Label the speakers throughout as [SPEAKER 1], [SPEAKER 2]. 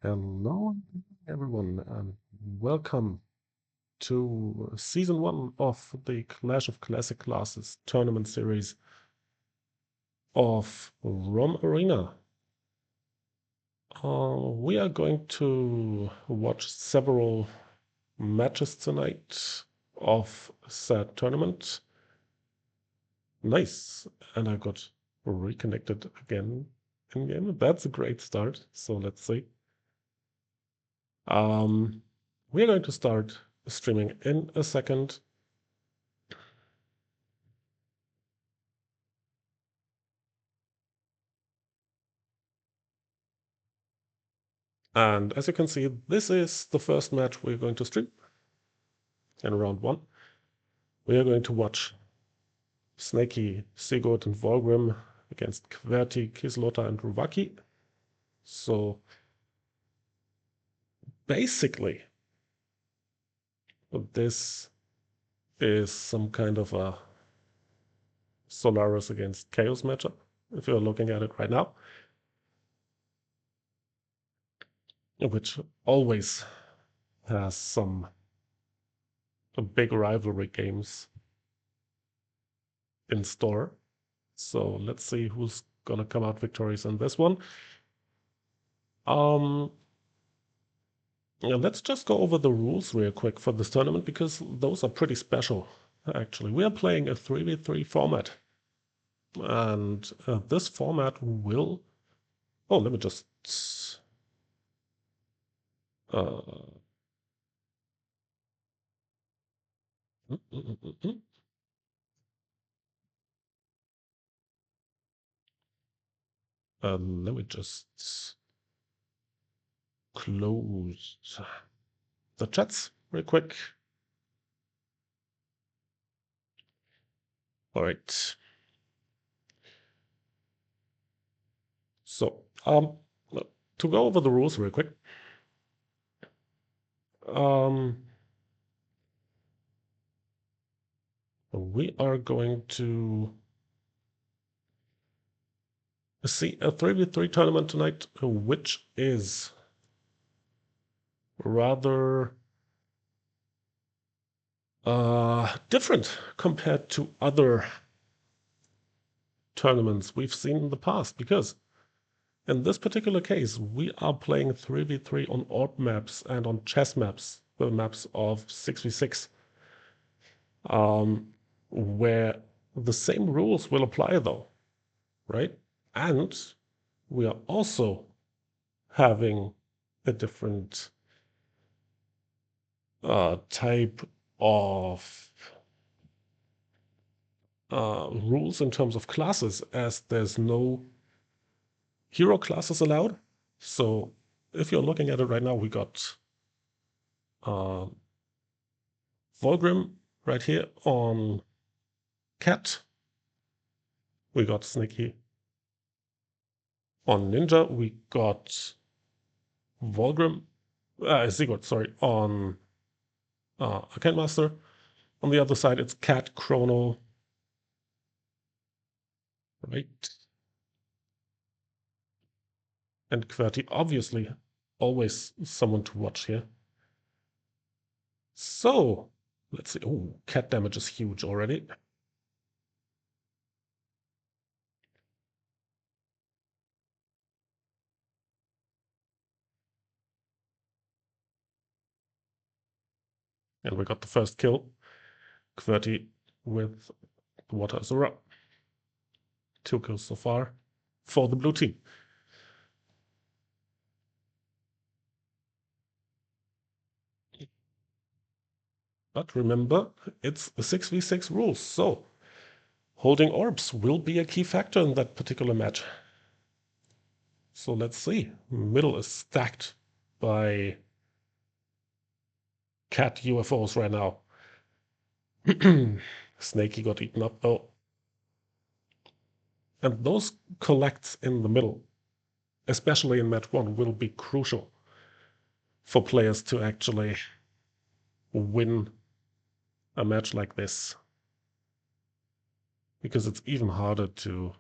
[SPEAKER 1] Hello, everyone, and welcome to Season 1 of the Clash of Classic Classes tournament series of Rom Arena. We are going to watch several matches tonight of said tournament. Nice, and I got reconnected again in game. That's a great start, so let's see. We are going to start streaming in a second. And as you can see, this is the first match we're going to stream in round 1. We are going to watch Snakey, Sigurd, and Volgrim against Kverti, Kislota, and Ruvaki. So basically, this is some kind of a Solaris against Chaos matchup, if you're looking at it right now, which always has some big rivalry games in store. So let's see who's gonna come out victorious in this one. Let's just go over the rules real quick for this tournament because those are pretty special, actually. We are playing a 3v3 format, and this format will... Oh, let me just... Uh... Let me just close the chats real quick. All right. So, to go over the rules real quick, we are going to see a 3v3 tournament tonight, which is rather different compared to other tournaments we've seen in the past, because in this particular case, we are playing 3v3 on odd maps and on chess maps, the maps of 6v6, where the same rules will apply though, right? And we are also having a different type of rules in terms of classes, as there's no hero classes allowed. So if you're looking at it right now, we got Volgrim right here on Cat. We got Sneaky on Ninja. We got Volgrim, Sigurd, sorry, on Arcane Master. On the other side, it's Cat, Chrono, right? And QWERTY, obviously, always someone to watch here. So, let's see. Oh, cat damage is huge already. And we got the first kill. QWERTY with Water Azura. 2 kills so far for the blue team. But remember, it's a 6v6 rules, so holding orbs will be a key factor in that particular match. So let's see. Middle is stacked by cat UFOs right now. Snakey got eaten up though. And those collects in the middle, especially in match 1, will be crucial for players to actually win a match like this, because it's even harder to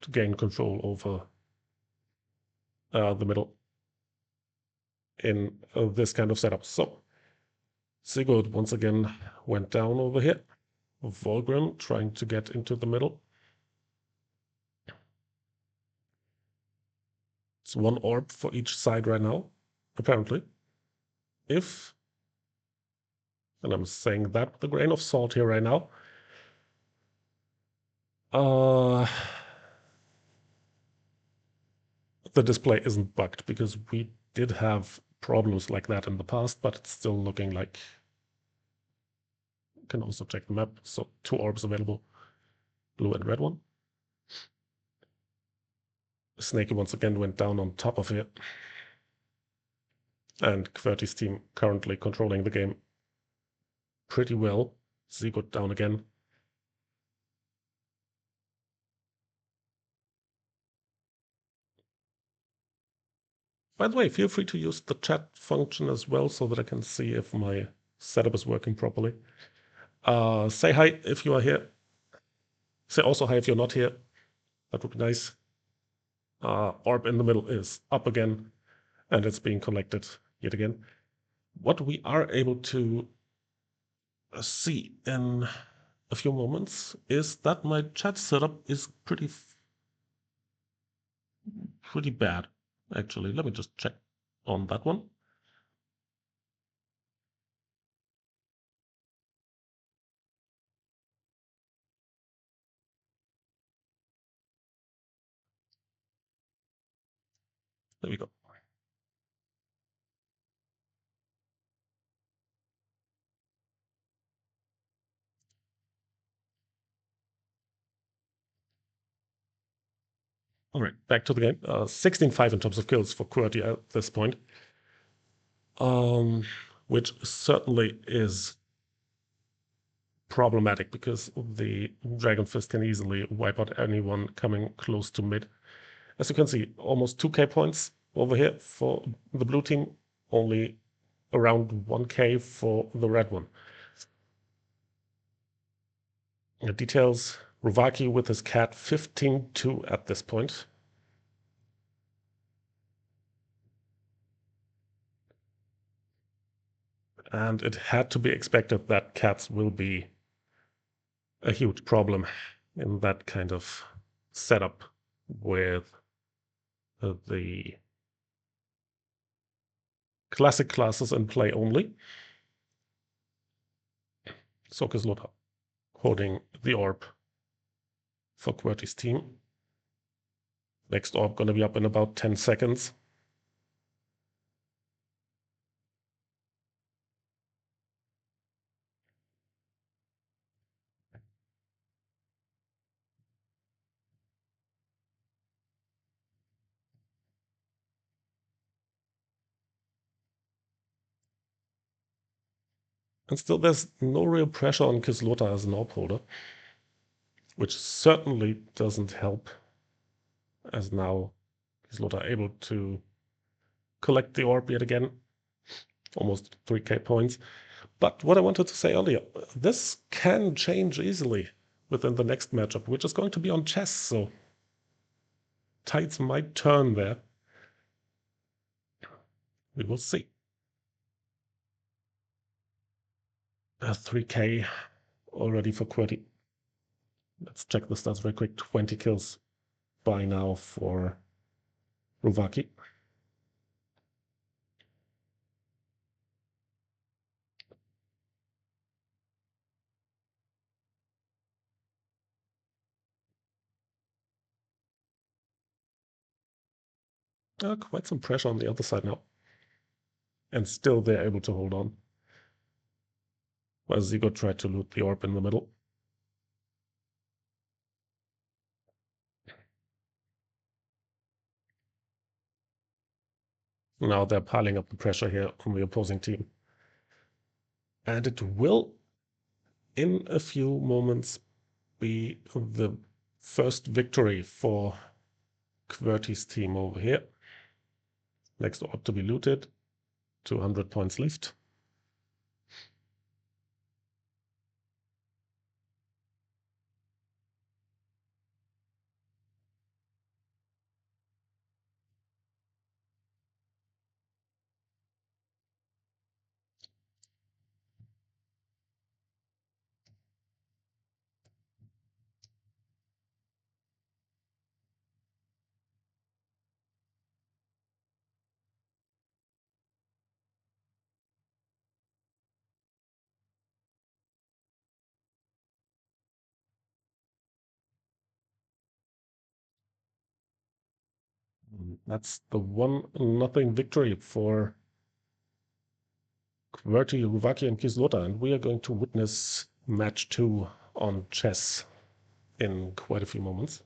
[SPEAKER 1] gain control over the middle. in this kind of setup. So Sigurd once again went down over here. Volgrim trying to get into the middle. It's one orb for each side right now, apparently. If, and I'm saying that with a grain of salt here right now, the display isn't bugged, because we did have problems like that in the past, but it's still looking like. You can also check the map. So 2 orbs available, blue and red one. Snakey once again went down on top of it. And QWERTY's team currently controlling the game pretty well. Sigurd down again. By the way, feel free to use the chat function as well so that I can see if my setup is working properly. Say hi if you are here. Say also hi if you're not here. That would be nice. Orb in the middle is up again, and it's being collected yet again. What we are able to see in a few moments is that my chat setup is pretty bad, actually. Let me just check on that one. There we go. All right, back to the game. 16-5 in terms of kills for QWERTY at this point, which certainly is problematic because the Dragon Fist can easily wipe out anyone coming close to mid. As you can see, almost 2k points over here for the blue team, only around 1k for the red one. Details, Rovaki with his cat 15-2 at this point. And it had to be expected that cats will be a huge problem in that kind of setup with the classic classes in play only. Sokislota holding the orb for QWERTY's team. Next orb gonna be up in about 10 seconds. And still there's no real pressure on Kislota as an orb holder, which certainly doesn't help, as now Kislota able to collect the orb yet again, almost 3k points. But what I wanted to say earlier, this can change easily within the next matchup, which is going to be on chess, so tides might turn there. We will see. 3k already for QWERTY. Let's check the stats very quick. 20 kills by now for Rovaki. Quite some pressure on the other side now. And still they're able to hold on. While Zigo tried to loot the orb in the middle. Now they're piling up the pressure here on the opposing team. And it will, in a few moments, be the first victory for QWERTY's team over here. Next orb to be looted. 200 points left. That's the 1-0 victory for QWERTY, Ruvaki, and Kislota, and we are going to witness match 2 on chess in quite a few moments.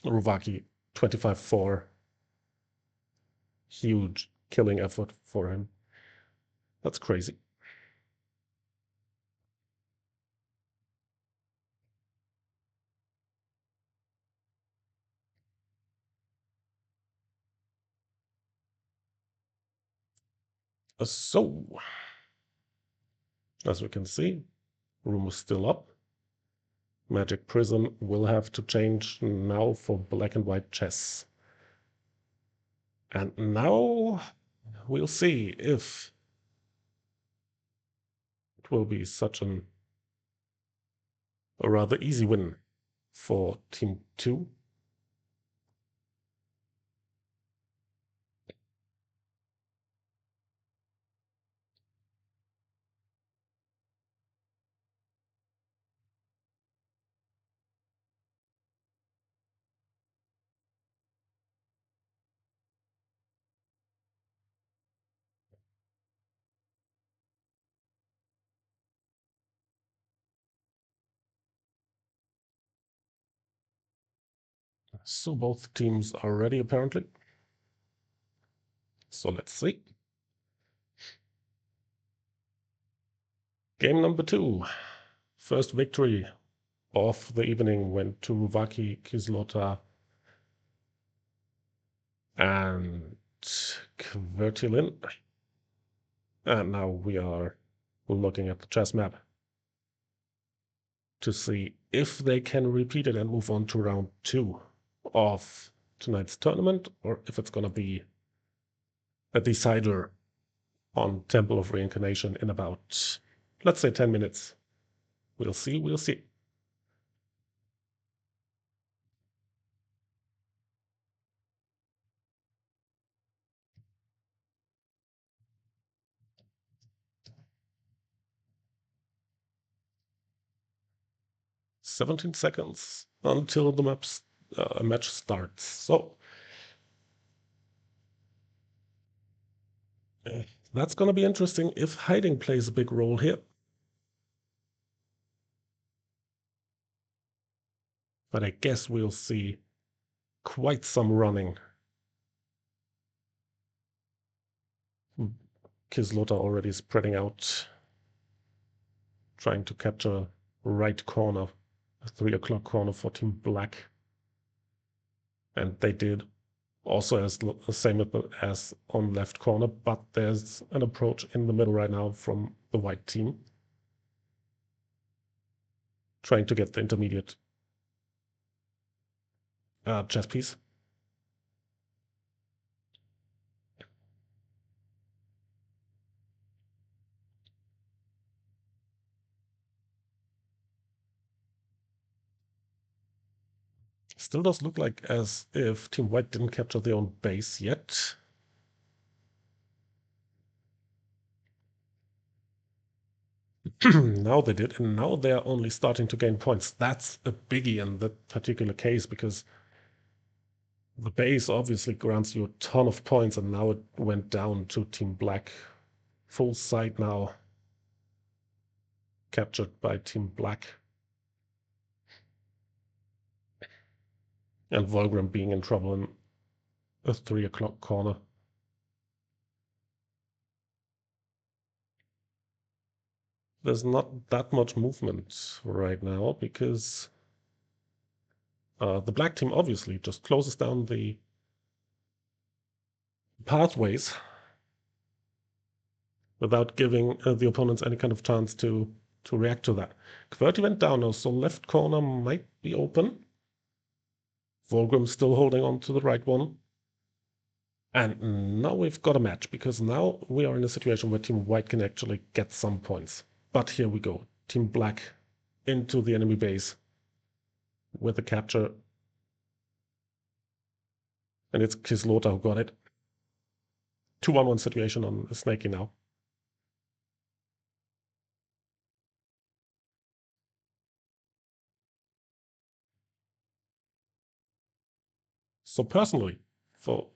[SPEAKER 1] Ruvaki, 25-4. Huge killing effort for him. That's crazy. So, as we can see, room is still up. Magic Prism will have to change now for black and white chess. And now we'll see if it will be such a rather easy win for Team 2. So both teams are ready, apparently. So let's see. Game number 2. First victory of the evening went to Ruvaki, Kislota, and QWERTY. And now we are looking at the chess map to see if they can repeat it and move on to round 2 of tonight's tournament, or if it's going to be a decider on Temple of Reincarnation in about, let's say, 10 minutes. We'll see, we'll see. "17 seconds until the match starts." So that's going to be interesting if hiding plays a big role here. But I guess we'll see quite some running. Kislota already spreading out, trying to capture right corner, a 3 o'clock corner for Team Black. And they did also as the same as on left corner, but there's an approach in the middle right now from the white team, trying to get the intermediate chess piece. Still does look like as if Team White didn't capture their own base yet. Now they did, and now they're only starting to gain points. That's a biggie in that particular case, because the base obviously grants you a ton of points, and now it went down to Team Black. Full side now captured by Team Black. And Volgram being in trouble in a 3 o'clock corner. There's not that much movement right now because the black team obviously just closes down the pathways without giving the opponents any kind of chance to react to that. QWERTY went down now, so left corner might be open. Volgrim still holding on to the right one. And now we've got a match, because now we are in a situation where Team White can actually get some points. But here we go. Team Black into the enemy base with the capture. And it's Kislota who got it. 2-1-1 situation on Snakey now. So personally, for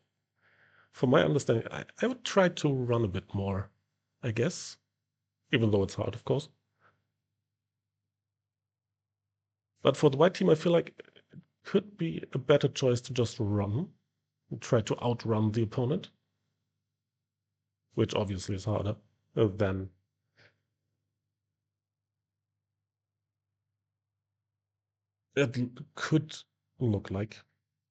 [SPEAKER 1] for my understanding, I would try to run a bit more, I guess, even though it's hard, of course. But for the white team, I feel like it could be a better choice to just run and try to outrun the opponent, which obviously is harder than it could look like.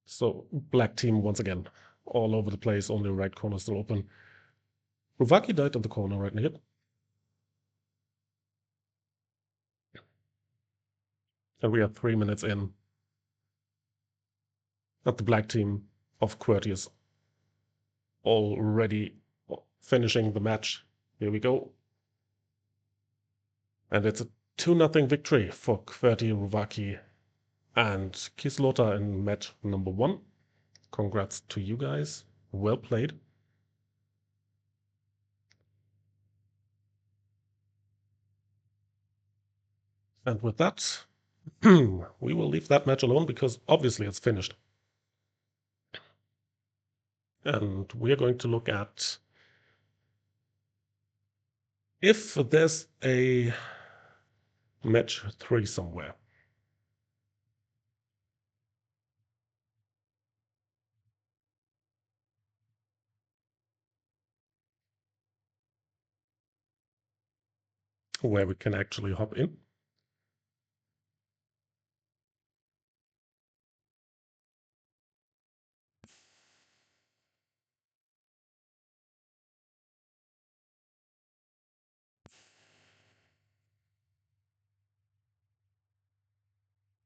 [SPEAKER 1] So black team once again, all over the place, only right corner still open. Rovaki died in the corner right here. And we are 3 minutes in. But the black team of QWERTY is already finishing the match. Here we go. And it's a 2-0 victory for QWERTY, Rovaki, and Kislota in match number 1. Congrats to you guys. Well played. And with that, we will leave that match alone because obviously it's finished. And we are going to look at if there's a match 3 somewhere. Where we can actually hop in.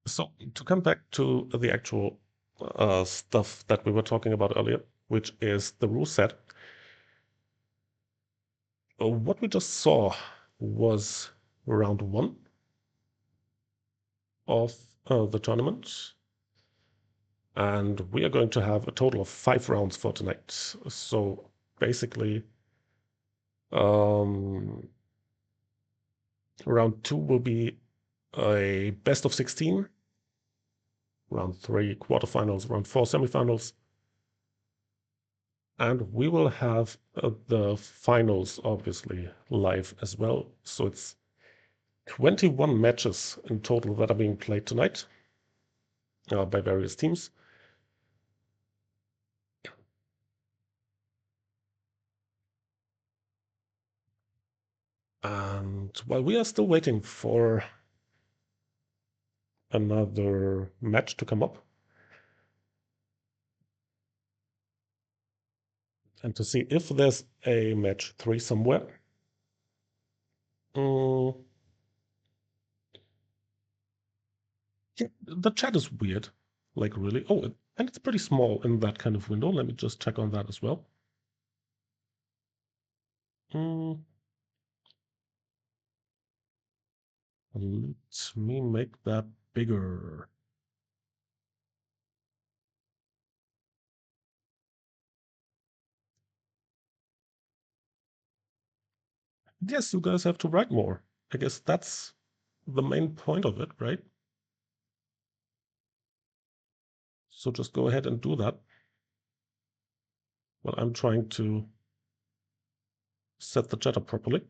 [SPEAKER 1] So to come back to the actual stuff that we were talking about earlier, which is the rule set. What we just saw was round 1 of the tournament. And we are going to have a total of 5 rounds for tonight. So basically, round 2 will be a best of 16, round 3 quarterfinals, round 4 semifinals, and we will have the finals obviously live as well. So it's 21 matches in total that are being played tonight by various teams. And while we are still waiting for another match to come up and to see if there's a match 3 somewhere, yeah, the chat is weird. Like really. Oh, and it's pretty small in that kind of window. Let me just check on that as well. Let me make that bigger. Yes, you guys have to write more. I guess that's the main point of it, right? So just go ahead and do that. Well, I'm trying to set the chat up properly,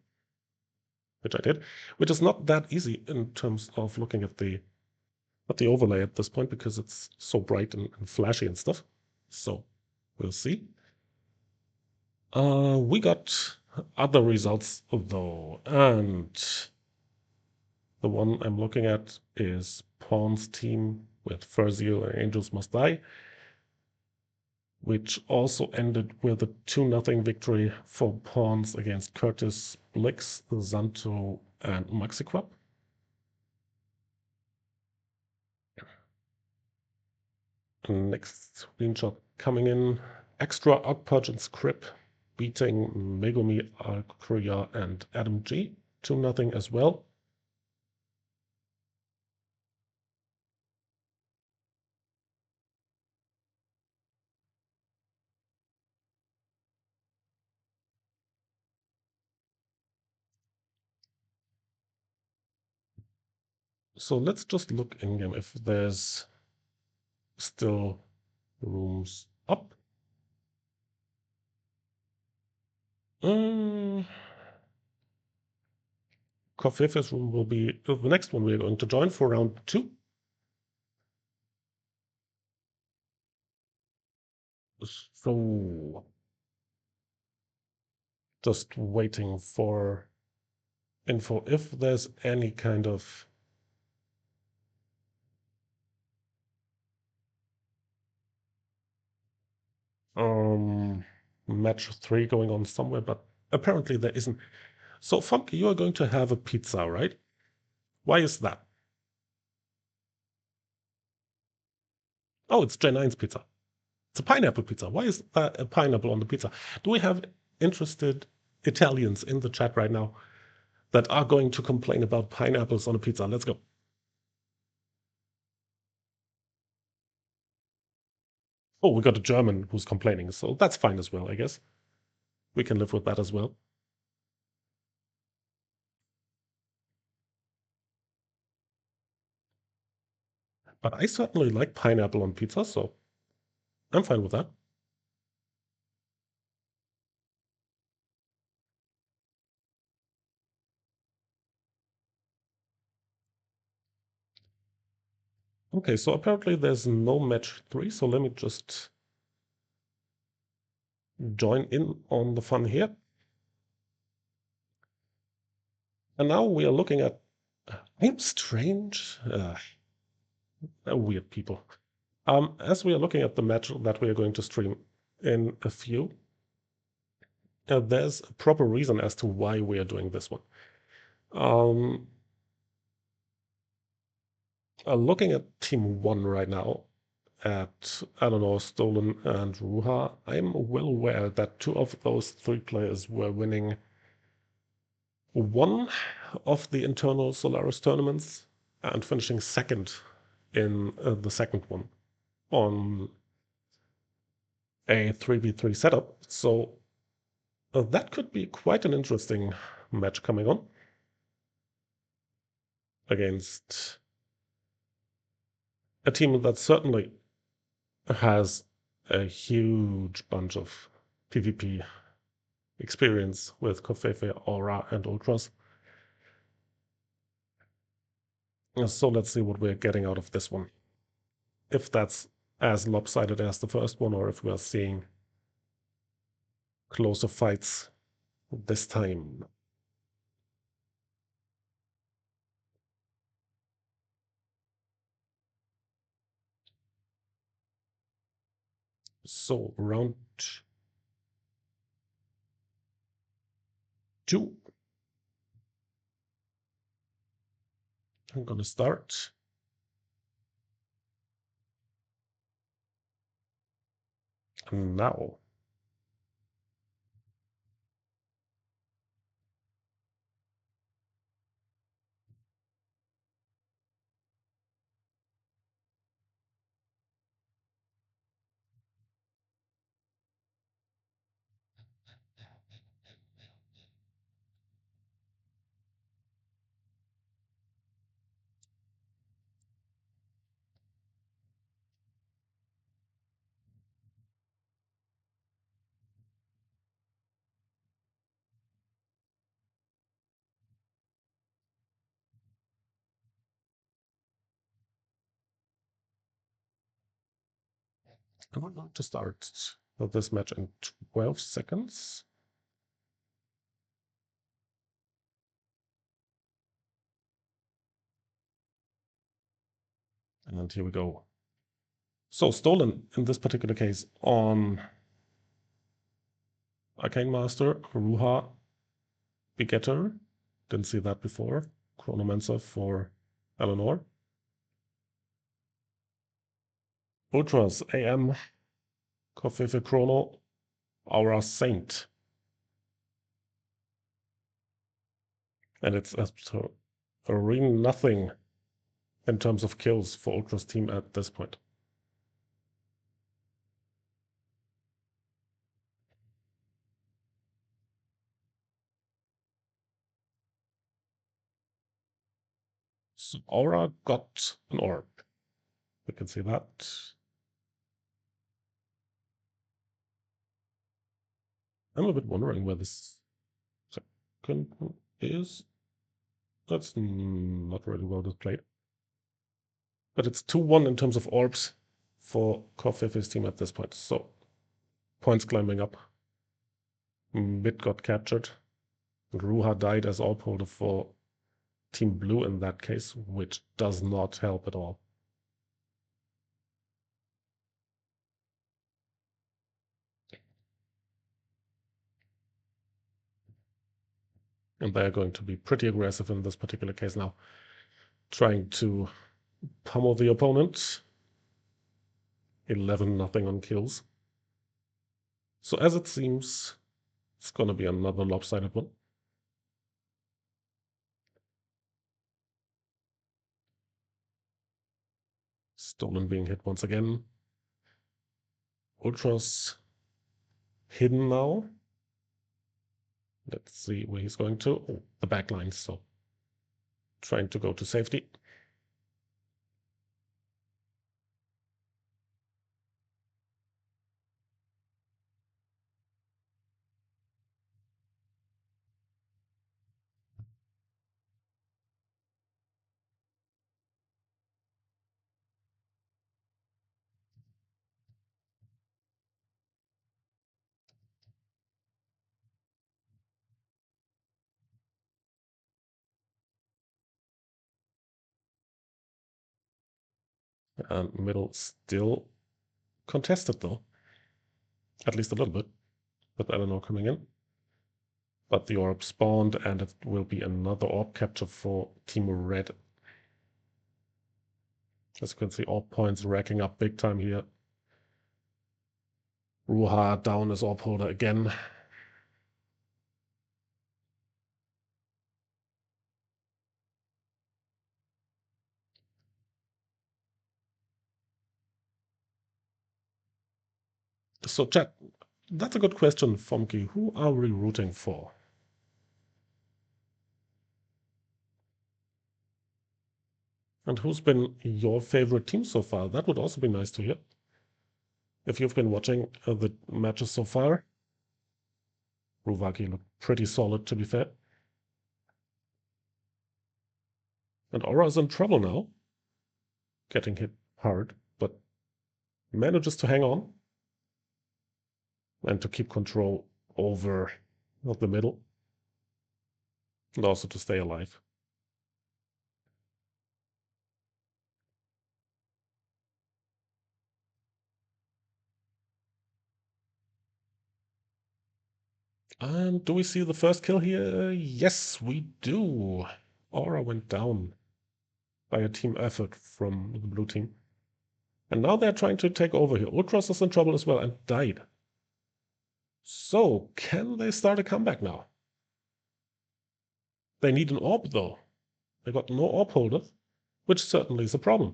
[SPEAKER 1] which I did, which is not that easy in terms of looking at the overlay at this point because it's so bright and flashy and stuff. So we'll see. We got other results though, and the one I'm looking at is Pawn's team with Furzeal and Angels Must Die, which also ended with a 2-0 victory for Pawns against Curtis, Blix, Zanto, and Maxiquap. Next screenshot coming in. Extra Ogpudge and Script beating Megumi, Alkuya, and Adam G. 2-0 as well. So let's just look in game if there's still rooms up. Kofefe's room will be the next one we are going to join for round 2. So, just waiting for info if there's any kind of match 3 going on somewhere, but apparently there isn't. So, Funky, you are going to have a pizza, right? Why is that? Oh, it's J9's pizza. It's a pineapple pizza. Why is that a pineapple on the pizza? Do we have interested Italians in the chat right now that are going to complain about pineapples on a pizza? Let's go. Oh, we got a German who's complaining, so that's fine as well, I guess. We can live with that as well. But I certainly like pineapple on pizza, so I'm fine with that. Okay, so apparently there's no match 3, so let me just join in on the fun here. And now we are looking at... I'm strange. Weird people. As we are looking at the match that we are going to stream in a few, there's a proper reason as to why we are doing this one. Looking at Team 1 right now, at, I don't know, Stolen and Ruha, I'm well aware that 2 of those 3 players were winning one of the internal Solaris tournaments and finishing second in the second one on a 3v3 setup. So that could be quite an interesting match coming on against a team that certainly has a huge bunch of PvP experience with Covfefe, Aura, and Ultras. So let's see what we're getting out of this one. If that's as lopsided as the first one, or if we're seeing closer fights this time. So round 2. I'm gonna start. Now. I'm going to start this match in 12 seconds. And here we go. So Stolen, in this particular case, on Arcane Master, Ruha, Begetter, didn't see that before, Chronomancer for Eleanor. Ultras, AM, Covfefe Chrono, Aura Saint. And it's a really nothing in terms of kills for Ultra's team at this point. So Aura got an orb. We can see that. I'm a bit wondering where this second is. That's not really well displayed. But it's 2-1 in terms of orbs for Core team at this point. So, points climbing up. Mid got captured. And Ruha died as orb holder for Team Blue in that case, which does not help at all. And they're going to be pretty aggressive in this particular case now, trying to pummel the opponent. 11-0 on kills. So as it seems, it's gonna be another lopsided one. Stolen being hit once again. Ultra's hidden now. Let's see where he's going to. Oh, the back line, so trying to go to safety. And middle still contested though. At least a little bit. With Eleanor coming in. But the orb spawned and it will be another orb capture for Team Red. As you can see, orb points racking up big time here. Ruha down as orb holder again. So chat, that's a good question, Fomki. Who are we rooting for? And who's been your favorite team so far? That would also be nice to hear. If you've been watching the matches so far, Ruvaki looked pretty solid, to be fair. And Aura's in trouble now. Getting hit hard, but manages to hang on. And to keep control over the middle. And also to stay alive. And do we see the first kill here? Yes, we do. Aura went down by a team effort from the blue team. And now they're trying to take over here. Ultras is in trouble as well and died. So, can they start a comeback now? They need an orb, though. They got no orb holder, which certainly is a problem.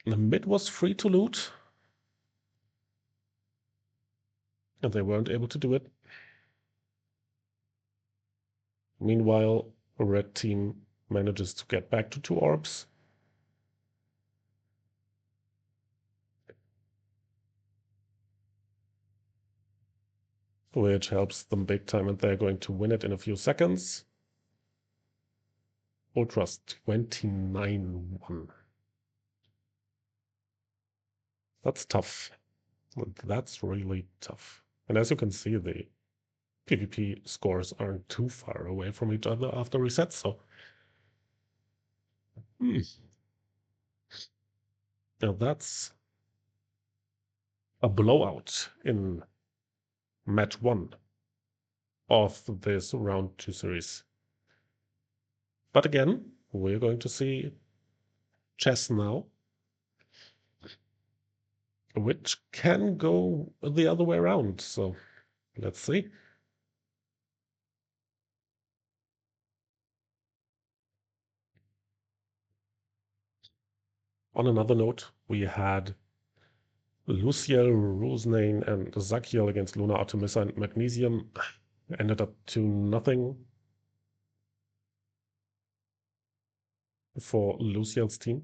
[SPEAKER 1] The mid was free to loot. And they weren't able to do it. Meanwhile, a red team manages to get back to 2 orbs. Which helps them big time, and they're going to win it in a few seconds. Ultras 29-1. That's tough. That's really tough. And as you can see, the PvP scores aren't too far away from each other after reset, so now that's a blowout in match 1 of this round 2 series. But again, we're going to see chess now, which can go the other way around. So let's see. On another note, we had Luciel, Rosnane, and Zakiel against Luna, Artemisa, and Magnesium. Ended up 2-0 for Luciel's team.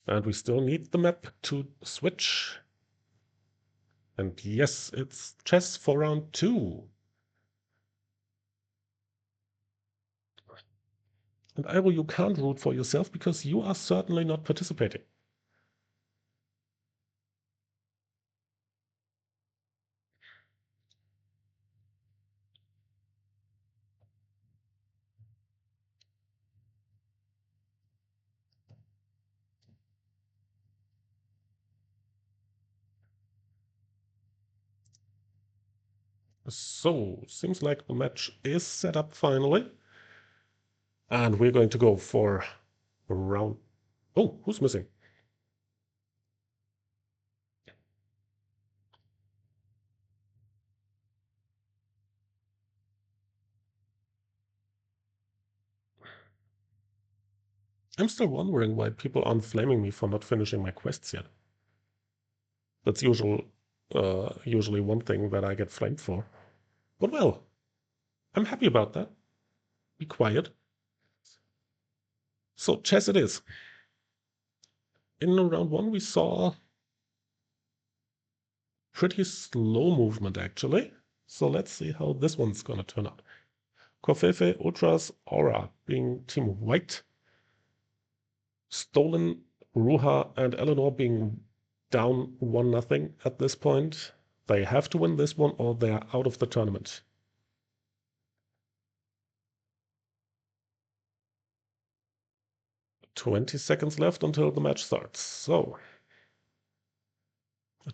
[SPEAKER 1] And we still need the map to switch. And yes, it's chess for round 2. And Iro, you can't root for yourself because you are certainly not participating. So, seems like the match is set up finally. And we're going to go for round... Oh, who's missing? I'm still wondering why people aren't flaming me for not finishing my quests yet. That's usually one thing that I get flamed for. But well, I'm happy about that. Be quiet. So chess it is. In round 1 we saw pretty slow movement actually. So let's see how this one's gonna turn out. Covfefe, Ultras, Aura being Team White. Stolen, Ruha, and Eleanor being down 1-0 at this point. They have to win this one or they're out of the tournament. 20 seconds left until the match starts. So,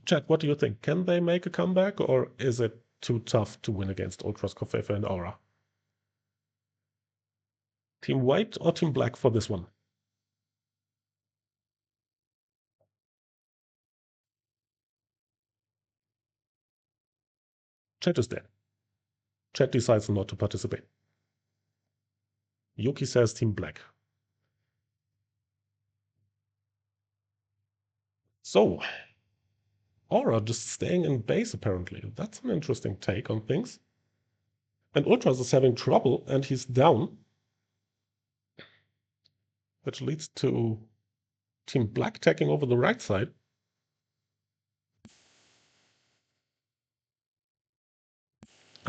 [SPEAKER 1] chat, what do you think? Can they make a comeback or is it too tough to win against Ultras, Covfefe, and Aura? Team White or Team Black for this one? Chat is dead. Chat decides not to participate. Yuki says Team Black. So, Aura just staying in base apparently. That's an interesting take on things. And Ultras is having trouble and he's down, which leads to Team Black taking over the right side.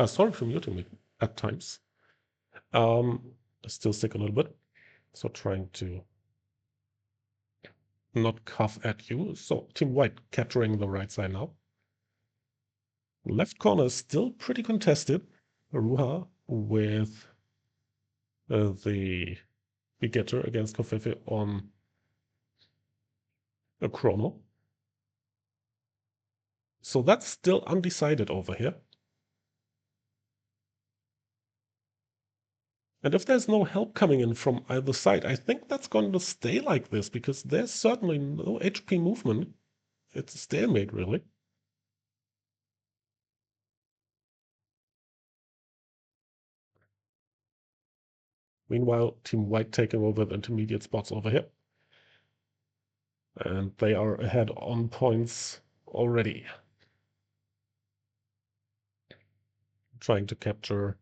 [SPEAKER 1] Sorry for muting me at times. Still sick a little bit, so trying to not cough at you. So Team White capturing the right side now. Left corner is still pretty contested. Ruha with the begetter against Covfefe on a chrono. So that's still undecided over here. And if there's no help coming in from either side, I think that's going to stay like this because there's certainly no HP movement. It's a stalemate, really. Meanwhile, Team White taking over the intermediate spots over here. And they are ahead on points already. Trying to capture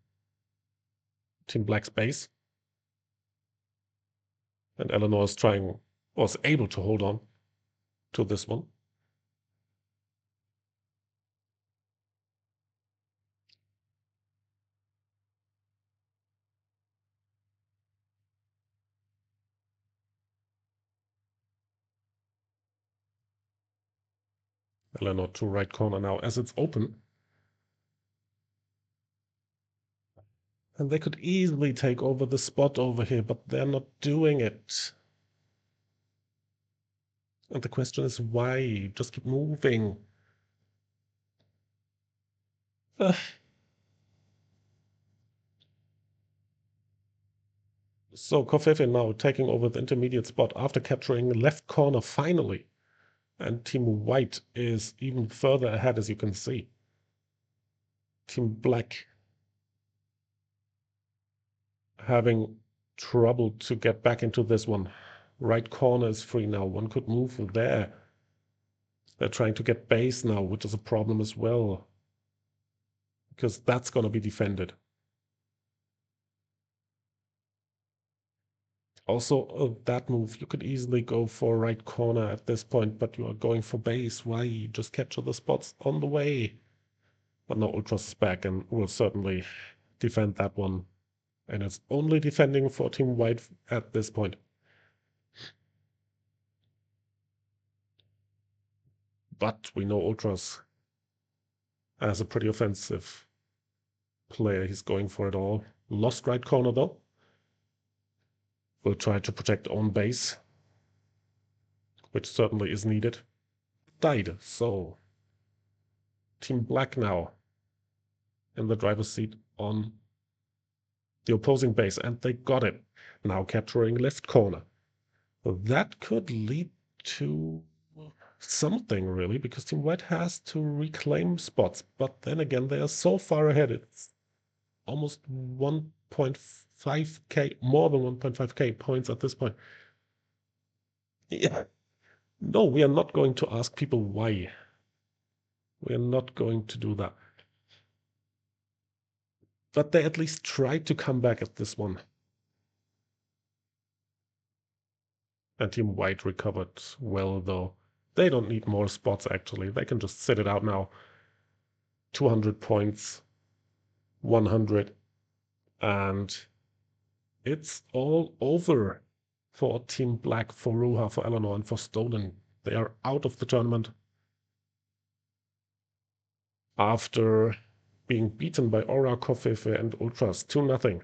[SPEAKER 1] Team Black's base. And Eleanor is was able to hold on to this one. Eleanor to right corner now as it's open. And they could easily take over the spot over here, but they're not doing it. And the question is why? Just keep moving. So Covfefe now taking over the intermediate spot after capturing left corner finally. And Team White is even further ahead, as you can see. Team Black having trouble to get back into this one. Right corner is free now. One could move there. They're trying to get base now, which is a problem as well. Because that's going to be defended. Also, that move, you could easily go for right corner at this point, but you are going for base. Why? Just capture the spots on the way. But no, Ultras is back and will certainly defend that one. And it's only defending for Team White at this point. But we know Ultras as a pretty offensive player. He's going for it all. Lost right corner though. Will try to protect own base, which certainly is needed. Died, so Team Black now in the driver's seat on the opposing base, and they got it. Now capturing left corner. That could lead to something, really, because Team White has to reclaim spots. But then again, they are so far ahead. It's almost 1.5k, more than 1.5k points at this point. Yeah. No, we are not going to ask people why. We are not going to do that. But they at least tried to come back at this one. And Team White recovered well, though. They don't need more spots, actually. They can just sit it out now. 200 points, 100, and it's all over for Team Black, for Ruha, for Eleanor, and for Stolen. They are out of the tournament after being beaten by Aura, Kofefe, and Ultras 2-0.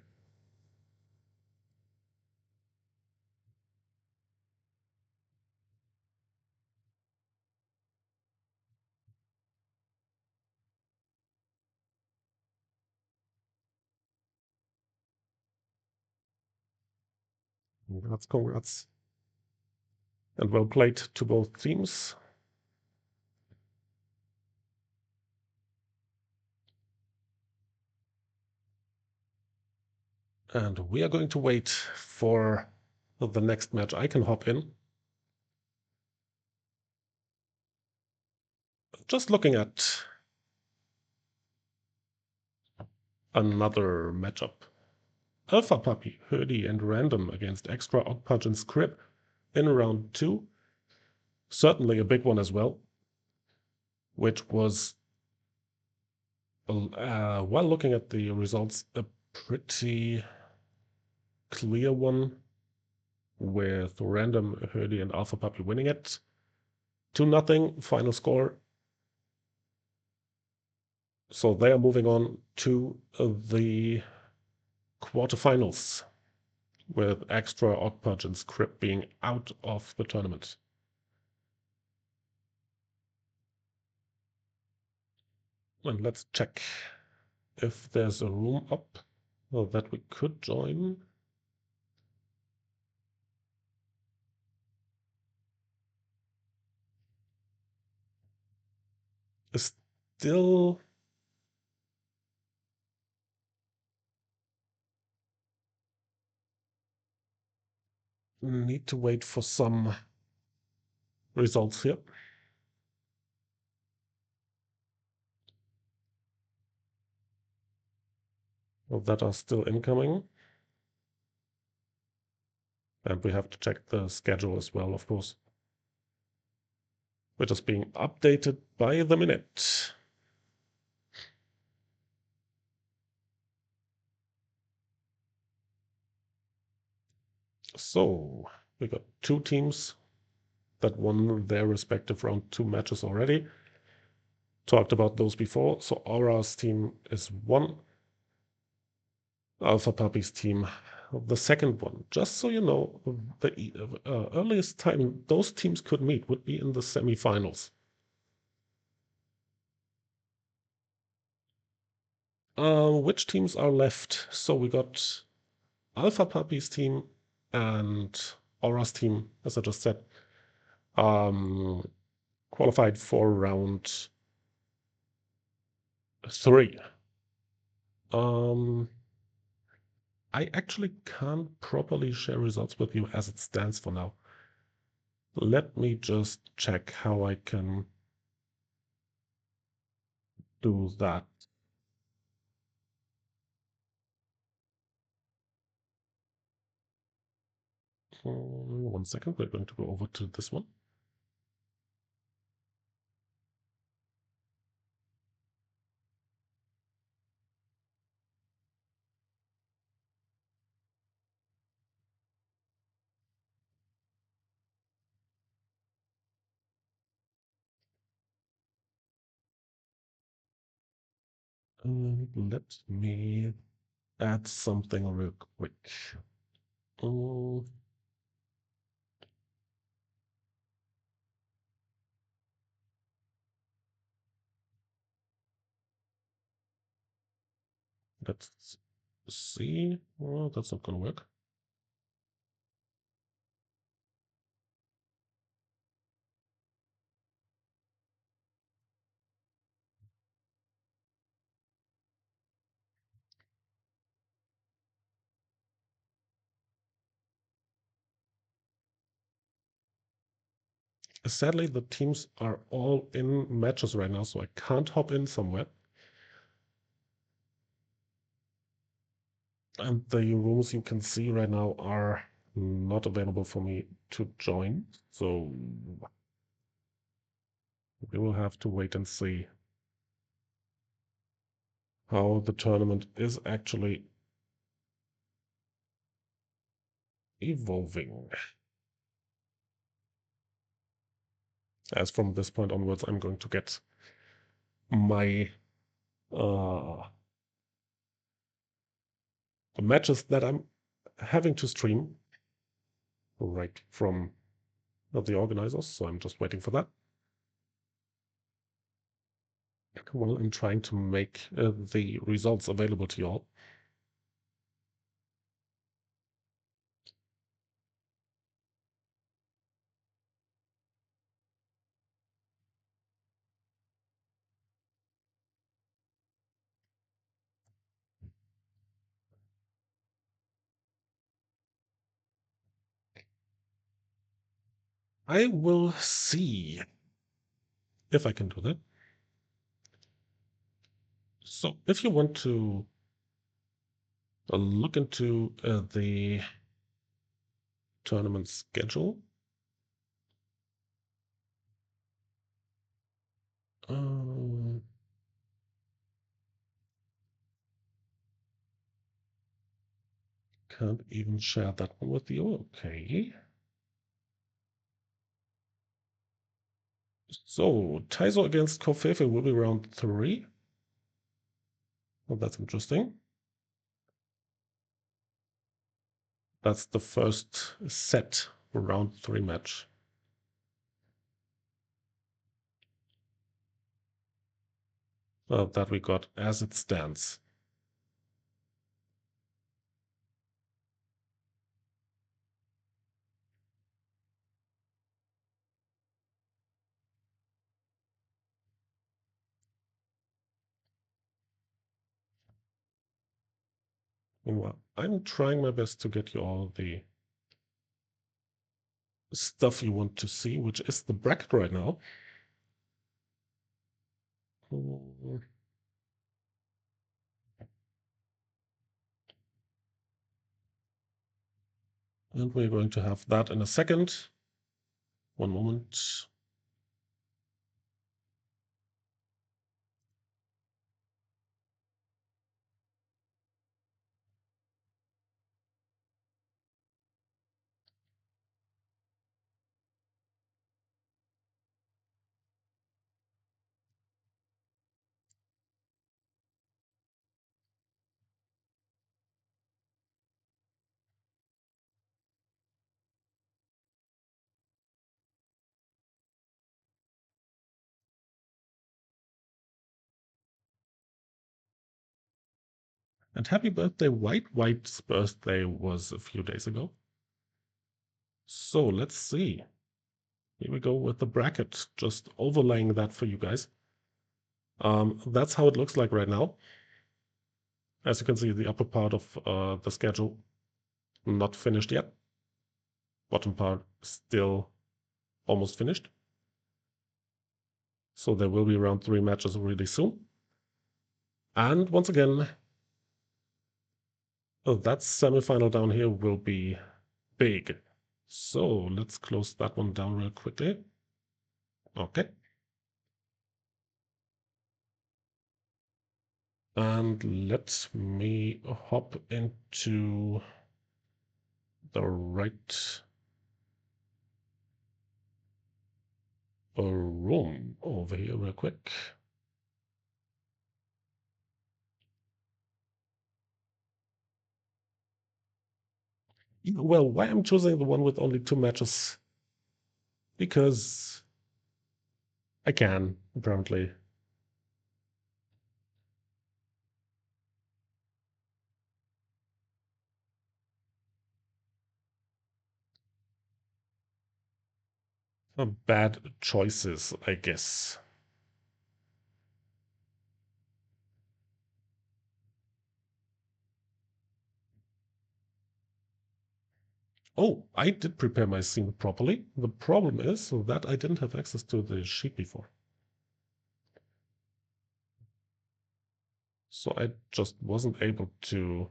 [SPEAKER 1] Congrats, congrats. And well played to both teams. And we are going to wait for the next match. I can hop in. Just looking at another matchup. Alpha Puppy, Hurdy, and Random against Extra, Odd Punch, and Scrib in round 2. Certainly a big one as well, which was, while looking at the results, a pretty clear one with Random, Hurdy, and Alpha Puppy winning it. 2-0 final score. So they are moving on to the quarterfinals, with Extra, Odd Punch, and Scrib being out of the tournament. And let's check if there's a room up that we could join. Still need to wait for some results here. That are still incoming. And we have to check the schedule as well, of course, which is being updated by the minute. So we got 2 teams that won their respective round 2 matches already. Talked about those before. So Aura's team is 1. Alpha Puppy's team, the second one. Just so you know, the earliest time those teams could meet would be in the semifinals. Which teams are left? So we got Alpha Puppy's team and Aura's team, as I just said, qualified for round 3. I actually can't properly share results with you as it stands for now. Let me just check how I can do that. 1 second. We're going to go over to this one. Let me add something real quick. Let's see. Oh, that's not going to work. Sadly, the teams are all in matches right now, so I can't hop in somewhere. And the rooms you can see right now are not available for me to join. So we will have to wait and see how the tournament is actually evolving. As from this point onwards, I'm going to get my the matches that I'm having to stream right from the organizers. So I'm just waiting for that. While I'm trying to make the results available to you all. I will see if I can do that. So if you want to look into the tournament schedule, can't even share that one with you. Okay. So Taizo against Kofefe will be round 3. Well, that's interesting. That's the first set round 3 match. That we got as it stands. Meanwhile, I'm trying my best to get you all the stuff you want to see, which is the bracket right now. And we're going to have that in a second. One moment. And happy birthday, White. White's birthday was a few days ago. So let's see. Here we go with the bracket, just overlaying that for you guys. That's how it looks like right now. As you can see, the upper part of the schedule not finished yet. Bottom part still almost finished. So there will be round 3 matches really soon. And once again, that semifinal down here will be big. So let's close that one down real quickly. Okay. And let me hop into the right room over here real quick. Well, why I'm choosing the one with only 2 matches? Because I can, apparently. Bad choices, I guess. Oh, I did prepare my scene properly. The problem is that I didn't have access to the sheet before. So I just wasn't able to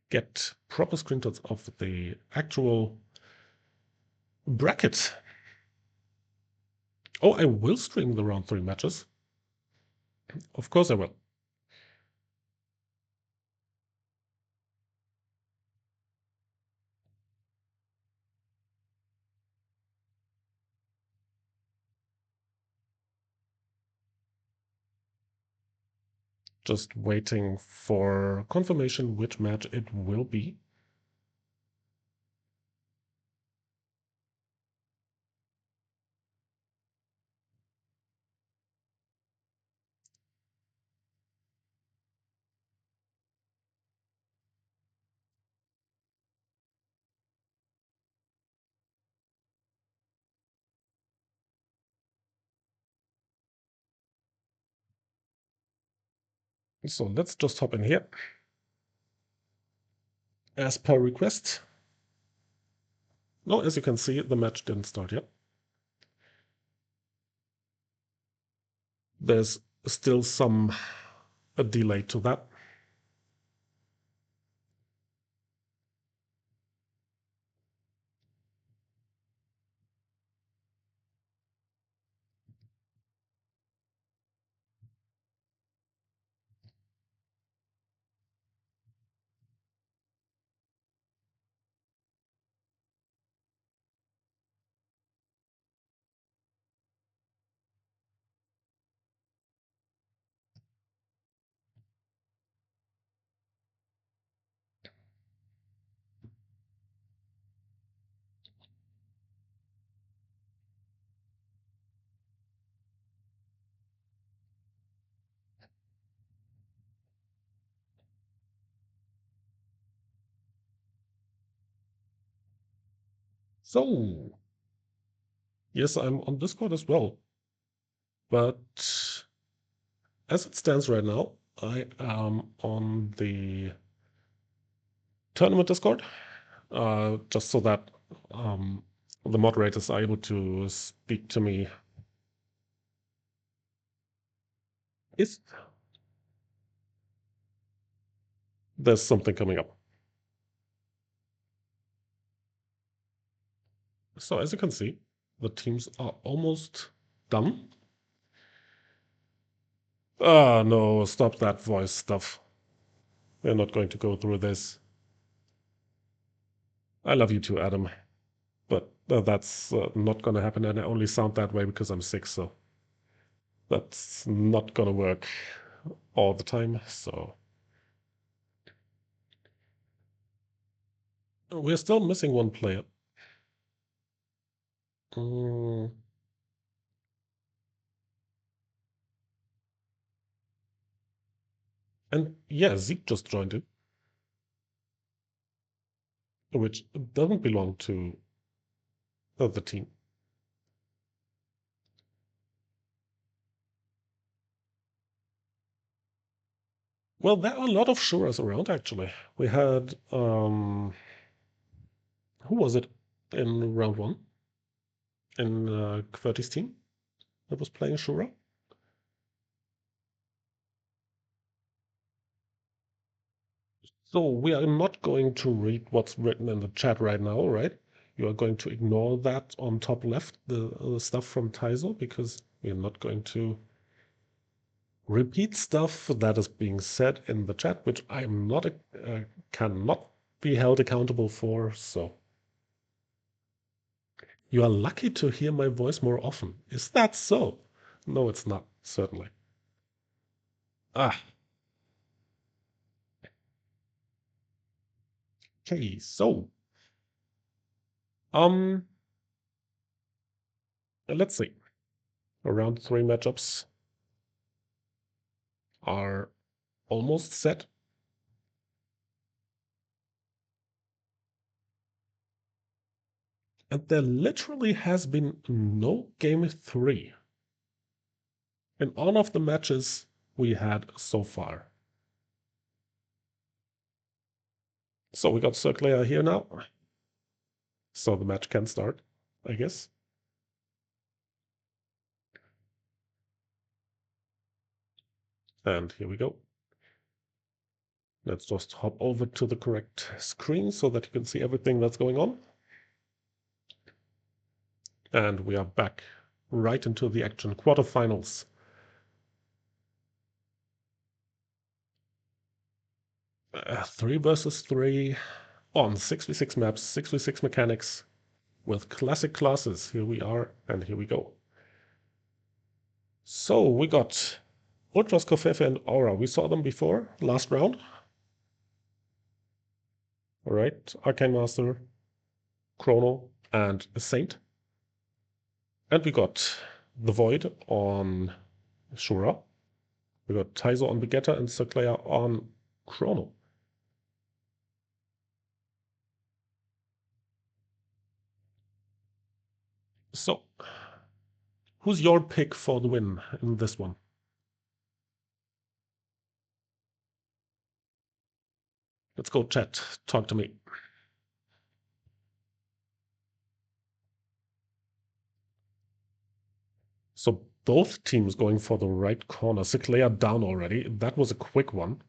[SPEAKER 1] get proper screenshots of the actual bracket. Oh, I will stream the round 3 matches. Of course I will. Just waiting for confirmation which match it will be. So let's just hop in here. As per request. No, as you can see, the match didn't start yet. There's still a delay to that. So, yes, I'm on Discord as well. But as it stands right now, I am on the tournament Discord, just so that the moderators are able to speak to me if there's something coming up. So as you can see, the teams are almost done. Ah, no, stop that voice stuff. We're not going to go through this. I love you too, Adam. But that's not going to happen, and I only sound that way because I'm sick, so that's not going to work all the time. So we're still missing one player. Mm, and yeah, Zeke just joined it, which doesn't belong to the team. Well, there are a lot of Shuras around, actually. We had, who was it in round 1? In Qwerty's team that was playing Shura? So we are not going to read what's written in the chat right now, right? You are going to ignore that on top left, the stuff from Taizo, because we are not going to repeat stuff that is being said in the chat, which I'm not cannot be held accountable for. So you are lucky to hear my voice more often. Is that so? No, it's not, certainly. Ah, okay, so um let's see. Around 3 matchups are almost set. And there literally has been no game 3 in all of the matches we had so far. So we got Circlair here now. So the match can start, I guess. And here we go. Let's just hop over to the correct screen so that you can see everything that's going on. And we are back right into the action. Quarterfinals. 3 versus 3 on 6v6 maps, 6v6 mechanics with classic classes. Here we are, and here we go. So we got Ultras, Covfefe, and Aura. We saw them before, last round. All right, Arcane Master, Chrono, and a Saint. And we got the Void on Shura. We got Taizo on Vegeta and Circlair on Chrono. So, who's your pick for the win in this one? Let's go, chat. Talk to me. So both teams going for the right corner. Circlair down already. That was a quick one.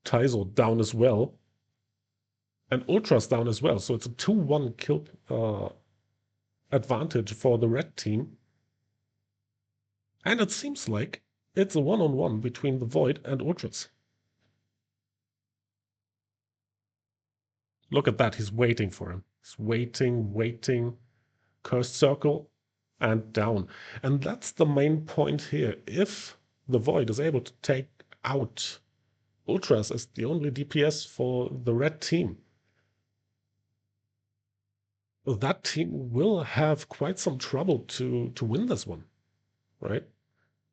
[SPEAKER 1] Taizo down as well. And Ultras down as well. So it's a 2-1 kill advantage for the red team. And it seems like it's a one-on-one between the Void and Ultras. Look at that. He's waiting for him. He's waiting. Cursed circle and down. And that's the main point here. If the Void is able to take out Ultras as the only DPS for the red team, that team will have quite some trouble to win this one, right?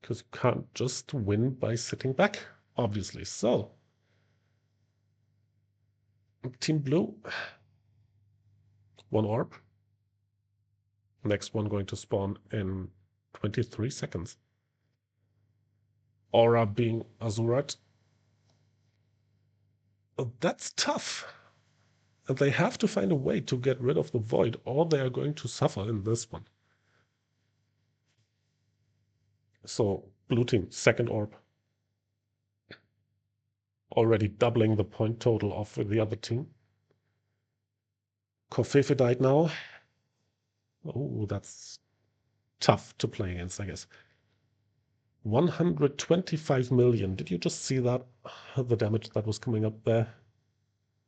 [SPEAKER 1] Because you can't just win by sitting back, obviously. So, Team Blue, 1 orb. Next one going to spawn in 23 seconds. Aura being Azurat. That's tough. And they have to find a way to get rid of the Void, or they are going to suffer in this one. So, blue team, 2nd orb. Already doubling the point total of the other team. Covfefe died now. Oh, that's tough to play against, I guess. 125 million. Did you just see that? The damage that was coming up there?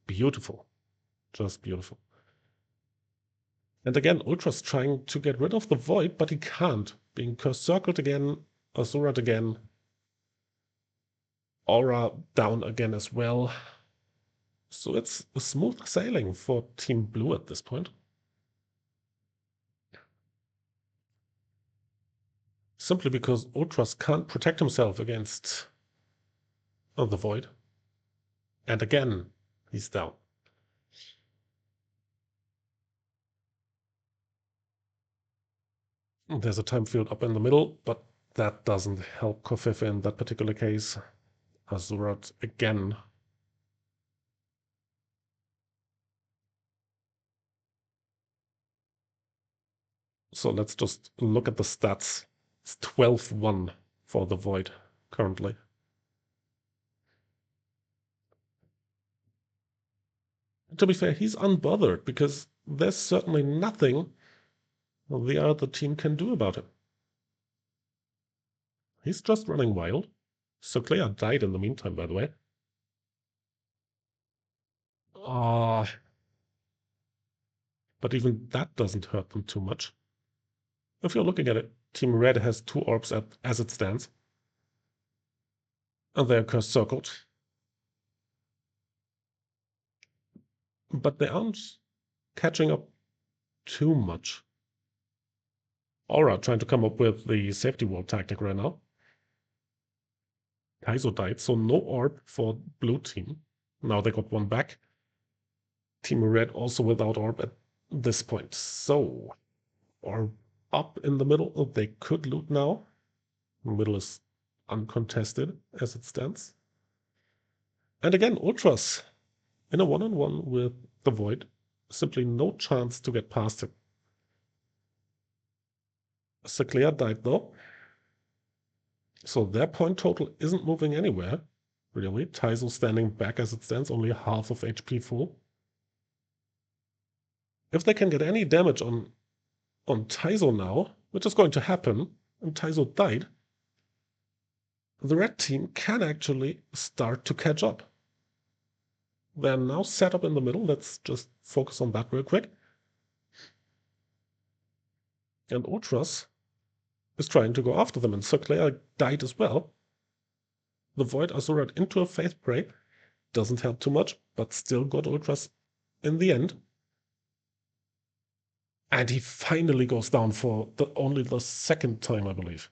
[SPEAKER 1] Beautiful. Just beautiful. And again, Ultra's trying to get rid of the Void, but he can't. Being Cursed Circled again, Azurat again. Aura down again as well. So it's a smooth sailing for Team Blue at this point. Simply because Ultras can't protect himself against the Void. And again, he's down. There's a time field up in the middle, but that doesn't help Covfefe in that particular case. Azurat again. So let's just look at the stats. It's 12-1 for the Void currently. To be fair, he's unbothered because there's certainly nothing the other team can do about it. He's just running wild. So Claire died in the meantime, by the way. Ah, but even that doesn't hurt them too much. If you're looking at it, Team Red has 2 orbs as it stands. And they're curse circled. But they aren't catching up too much. Aura trying to come up with the safety wall tactic right now. Kaizo died, so no orb for blue team. Now they got 1 back. Team Red also without orb at this point. So, orb up in the middle. Oh, they could loot now. The middle is uncontested as it stands. And again, Ultras in a one-on-one with the Void. Simply no chance to get past him. Seclair died though. So their point total isn't moving anywhere, really. Taizo standing back as it stands, only half of HP full. If they can get any damage on Taizo now, which is going to happen, and Taizo died, the red team can actually start to catch up. They're now set up in the middle. Let's just focus on that real quick. And Ultras is trying to go after them, and Seclair died as well. The Void Asurat into a Faith Break doesn't help too much, but still got Ultras in the end. And he finally goes down for only the 2nd time, I believe.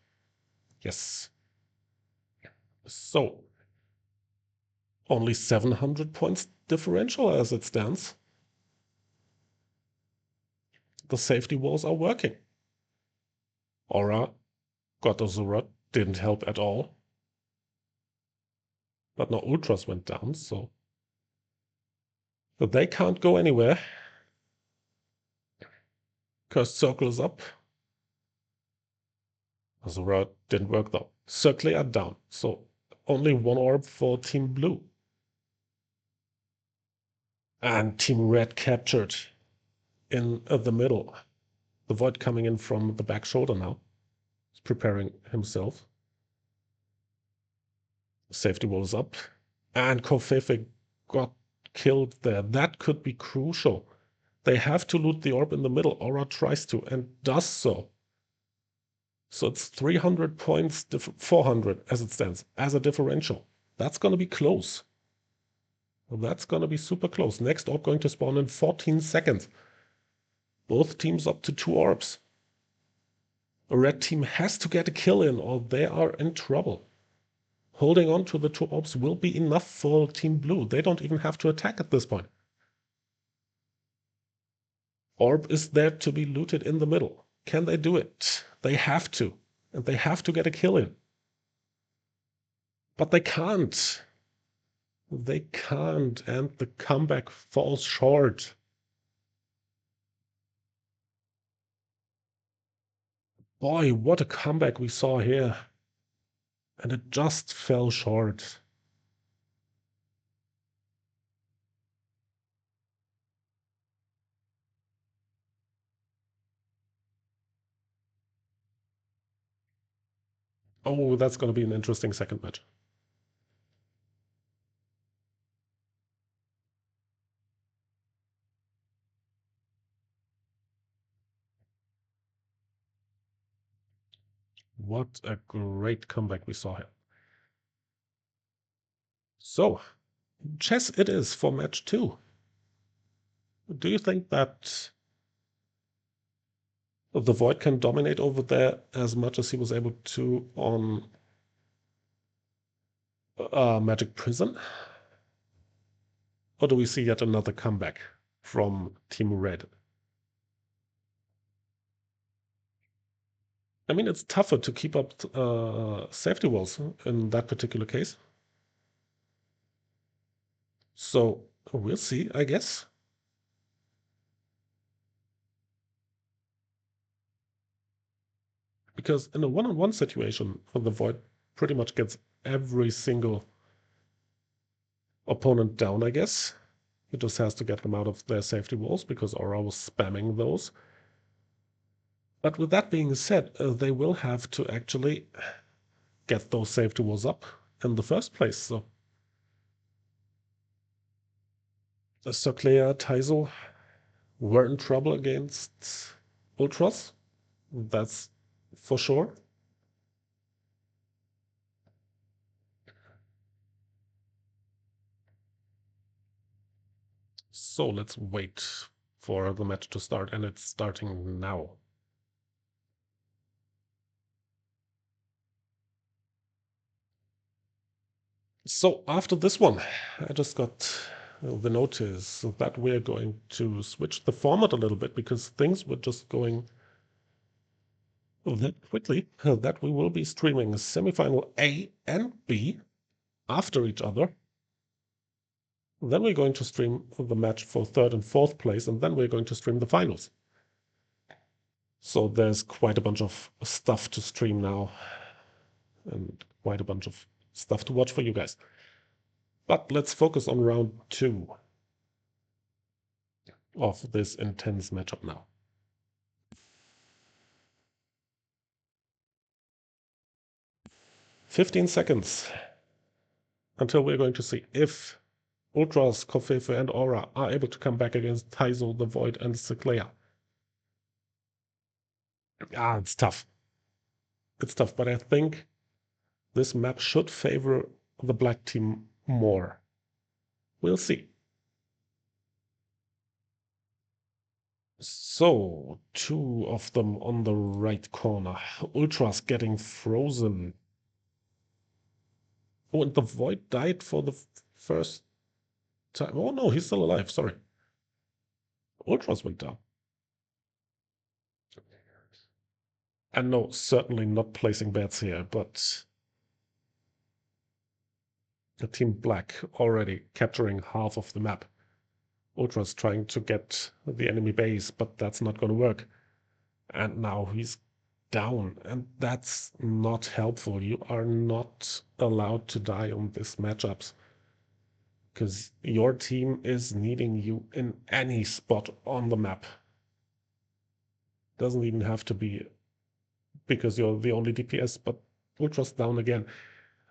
[SPEAKER 1] Yes. So, only 700 points differential as it stands. The safety walls are working. Aura got Azura, didn't help at all. But now Ultras went down, so they can't go anywhere. Cursed Circle is up. Azura didn't work though. Circle are down, so only 1 orb for Team Blue. And Team Red captured in the middle. The Void coming in from the back shoulder now. He's preparing himself. Safety wall is up. And Kofefe got killed there. That could be crucial. They have to loot the orb in the middle. Aura tries to and does so. So it's 300 points, 400 as it stands, as a differential. That's going to be close. That's going to be super close. Next orb going to spawn in 14 seconds. Both teams up to 2 orbs. A red team has to get a kill in or they are in trouble. Holding on to the 2 orbs will be enough for Team Blue. They don't even have to attack at this point. Orb is there to be looted in the middle. Can they do it? They have to. And they have to get a kill in. But they can't. They can't, and the comeback falls short. Boy, what a comeback we saw here. And it just fell short. Oh, that's going to be an interesting second match. What a great comeback we saw here. So, chess it is for match 2. Do you think that the Void can dominate over there as much as he was able to on Magic Prison? Or do we see yet another comeback from Team Red? I mean, it's tougher to keep up safety walls in that particular case. So we'll see, I guess. Because in a one-on-one situation, the Void pretty much gets every single opponent down, I guess. He just has to get them out of their safety walls because Aura was spamming those. But with that being said, they will have to actually get those safety walls up in the first place. So Clear, Taizo were in trouble against Ultras. That's for sure. So let's wait for the match to start, and it's starting now. So after this one, I just got the notice that we're going to switch the format a little bit because things were just going that quickly that we will be streaming semifinal A and B after each other. Then we're going to stream the match for third and fourth place, and then we're going to stream the finals. So there's quite a bunch of stuff to stream now and quite a bunch of stuff to watch for you guys. But let's focus on round 2 of this intense matchup now. 15 seconds until we're going to see if Ultras, Kofefe, and Aura are able to come back against Taizo, the Void, and Seclea. It's tough. It's tough, but I think this map should favor the black team more. We'll see. So, 2 of them on the right corner. Ultras getting frozen. Oh, and the Void died for the first time. Oh no, he's still alive, sorry. Ultras went down. And no, certainly not placing bets here, but the team black already capturing half of the map. Ultras trying to get the enemy base, but that's not going to work. And now he's down, and that's not helpful. You are not allowed to die on these matchups because your team is needing you in any spot on the map. Doesn't even have to be because you're the only DPS, but Ultra's down again.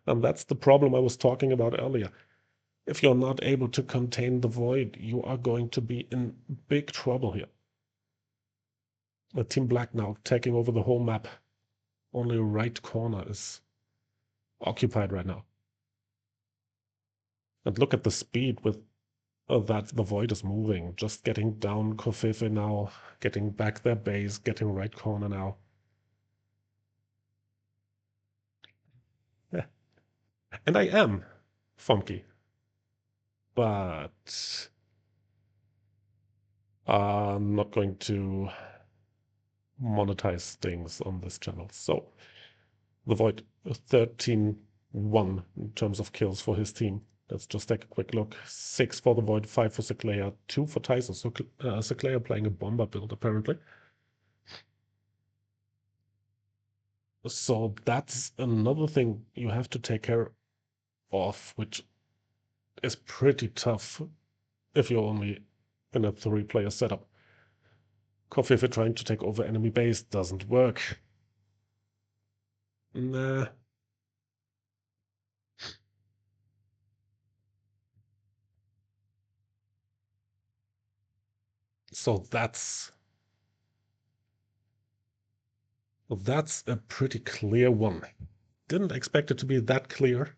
[SPEAKER 1] And that's the problem I was talking about earlier. If you're not able to contain the Void, you are going to be in big trouble here. The Team Black now taking over the whole map. Only right corner is occupied right now. And look at the speed with that the Void is moving. Just getting down Kofefe now, getting back their base, getting right corner now. Yeah. And I am funky. But I'm not going to monetize things on this channel. So the Void 13-1 in terms of kills for his team. Let's just take a quick look. 6 for the Void, 5 for Seclea, 2 for Tyson. So Seclea playing a bomber build apparently. So that's another thing you have to take care of, which is pretty tough if you're only in a 3-player setup. Coffee, if you're trying to take over enemy base, doesn't work. Nah. So that's a pretty clear one. Didn't expect it to be that clear,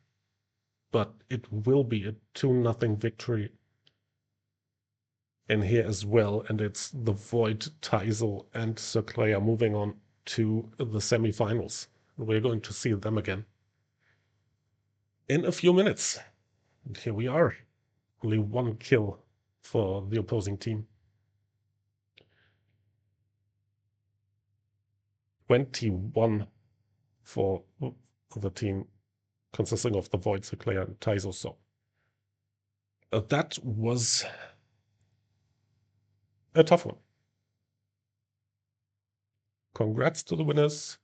[SPEAKER 1] but it will be a 2-0 victory in here as well, and it's the Void, Taizo, and Seclea moving on to the semifinals. We're going to see them again in a few minutes. And here we are. Only 1 kill for the opposing team. 21 for the team consisting of the Void, Seclea, and Taizo. So that was a tough one. Congrats to the winners.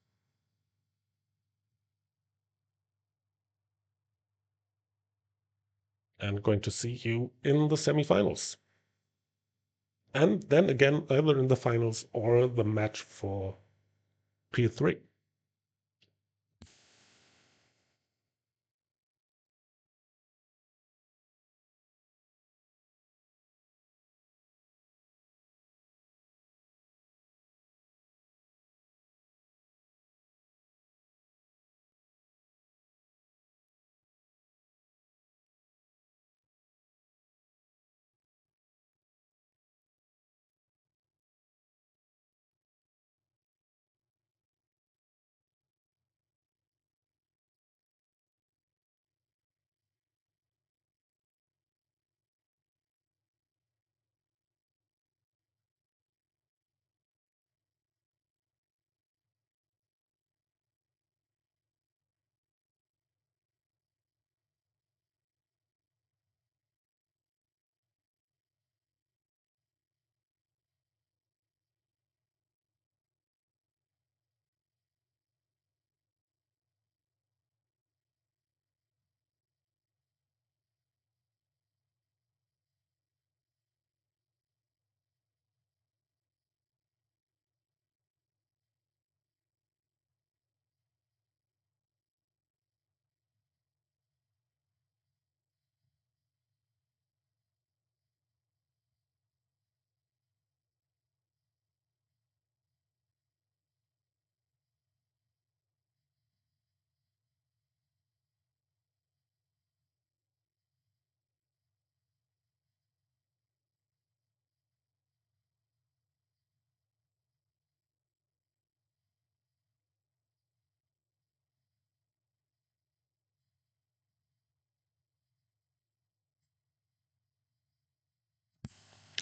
[SPEAKER 1] and going to see you in the semifinals. And then again, either in the finals or the match for P3.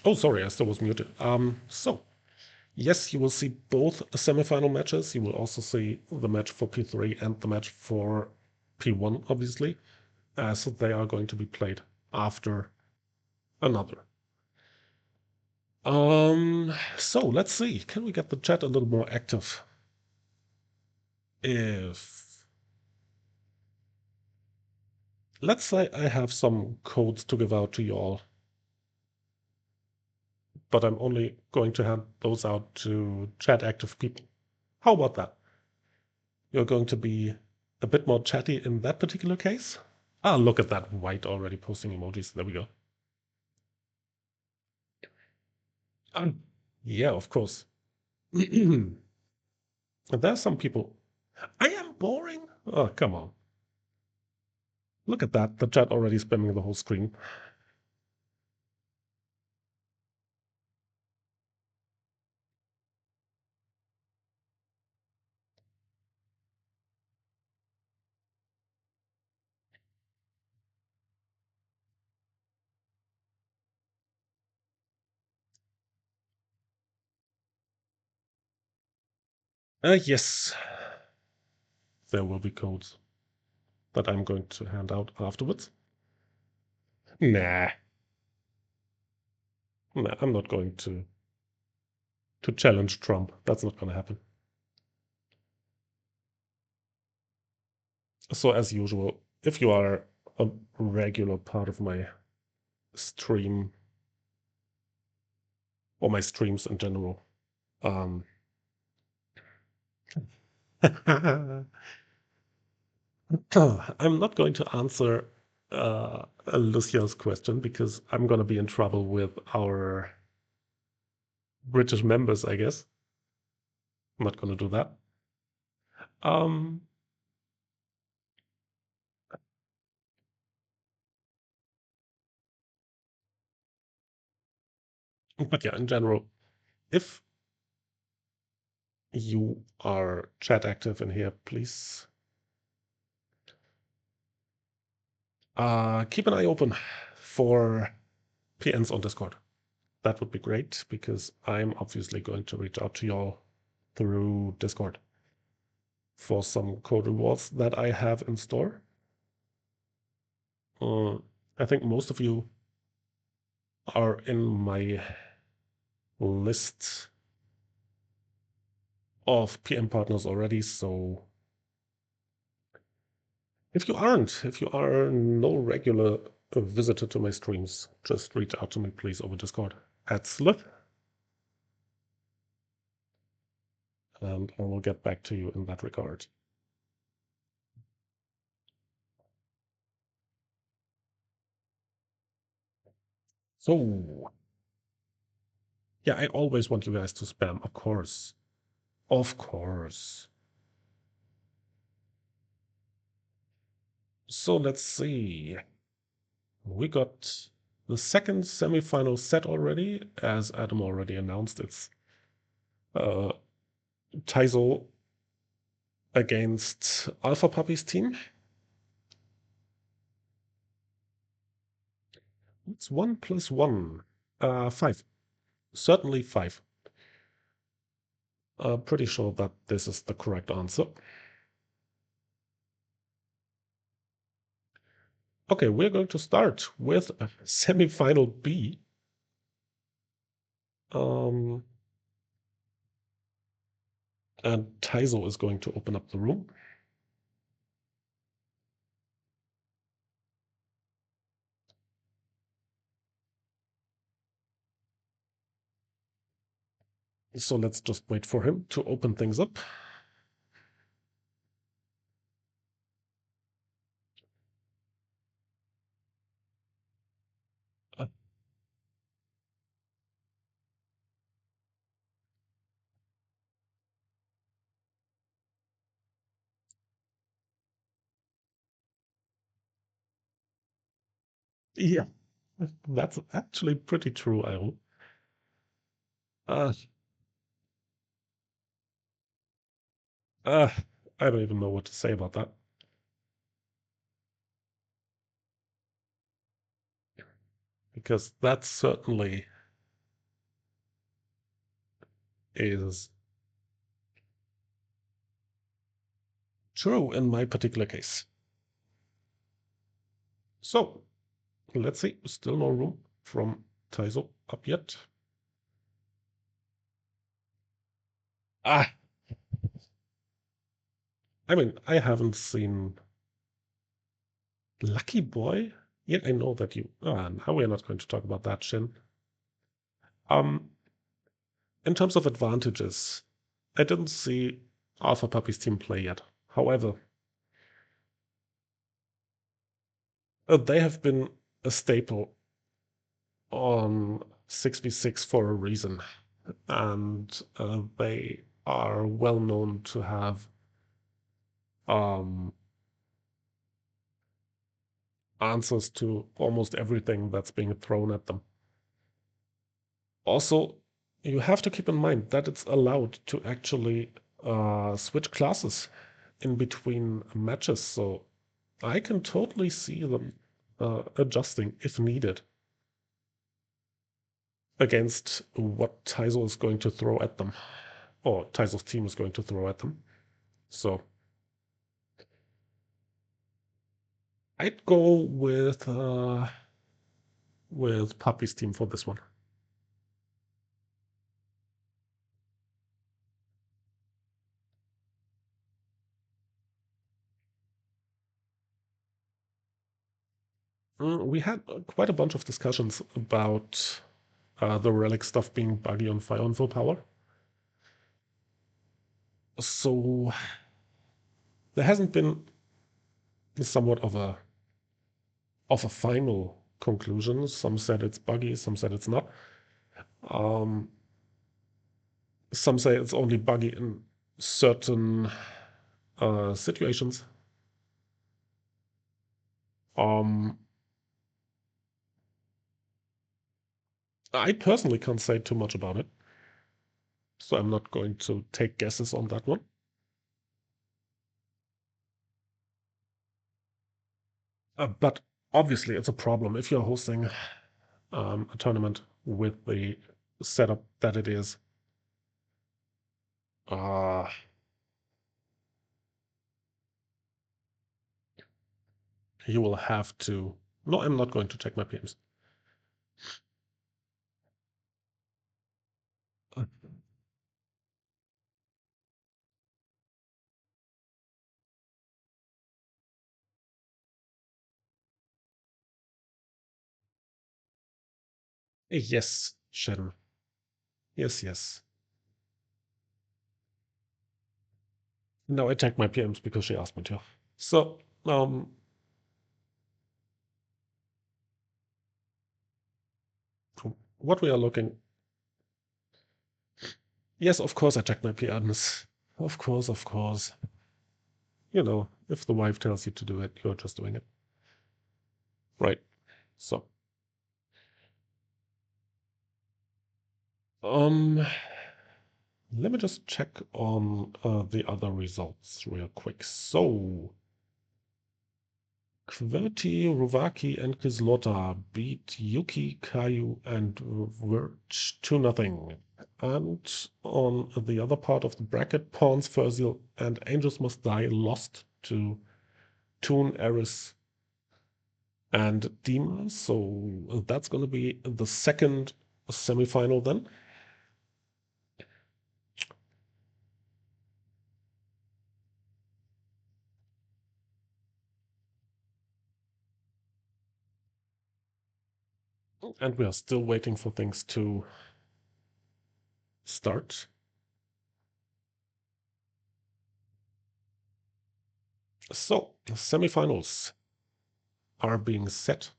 [SPEAKER 1] Oh, sorry, I still was muted. So yes, you will see both semifinal matches. You will also see the match for P3 and the match for P1, obviously, as they are going to be played after another. So let's see. Can we get the chat a little more active? If let's say I have some codes to give out to you all, but I'm only going to hand those out to chat active people. How about that? You're going to be a bit more chatty in that particular case? Ah, look at that white already posting emojis. There we go. Yeah, of course. There are some people. I am boring. Oh, come on. Look at that. The chat already spamming the whole screen. Yes, there will be codes that I'm going to hand out afterwards. Nah, nah, I'm not going to challenge Trump. That's not going to happen. So as usual, if you are a regular part of my stream or my streams in general, um, I'm not going to answer Lucia's question because I'm going to be in trouble with our British members, I guess. I'm not going to do that. Um, but yeah, in general, if you are chat active in here, please keep an eye open for PNs on Discord. That would be great because I'm obviously going to reach out to y'all through Discord for some code rewards that I have in store. I think most of you are in my list of PM partners already, so if you are no regular a visitor to my streams, just reach out to me, please, over Discord at Slith, and I will get back to you in that regard. So, yeah, I always want you guys to spam, of course. Of course. So let's see. We got the second semifinal set already. As Adam already announced, it's uh, Taizo against Alpha Puppy's team. It's 1 + 1. 5. Certainly 5. Pretty sure that this is the correct answer. Okay, we're going to start with semifinal B. And Taizo is going to open up the room. So let's just wait for him to open things up. Uh, yeah, that's actually pretty true, I hope. Uh, uh, I don't even know what to say about that. Because that certainly is true in my particular case. So, let's see. Still no room from Taizo up yet. Ah, I mean, I haven't seen Lucky Boy. Yet I know that you. Now we're not going to talk about that, Shin. In terms of advantages, I didn't see Alpha Puppy's team play yet. However, they have been a staple on 6v6 for a reason, and they are well known to have um, answers to almost everything that's being thrown at them. Also, you have to keep in mind that it's allowed to actually switch classes in between matches, so I can totally see them adjusting if needed against what Taizo is going to throw at them, or Taizo's team is going to throw at them. So I'd go with Puppy's team for this one. We had quite a bunch of discussions about the relic stuff being buggy on Fire and Full Power. So there hasn't been somewhat of a final conclusion. Some said it's buggy, some said it's not. Um, some say it's only buggy in certain situations. Um, I personally can't say too much about it, so I'm not going to take guesses on that one. But obviously, it's a problem if you're hosting a tournament with the setup that it is. Uh, you will have to. No, I'm not going to check my PMs. Yes, Shadow. Yes, yes. Now I check my PMs because she asked me to. So, what we are looking. Yes, of course I check my PMs. Of course, of course. You know, if the wife tells you to do it, you're just doing it. Right. So, um, let me just check on the other results real quick. So, Qwerty, Ruvaki, and Kislota beat Yuki, Kayu, and Verge 2-0. And on the other part of the bracket, Pawns, Furziel, and Angels Must Die lost to Toon, Eris, and Dima. So that's going to be the second semifinal then. And we are still waiting for things to start. So, semifinals are being set.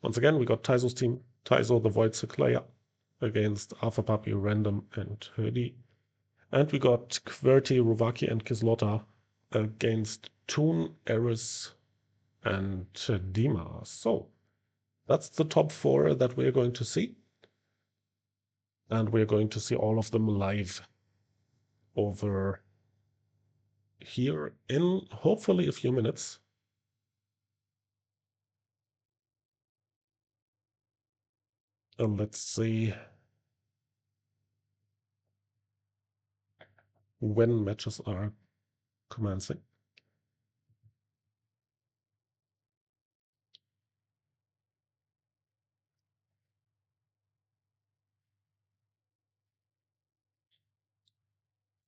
[SPEAKER 1] Once again, we got Taizo's team, Taizo the Void Cyclaya against Alpha Papi, Random, and Hurdy. And we got Qwerty, Ruvaki, and Kislota against Toon, Eris, and Dima. So that's the top four that we're going to see. And we're going to see all of them live over here in hopefully a few minutes. And let's see when matches are commencing.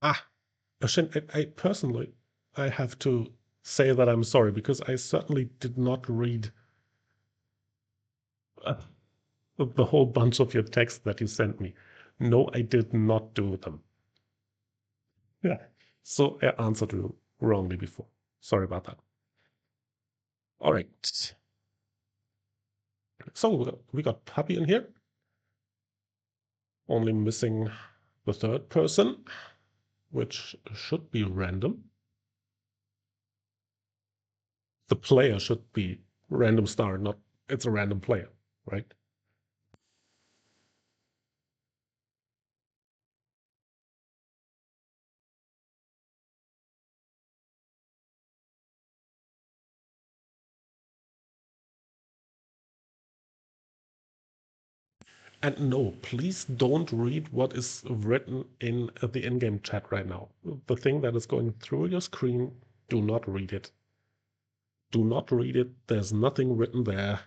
[SPEAKER 1] Ah, Shin, I personally, I have to say that I'm sorry because I certainly did not read uh, the whole bunch of your texts that you sent me. No, I did not do them. Yeah. So I answered you wrongly before. Sorry about that. All right. So we got Puppy in here, only missing the third person, which should be random. The player should be random star, not it's a random player, right? And no, please don't read what is written in the in-game chat right now. The thing that is going through your screen, do not read it. Do not read it. There's nothing written there.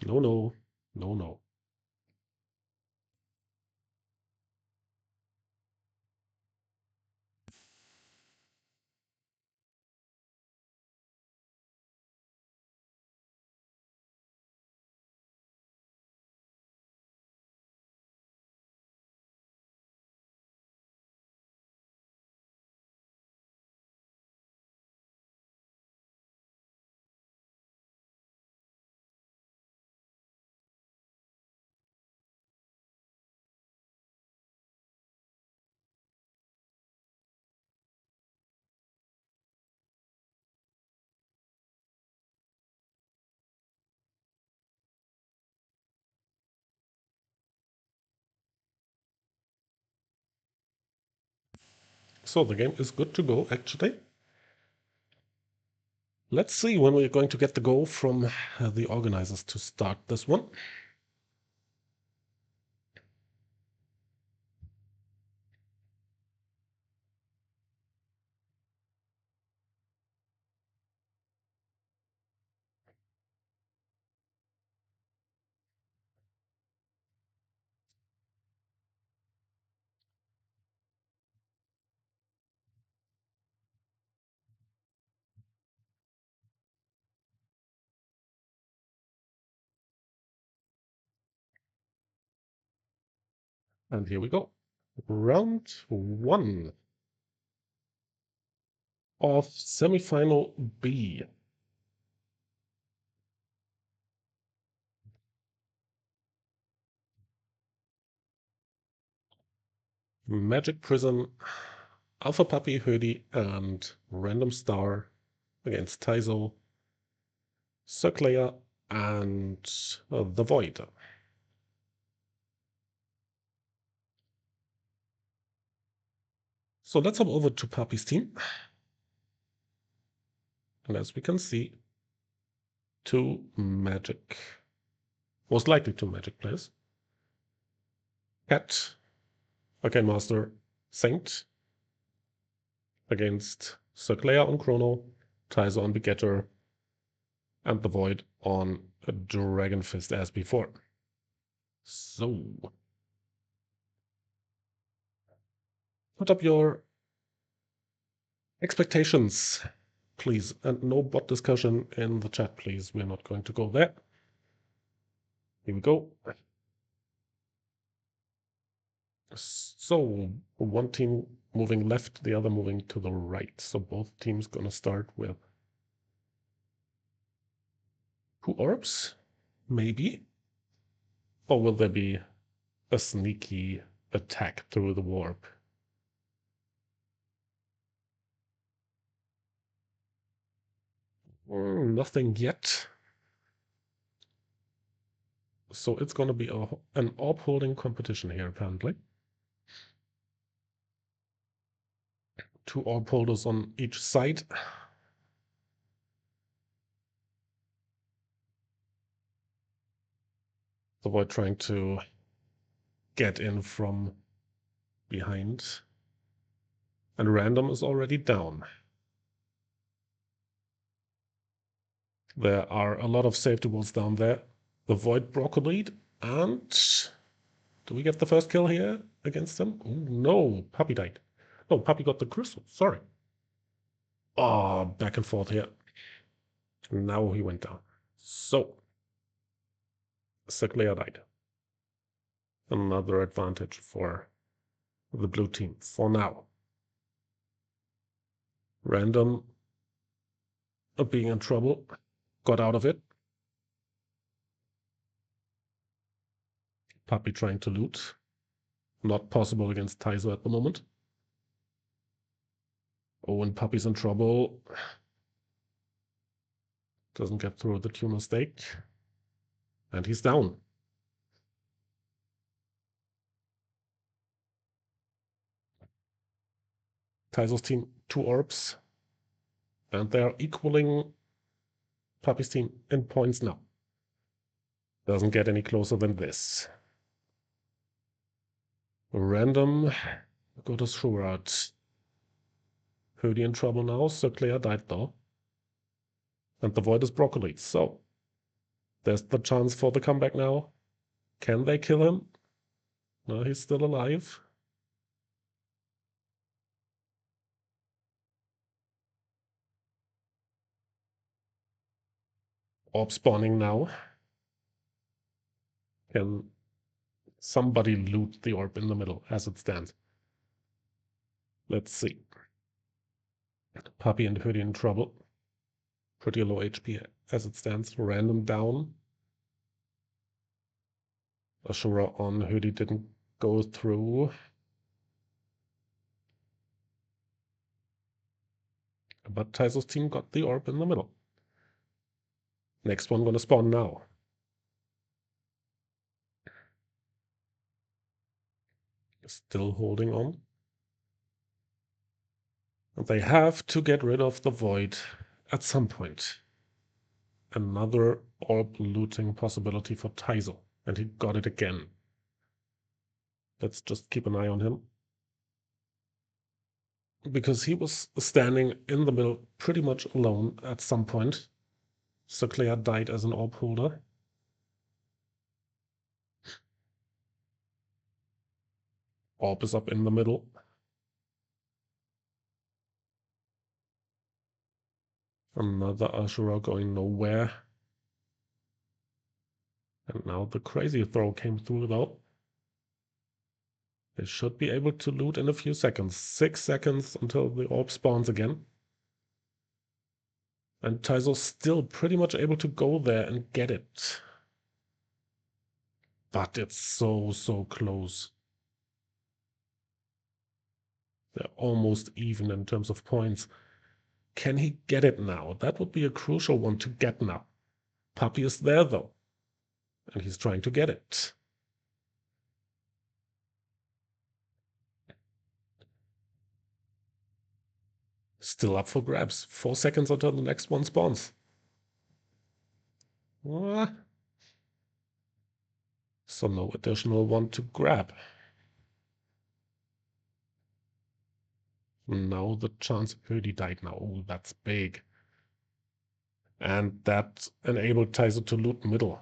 [SPEAKER 1] No, no, no, no. So the game is good to go, actually. Let's see when we're going to get the go from the organizers to start this one. And here we go. Round 1 of semifinal B. Magic Prison, Alpha Puppy, Hoodie, and Random Star against Taizo, Circlayer, and the Void. So let's hop over to Puppy's team. And as we can see, most likely two Magic players. Cat, Arcane Master, Saint against Circlayer on Chrono, Taizo on Begetter, and the Void on a Dragon Fist as before. So, put up your expectations, please, and no bot discussion in the chat, please. We're not going to go there. Here we go. So, one team moving left, the other moving to the right. So both teams gonna start with 2 orbs, maybe? Or will there be a sneaky attack through the warp? Nothing yet. So it's gonna be an orb holding competition here, apparently. 2 orb holders on each side. The Void trying to get in from behind. And Random is already down. There are a lot of safety walls down there. The Void Broccoli, and do we get the first kill here against them? Oh, no, Puppy died. No, Puppy got the crystal, sorry. Oh, back and forth here. Now he went down. So, Circlayer died. Another advantage for the blue team for now. Random being in trouble, got out of it. Puppy trying to loot. Not possible against Taizo at the moment. Oh, and Puppy's in trouble. Doesn't get through the tuner stake. And he's down. Taizo's team, 2 orbs. And they are equaling Puppy's team in points now. Doesn't get any closer than this. Random, go to Shroud. Hoodie in trouble now. Circlayer died though. And the Void is Broccoli. So, there's the chance for the comeback now. Can they kill him? No, he's still alive. Orb spawning now. Can somebody loot the orb in the middle as it stands? Let's see. Puppy and Hoodie in trouble. Pretty low HP as it stands. Random down. Ashura on Hoodie didn't go through. But Taizo's team got the orb in the middle. Next one gonna spawn now. Still holding on. And they have to get rid of the Void at some point. Another orb looting possibility for Taizo. And he got it again. Let's just keep an eye on him. Because he was standing in the middle pretty much alone at some point. Circlayer died as an orb holder. Orb is up in the middle. Another Ashura going nowhere. And now the crazy throw came through though. They should be able to loot in a few seconds. 6 seconds until the orb spawns again. And Taizo's still pretty much able to go there and get it. But it's so close. They're almost even in terms of points. Can he get it now? That would be a crucial one to get now. Puppy is there though. And he's trying to get it. Still up for grabs. 4 seconds until the next one spawns. So no additional one to grab. Now the chance Purdy died now. Oh, that's big. And that enabled Taizo to loot middle.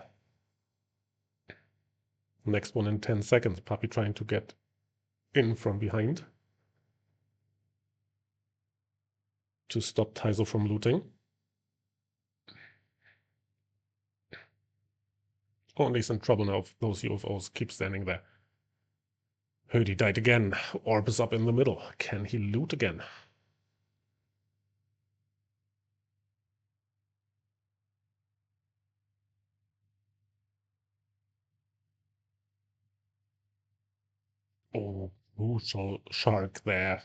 [SPEAKER 1] Next one in 10 seconds. Puppy trying to get in from behind to stop Taizo from looting. Oh, and he's in trouble now if those UFOs keep standing there. Purdy died again. Orb is up in the middle. Can he loot again? Oh, crucial shark there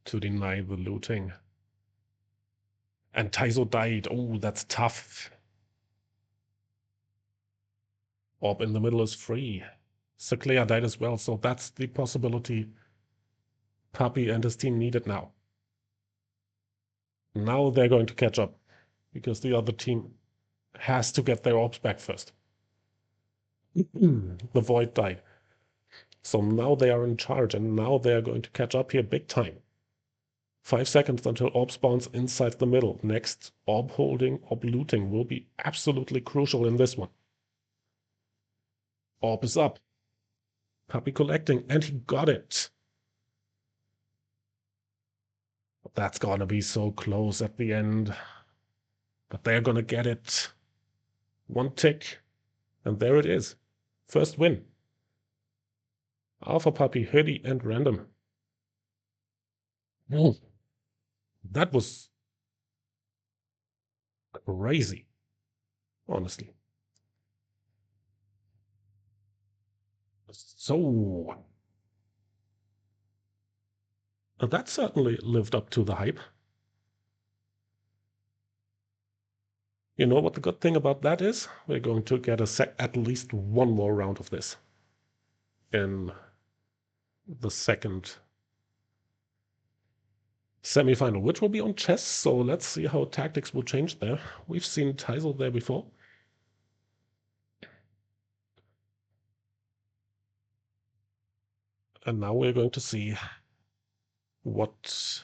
[SPEAKER 1] to deny the looting. And Taizo died. Oh, that's tough. Orb in the middle is free. Seclea died as well, so that's the possibility Puppy and his team needed now. Now they're going to catch up, because the other team has to get their orbs back first. The Void died. So now they are in charge, and now they are going to catch up here big time. 5 seconds until orb spawns inside the middle. Next, orb holding, orb looting will be absolutely crucial in this one. Orb is up. Puppy collecting, and he got it. That's gonna be so close at the end. But they're gonna get it. One tick, and there it is. First win. Alpha Puppy, Hoodie, and Random. That was crazy, honestly. So that certainly lived up to the hype. You know what the good thing about that is? We're going to get at least one more round of this in the second semi-final, which will be on chess. So let's see how tactics will change there. We've seen Taizo there before. And now we're going to see what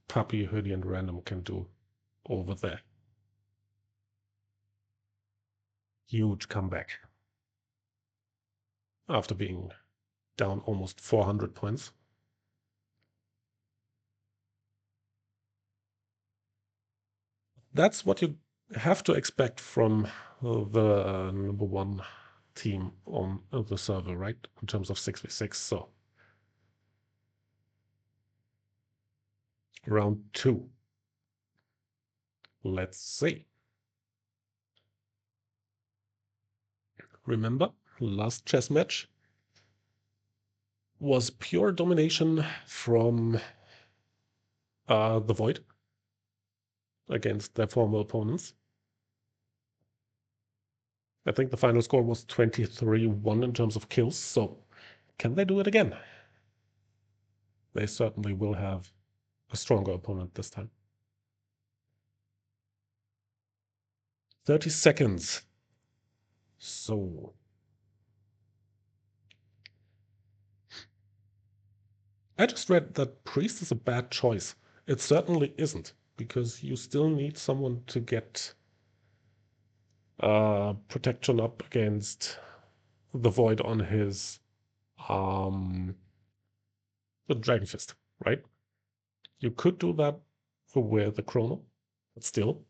[SPEAKER 1] Puppy, Hoodie, and Random can do over there. Huge comeback after being down almost 400 points. That's what you have to expect from the number one team on the server, right? In terms of 6v6. So round 2. Let's see. Remember, last chess match was pure domination from the Void against their former opponents. I think the final score was 23-1 in terms of kills, so can they do it again? They certainly will have a stronger opponent this time. 30 seconds. So I just read that Priest is a bad choice. It certainly isn't, because you still need someone to get protection up against the Void on his the Dragon Fist, right? You could do that with the Chrono, but still,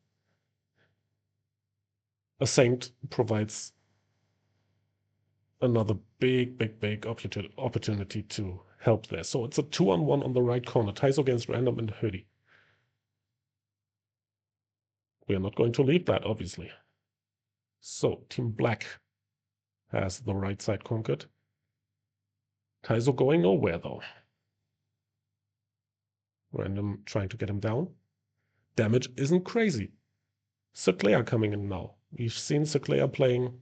[SPEAKER 1] a Saint provides another big opportunity to help there. So it's a 2-on-1 on the right corner. Taizo against Random and Hurdy. We are not going to leave that, obviously. So Team Black has the right side conquered. Taizo going nowhere, though. Random trying to get him down. Damage isn't crazy. Seclair coming in now. We've seen Seclair playing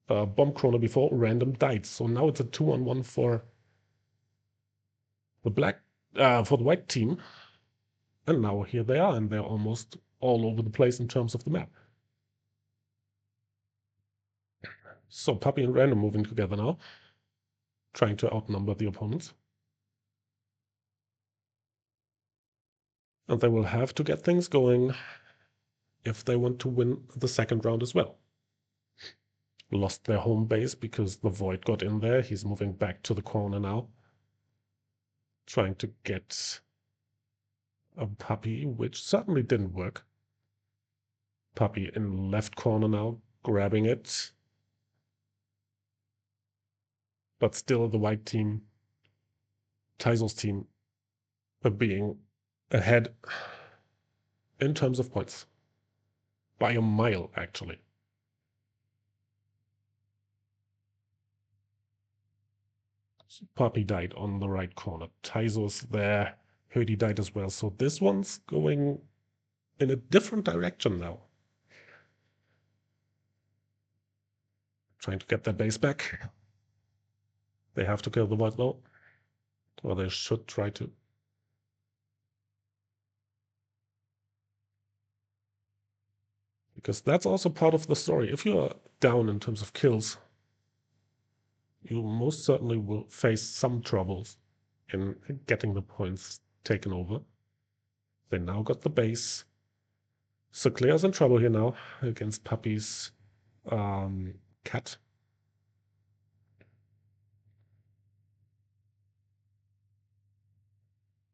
[SPEAKER 1] Bomb Chrono before. Random died. So now it's a 2-on-1 for the white team. And now here they are, and they're almost all over the place in terms of the map. So Puppy and Random moving together now, trying to outnumber the opponents. And they will have to get things going if they want to win the second round as well. Lost their home base because the Void got in there. He's moving back to the corner now, trying to get a Puppy, which certainly didn't work. Puppy in left corner now, grabbing it. But still the white team, Taizo's team, are being ahead in terms of points. By a mile, actually. Puppy died on the right corner. Taizo's there. Hurdy died as well. So this one's going in a different direction now. Trying to get their base back. They have to kill the Void though. Or they should try to. Because that's also part of the story. If you are down in terms of kills, you most certainly will face some troubles in getting the points taken over. They now got the base. So Claire's in trouble here now against Puppy's cat.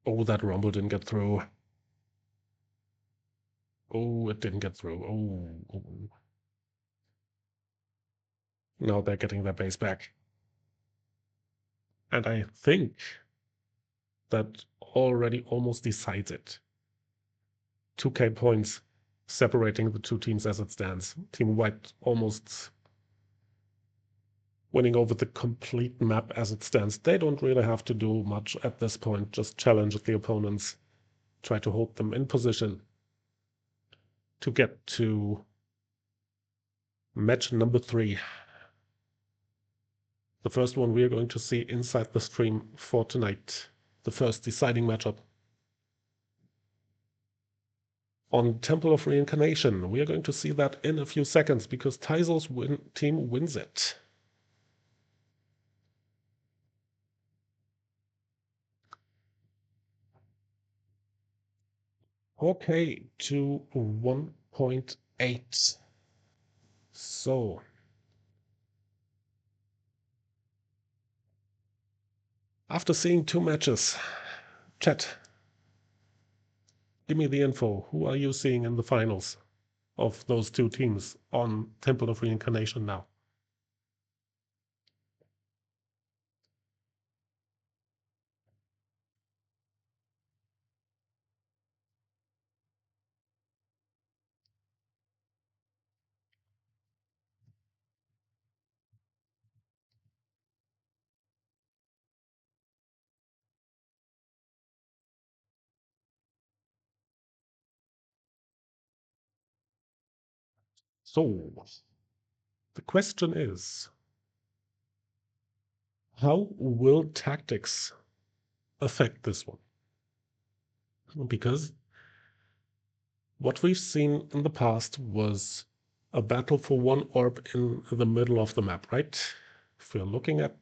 [SPEAKER 1] Oh, that rumble didn't get through. Oh, it didn't get through. Oh. Now they're getting their base back. And I think that already almost decides it. 2k points separating the two teams as it stands. Team White almost winning over the complete map as it stands. They don't really have to do much at this point. Just challenge the opponents. Try to hold them in position to get to match number 3. The first one we are going to see inside the stream for tonight. The first deciding matchup. On Temple of Reincarnation, we are going to see that in a few seconds because Taizo's team wins it. Okay, to 1.8. So, after seeing 2 matches, chat, give me the info. Who are you seeing in the finals of those 2 teams on Temple of Reincarnation now? So, the question is, how will tactics affect this one? Because what we've seen in the past was a battle for 1 orb in the middle of the map, right? If we're looking at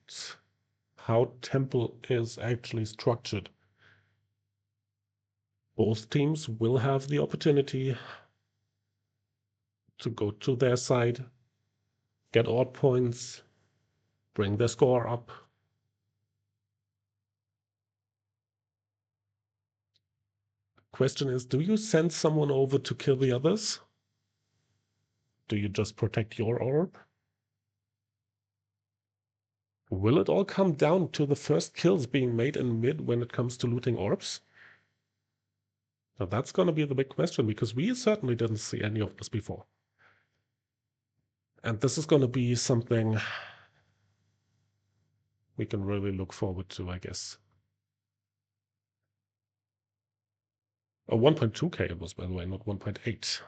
[SPEAKER 1] how Temple is actually structured, both teams will have the opportunity to go to their side, get odd points, bring their score up. Question is, do you send someone over to kill the others? Do you just protect your orb? Will it all come down to the first kills being made in mid when it comes to looting orbs? Now that's going to be the big question, because we certainly didn't see any of this before. And this is going to be something we can really look forward to, I guess. Oh, 1.2K it was, by the way, not 1.8.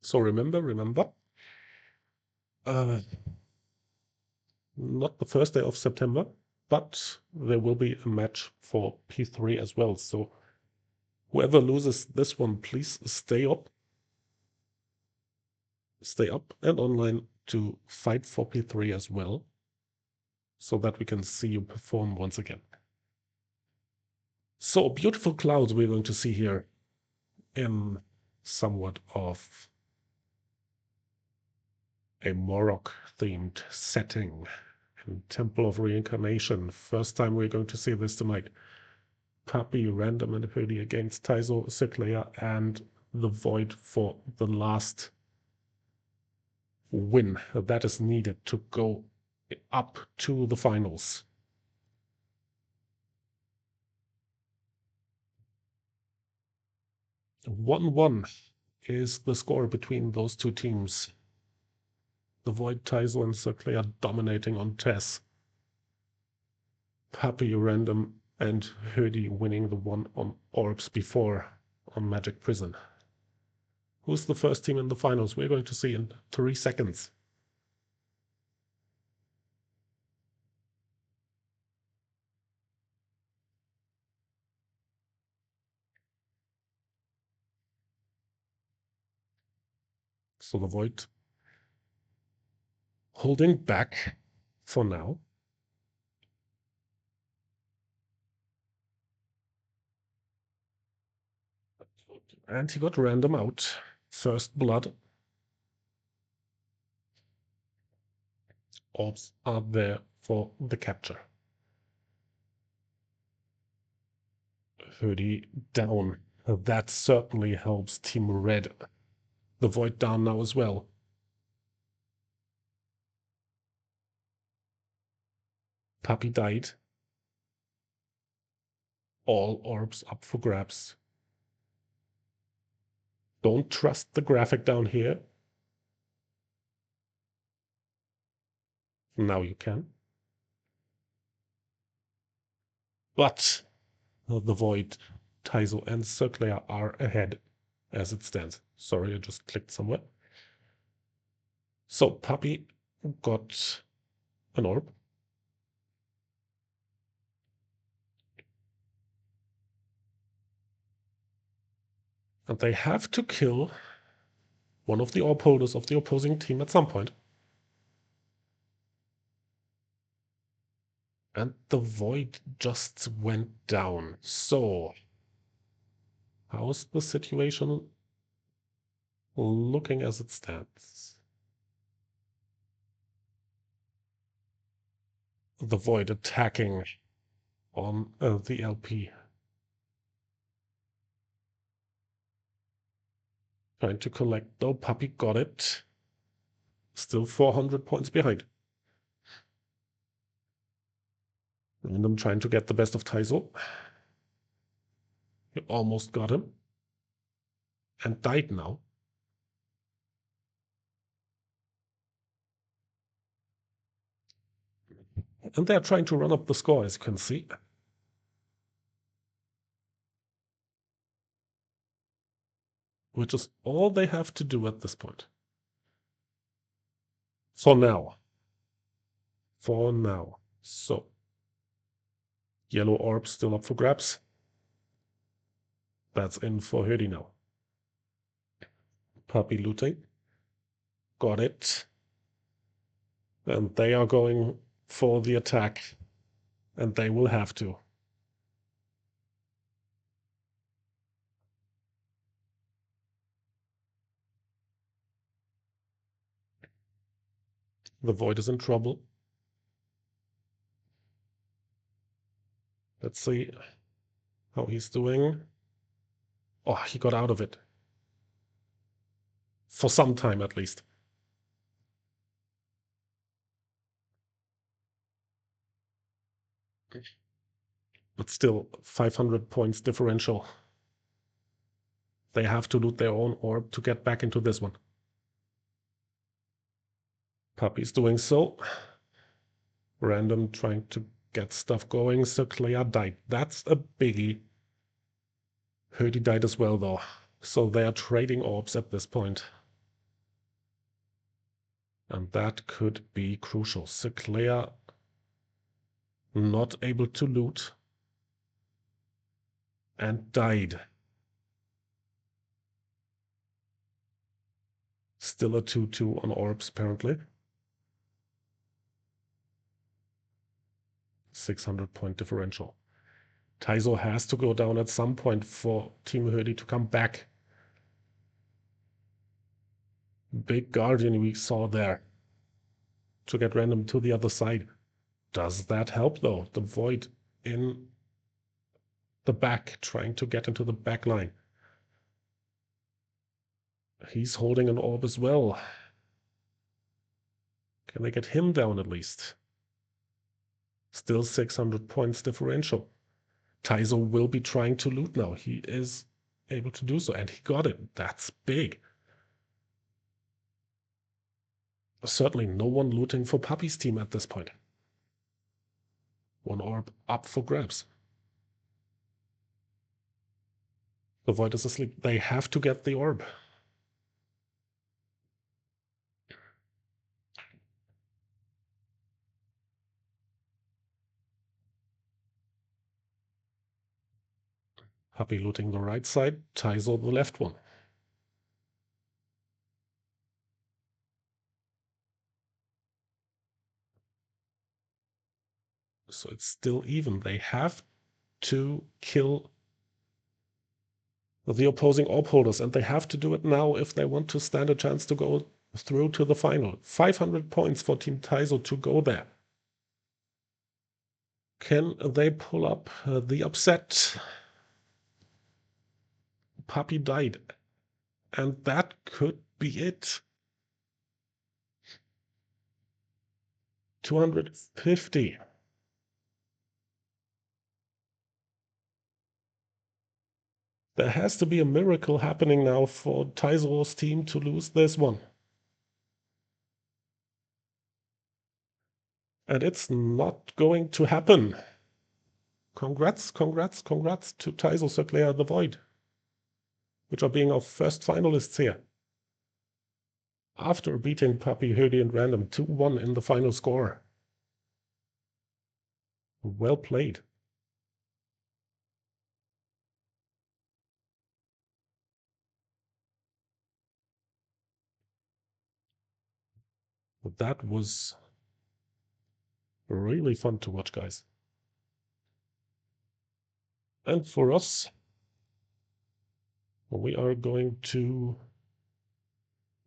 [SPEAKER 1] So remember, not the first day of September, but there will be a match for P3 as well. So whoever loses this one, please stay up and online to fight for P3 as well, so that we can see you perform once again. So beautiful clouds we're going to see here in somewhat of a Morok-themed setting in Temple of Reincarnation. First time we're going to see this tonight. Puppy, Random, and Hoodie against Taizo, Cyclea, and the Void for the last win that is needed to go up to the finals. 1-1 is the score between those two teams. The Void, Taizo, and Cyclea dominating on Tess. Puppy, Random, and Hoodie winning the one on Orbs before on Magic Prison. Who's the first team in the finals? We're going to see in 3 seconds. So the Void holding back for now. And he got Random out. First blood. Orbs are there for the capture. Hoodie down. That certainly helps Team Red. The Void down now as well. Puppy died. All orbs up for grabs. Don't trust the graphic down here. Now you can. But the Void, Taizo, and Cyclea are ahead as it stands. Sorry, I just clicked somewhere. So Puppy got an orb. And they have to kill one of the orb holders of the opposing team at some point. And the Void just went down. So how's the situation looking as it stands? The Void attacking on the LP. Trying to collect, though. Puppy got it. Still 400 points behind. Random trying to get the best of Taizo. He almost got him. And died now. And they're trying to run up the score, as you can see. Which is all they have to do at this point. For now. For now. So. Yellow orb still up for grabs. That's in for Hoodie now. Puppy looting. Got it. And they are going for the attack. And they will have to. The Void is in trouble. Let's see how he's doing. Oh, he got out of it. For some time, at least. But still, 500 points differential. They have to loot their own orb to get back into this one. Puppy's doing so. Random trying to get stuff going. So Clea died. That's a biggie. Hurdy died as well, though. So they are trading orbs at this point. And that could be crucial. So Clea not able to loot. And died. Still a 2-2 on orbs, apparently. 600-point differential. Taizo has to go down at some point for Team Hurdy to come back. Big Guardian we saw there to get random to the other side. Does that help, though? The Void in the back, trying to get into the back line. He's holding an orb as well. Can they get him down at least? Still 600 points differential. Taizo will be trying to loot now. He is able to do so, and he got it. That's big. Certainly no one looting for Puppy's team at this point. One orb up for grabs. The Void is asleep. They have to get the orb. Puppy looting the right side, Taizo the left one. So it's still even. They have to kill the opposing orb holders, and they have to do it now if they want to stand a chance to go through to the final. 500 points for Team Taizo to go there. Can they pull up the upset? Puppy died, and that could be it. 250. There has to be a miracle happening now for Taizo's team to lose this one. And it's not going to happen. Congrats, congrats, congrats to Taizo, Circlair, the Void, which are being our first finalists here. After beating Puppy, Hurdy, and Random 2-1 in the final score. Well played. That was really fun to watch, guys. And for us, we are going to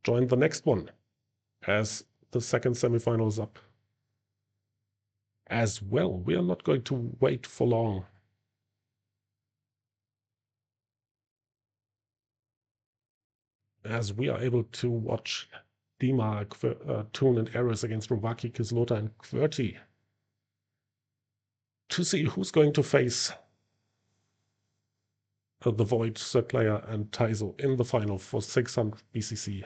[SPEAKER 1] join the next one as the second semifinal is up as well. We are not going to wait for long. As we are able to watch Dima, Toon, and Ares against Rovaki, Kislota, and QWERTY to see who's going to face the Void, Circlair, and Taizo in the final for 600 BCC.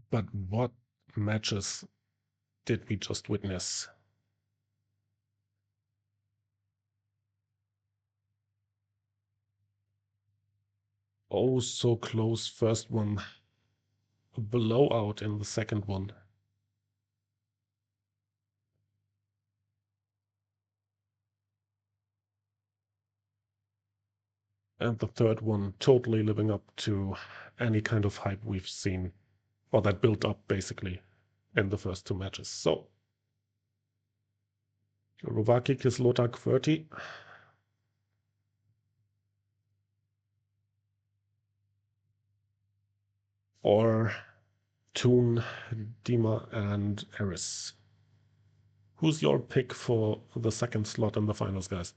[SPEAKER 1] But what matches did we just witness? Oh, so close first one. A blowout in the second one. And the third one totally living up to any kind of hype we've seen, or that built up, basically. in the first two matches. So, Rovaki, Kislota, QWERTY. Or Toon, Dima, and Eris. Who's your pick for the second slot in the finals, guys?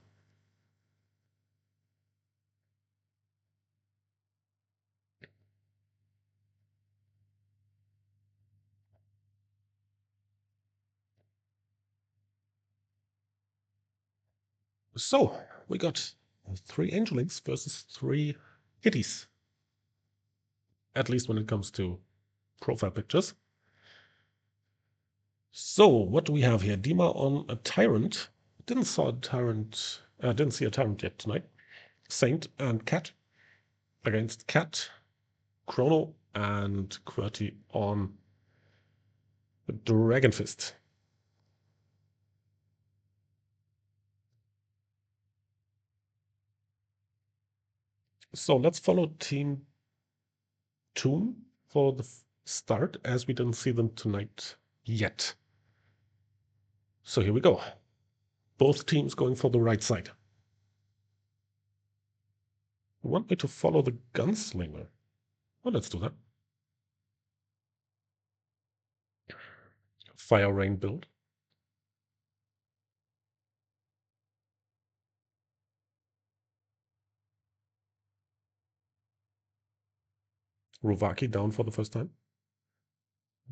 [SPEAKER 1] So, we got 3 Angelings versus 3 Kitties. At least when it comes to profile pictures. So, what do we have here? Dima on a Tyrant. Didn't see a Tyrant yet tonight. Saint and Cat against Cat, Chrono, and QWERTY on Dragon Fist. So let's follow Team Toon for the start, as we didn't see them tonight yet. So here we go. Both teams going for the right side. You want me to follow the Gunslinger? Well, let's do that. Fire Rain build. Rovaki down for the first time.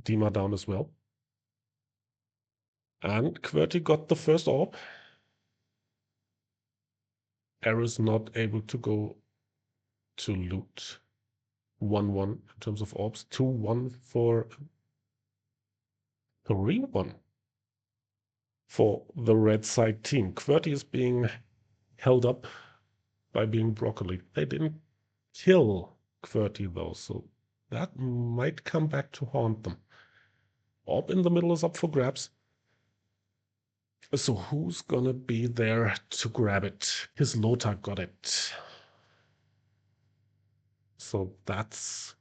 [SPEAKER 1] Dima down as well. And QWERTY got the first orb. Eris not able to go to loot. 1-1 in terms of orbs. 2-1 for 3-1 for the red side team. QWERTY is being held up by being broccoli. They didn't kill QWERTY though, so that might come back to haunt them. Orb in the middle is up for grabs. So who's gonna be there to grab it? Kislota got it. So that's...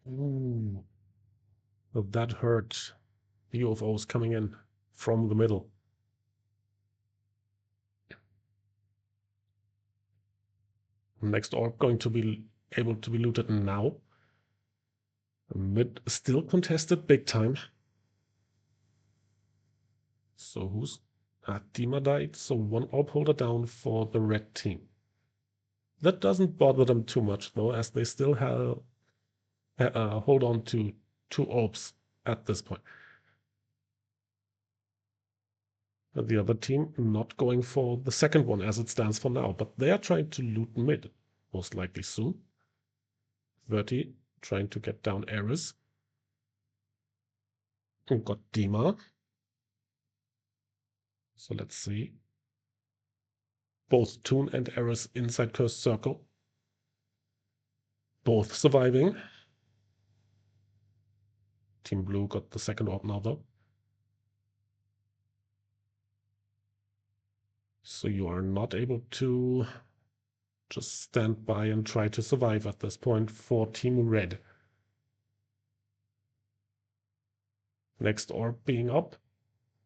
[SPEAKER 1] Ooh. So that hurt. UFOs coming in from the middle. Next orb going to be able to be looted now. Mid still contested big time. So who's... Dima died, so 1 orb holder down for the red team. That doesn't bother them too much though, as they still have hold on to 2 orbs at this point. The other team not going for the second one as it stands for now, but they are trying to loot mid, most likely soon. QWERTY trying to get down Eris. And got Dima. So let's see. Both Toon and Eris inside Cursed Circle. Both surviving. Team Blue got the second orb now though. So you are not able to just stand by and try to survive at this point for Team Red. Next orb being up.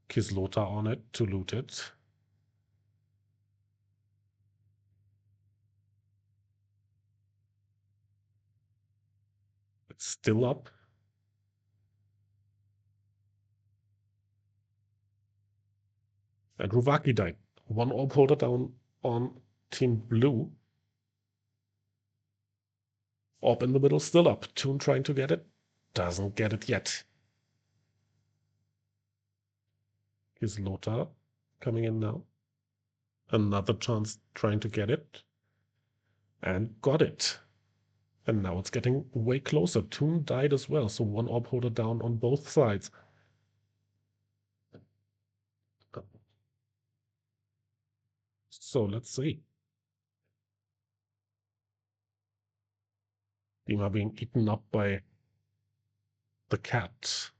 [SPEAKER 1] Kislota on it to loot it. It's still up. And Rovaki died. 1 orb holder down on Team Blue. Orb in the middle still up. Toon trying to get it. Doesn't get it yet. Kislota coming in now. Another chance trying to get it. And got it. And now it's getting way closer. Toon died as well, so 1 orb holder down on both sides. So let's see. Dima being eaten up by the cat,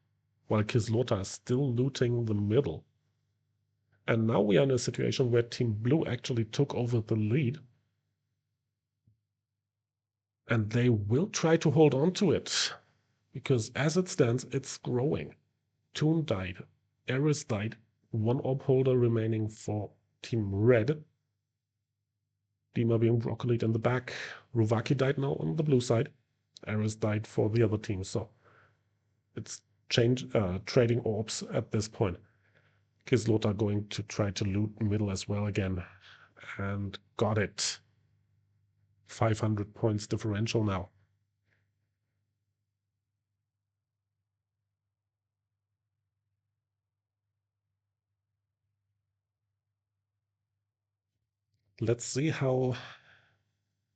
[SPEAKER 1] while Kislota is still looting the middle. And now we are in a situation where Team Blue actually took over the lead. And they will try to hold on to it. because as it stands, it's growing. Toon died, Eris died, one orb holder remaining for Team Red. Dima being broccolied in the back. Ruvaki died now on the blue side. Eris died for the other team, so it's trading orbs at this point. Kislota going to try to loot middle as well again, and got it. 500 points differential now. Let's see how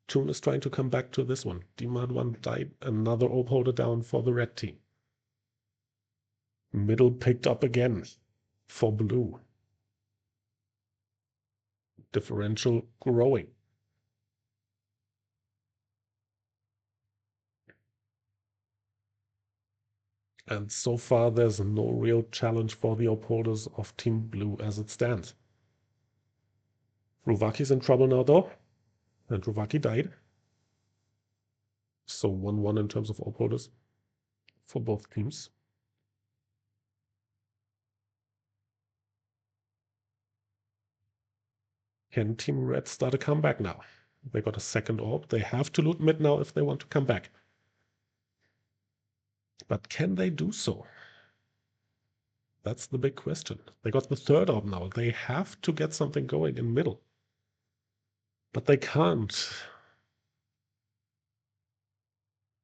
[SPEAKER 1] Toon is trying to come back to this one. Demand 1 died, another orb holder down for the red team. Middle picked up again for blue. Differential growing. And so far there's no real challenge for the orb holders of Team Blue as it stands. Ruvaki's in trouble now though, and Ruvaki died. So 1-1 in terms of orb holders for both teams. Can Team Red start a comeback now? They got a second orb. They have to loot mid now if they want to come back. But can they do so? That's the big question. They got the third orb now. They have to get something going in middle. But they can't.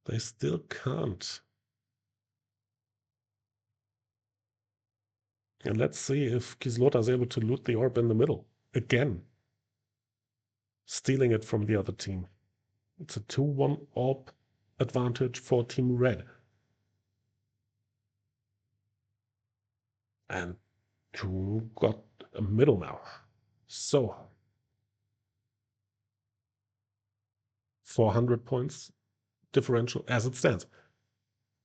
[SPEAKER 1] They still can't. And let's see if Kislota is able to loot the orb in the middle. Again. Stealing it from the other team. It's a 2-1 orb advantage for Team Red. And two got a middle now. So 400 points differential as it stands.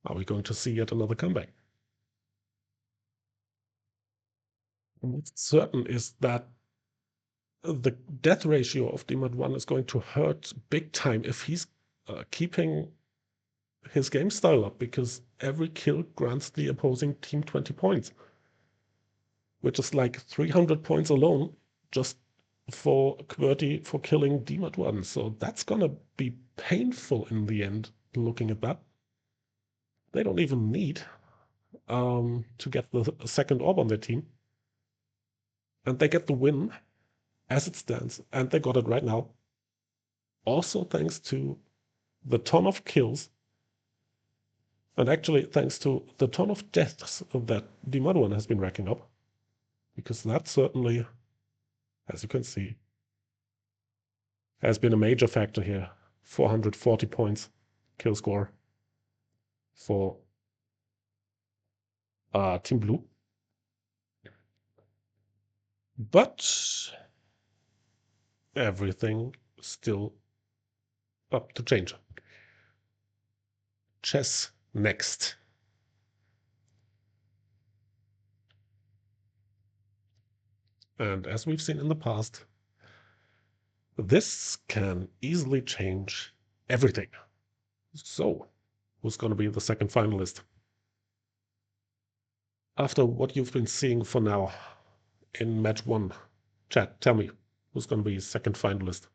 [SPEAKER 1] Are we going to see yet another comeback? What's certain is that the death ratio of Demand 1 is going to hurt big time if he's keeping his game style up, because every kill grants the opposing team 20 points, which is like 300 points alone just for QWERTY for killing Demand 1. So that's gonna be painful in the end, looking at that. They don't even need to get the second orb on their team. And they get the win as it stands, and they got it right now. Also thanks to the ton of kills, and actually thanks to the ton of deaths that Demand 1 has been racking up, because that certainly, as you can see, has been a major factor here. 440 points kill score for Team Blue. But everything still up to change. Chess next. And as we've seen in the past, this can easily change everything. So, who's going to be the second finalist? After what you've been seeing for now in match 1, chat, tell me, who's going to be second finalist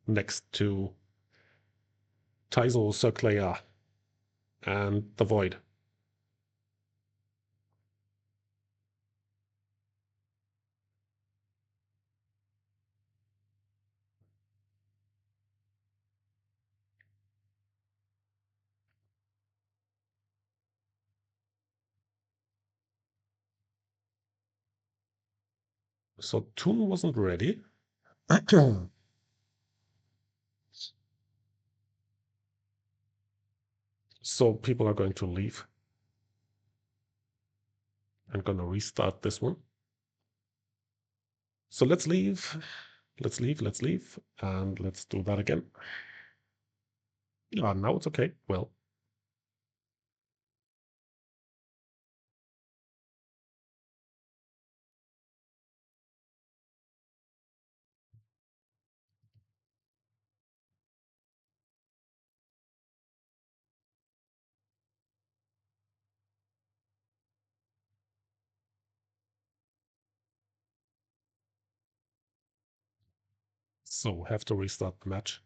[SPEAKER 1] next to Taizo, Circlea, and the Void? So Toon wasn't ready. So people are going to leave. I'm going to restart this one. So let's leave, and let's do that again. Now it's okay. Well, So have to restart the match.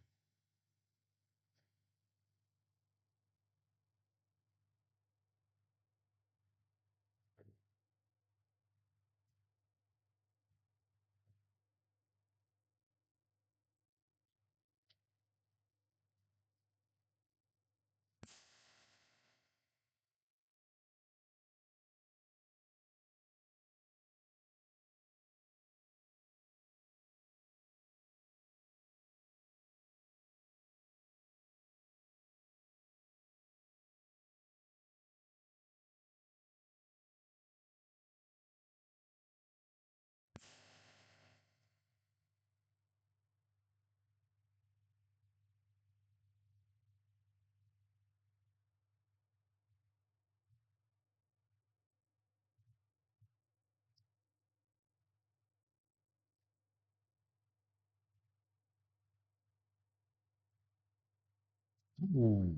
[SPEAKER 1] Ooh.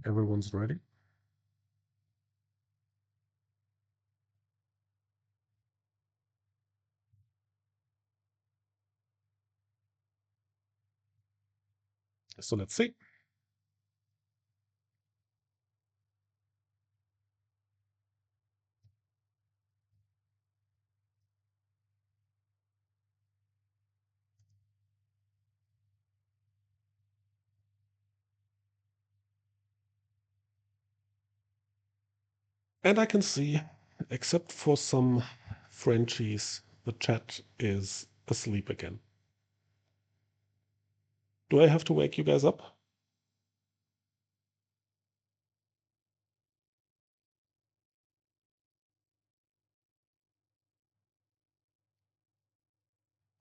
[SPEAKER 1] Everyone's ready. So let's see. And I can see, except for some Frenchies, the chat is asleep again. Do I have to wake you guys up?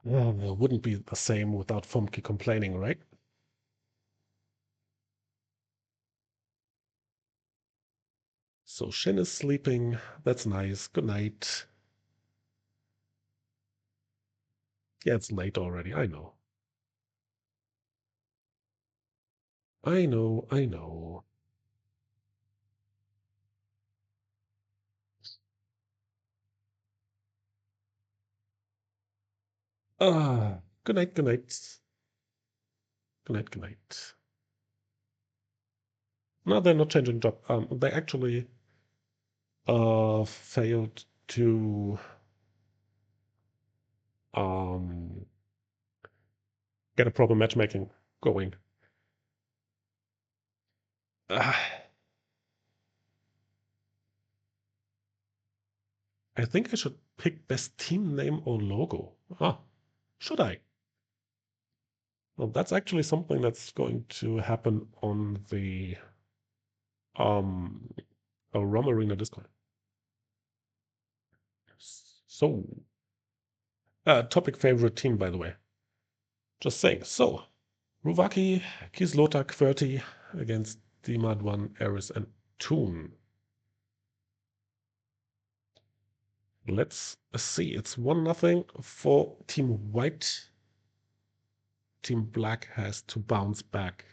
[SPEAKER 1] It wouldn't be the same without Fumke complaining, right? So Shin is sleeping. That's nice. Good night. Yeah, it's late already. I know. I know. I know. Good night. Good night. Good night. Good night. No, they're not changing job. They actually failed to um get a proper matchmaking going. Ah, I think I should pick best team name or logo. Should I? Well, that's actually something that's going to happen on the um ROM Arena Discord. So, topic favorite team, by the way. Just saying. So, Ruvaki, Kislota, QWERTY against Dimad1, Eris, and Toon. Let's see. It's 1-0 for Team White. Team Black has to bounce back.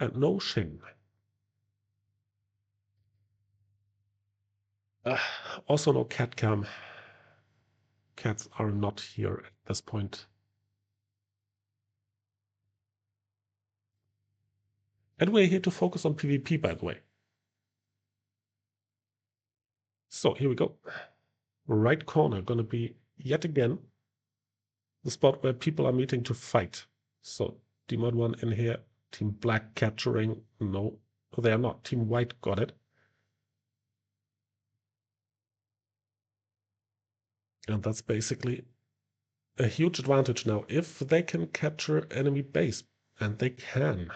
[SPEAKER 1] And no Shin. Also no cat cam. Cats are not here at this point. And we're here to focus on PvP, by the way. So here we go. Right corner gonna be yet again the spot where people are meeting to fight. So Dimod1 in here, Team Black capturing. No, they are not. Team White got it. And that's basically a huge advantage now if they can capture enemy base. And they can.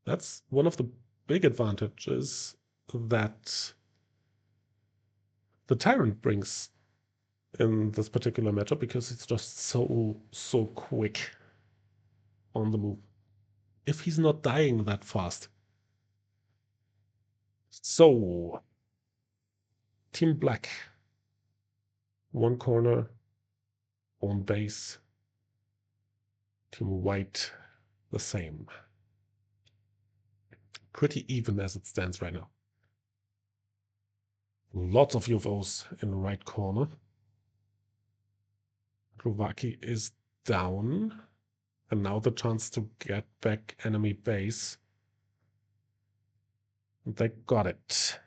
[SPEAKER 1] That's one of the big advantages that the Tyrant brings in this particular matchup because it's just so quick on the move. If he's not dying that fast. So, Team Black One corner, own base. Team white, the same. Pretty even as it stands right now. Lots of UFOs in the right corner. Slovaki is down. And now the chance to get back enemy base. They got it.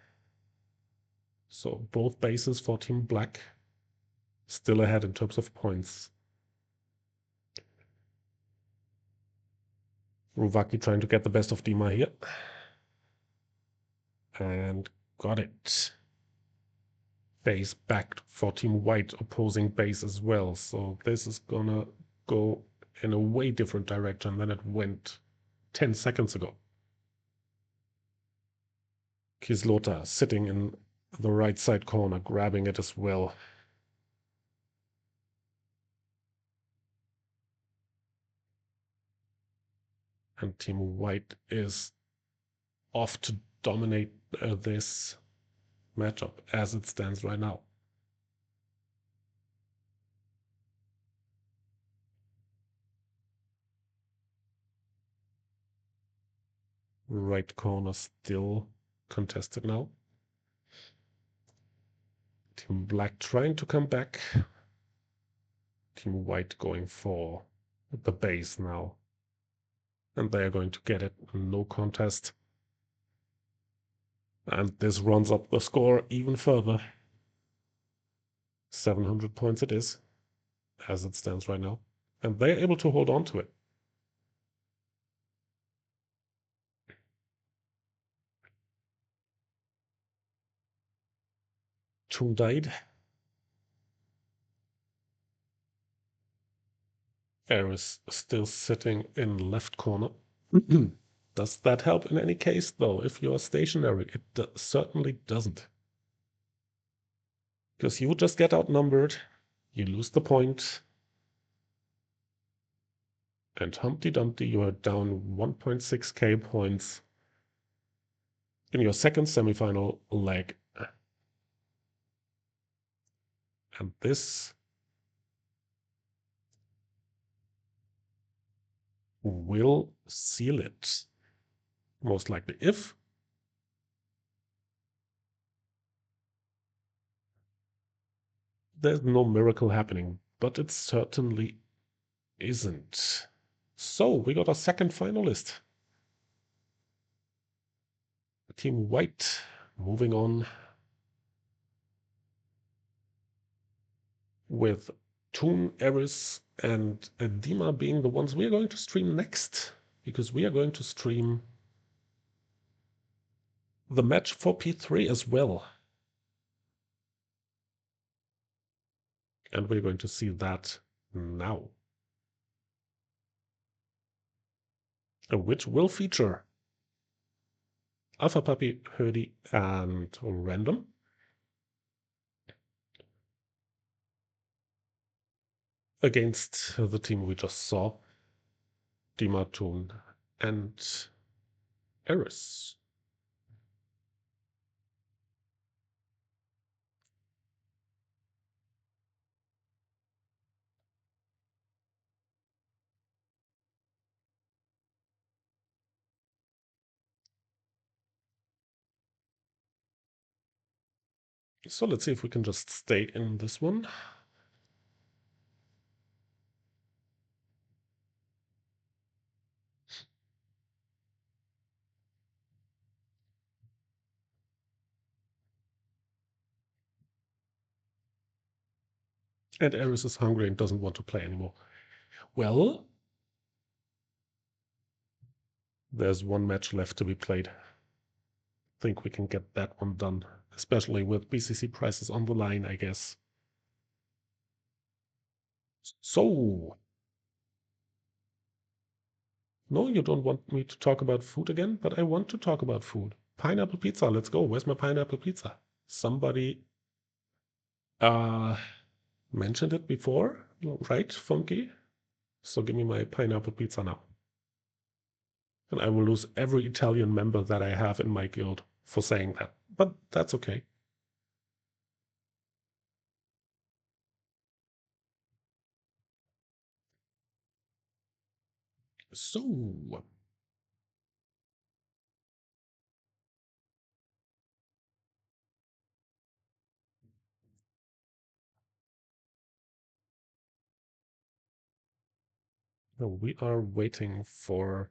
[SPEAKER 1] So both bases for Team Black still ahead in terms of points. Ruvaki trying to get the best of Dima here. And got it. Base back for Team White, opposing base as well. So this is gonna go in a way different direction than it went 10 seconds ago. Kislota sitting in the right side corner, grabbing it as well. And Team White is off to dominate this matchup as it stands right now. Right corner still contested now. Team Black trying to come back. Team White going for the base now. And they are going to get it. No contest. And this runs up the score even further. 700 points it is, as it stands right now. And they're able to hold on to it. Toon died. Eris still sitting in left corner. Does that help in any case, though? If you're stationary, it certainly doesn't. Because you just get outnumbered, you lose the point, and Humpty Dumpty, you are down 1.6k points in your second semifinal leg. And this will seal it, most likely. If there's no miracle happening, but it certainly isn't. So we got a second finalist. Team White moving on with Toon, Eris, and Dima being the ones we are going to stream next, because we are going to stream the match for P3 as well. And we're going to see that now. Which will feature Alpha Puppy, Hurdy, and Random. Against the team we just saw, Dima, Toon, and Eris. So let's see if we can just stay in this one. And Eris is hungry and doesn't want to play anymore. Well, there's one match left to be played. Think we can get that one done, especially with BCC prices on the line, I guess. So, no, you don't want me to talk about food again, but I want to talk about food. Pineapple pizza, let's go. Where's my pineapple pizza? Somebody mentioned it before, right, Funky? So give me my pineapple pizza now. And I will lose every Italian member that I have in my guild for saying that. But that's okay. So, we are waiting for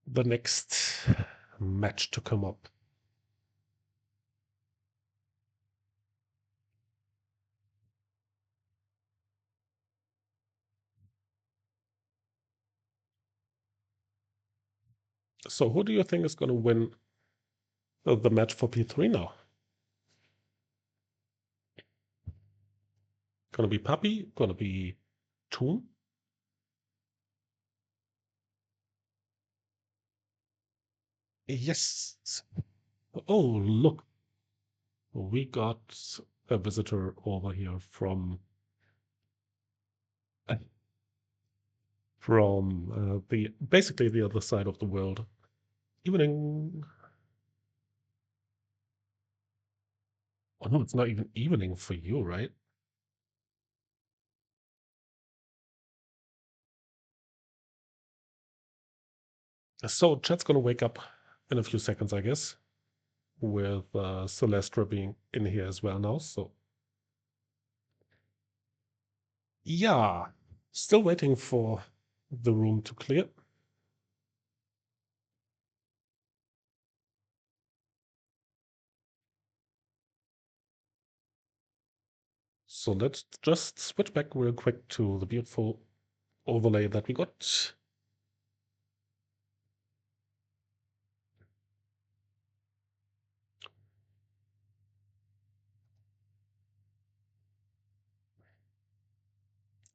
[SPEAKER 1] the next match to come up. So who do you think is going to win the match for P3 now? Gonna be Puppy? Gonna be Toon? Yes. Oh, look. We got a visitor over here from the basically the other side of the world. Evening. Oh no, it's not even evening for you, right? So chat's gonna wake up in a few seconds, I guess, with Celestra being in here as well now. So yeah, still waiting for the room to clear. So let's just switch back real quick to the beautiful overlay that we got.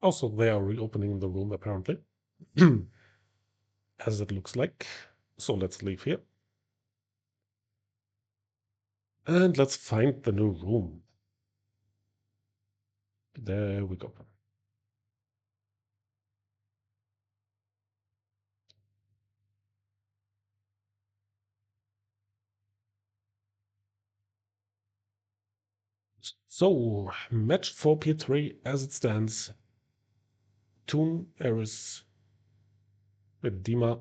[SPEAKER 1] Also, they are reopening the room apparently, as it looks like. So let's leave here. And let's find the new room. There we go. So, match 4P3 as it stands. Toon, Eris, Dima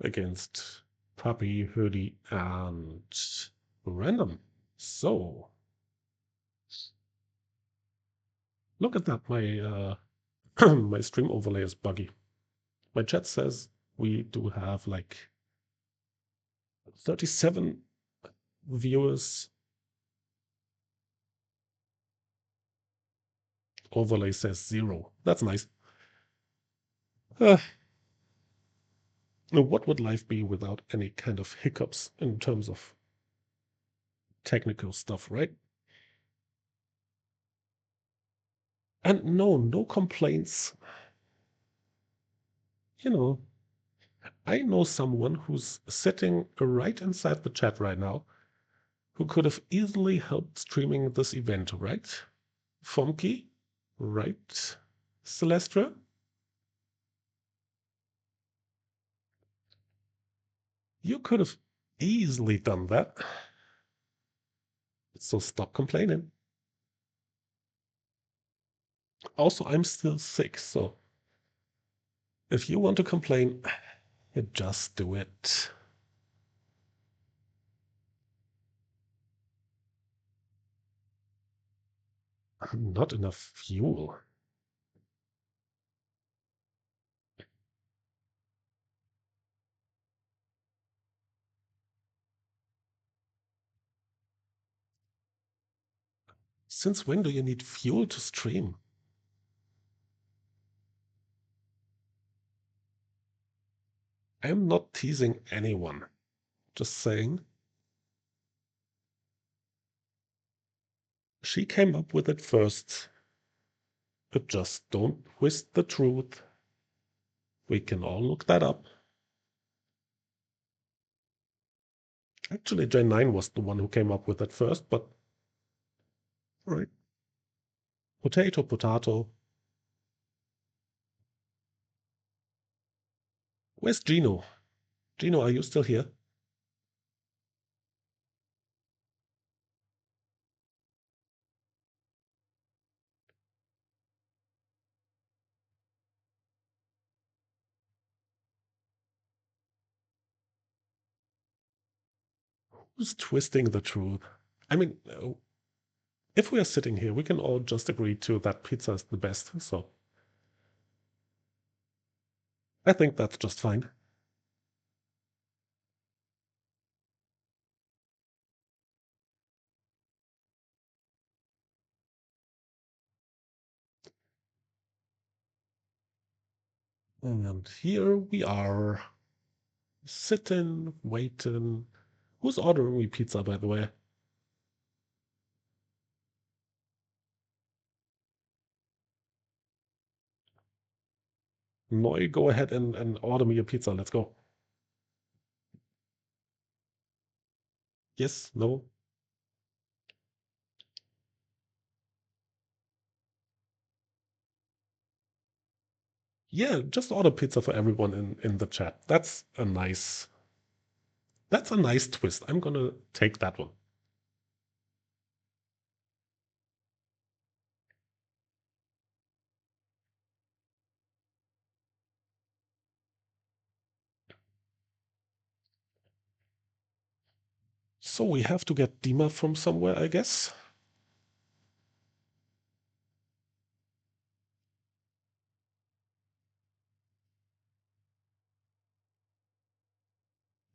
[SPEAKER 1] against Puppy, Hurdy, and Random. So, look at that. My my stream overlay is buggy. My chat says we do have like 37 viewers. Overlay says 0. That's nice. Uh, what would life be without any kind of hiccups in terms of technical stuff, right? And no complaints. You know, I know someone who's sitting right inside the chat right now who could have easily helped streaming this event, right? Fomki, right? Celestra? You could have easily done that. So stop complaining. Also, I'm still sick, so if you want to complain, you just do it. Not enough fuel. Since when do you need fuel to stream? I'm not teasing anyone. Just saying. She came up with it first. But just don't twist the truth. We can all look that up. Actually, J9 was the one who came up with it first, but right. Potato, potato. Where's Gino? Gino, are you still here? Who's twisting the truth? I mean, if we are sitting here, we can all just agree to that pizza is the best, so I think that's just fine. And here we are, sitting, waiting. Who's ordering me pizza, by the way? Noi, go ahead and order me a pizza. Let's go. Yes, no? Yeah, just order pizza for everyone in the chat. That's a nice twist. I'm gonna take that one. So we have to get Dima from somewhere, I guess.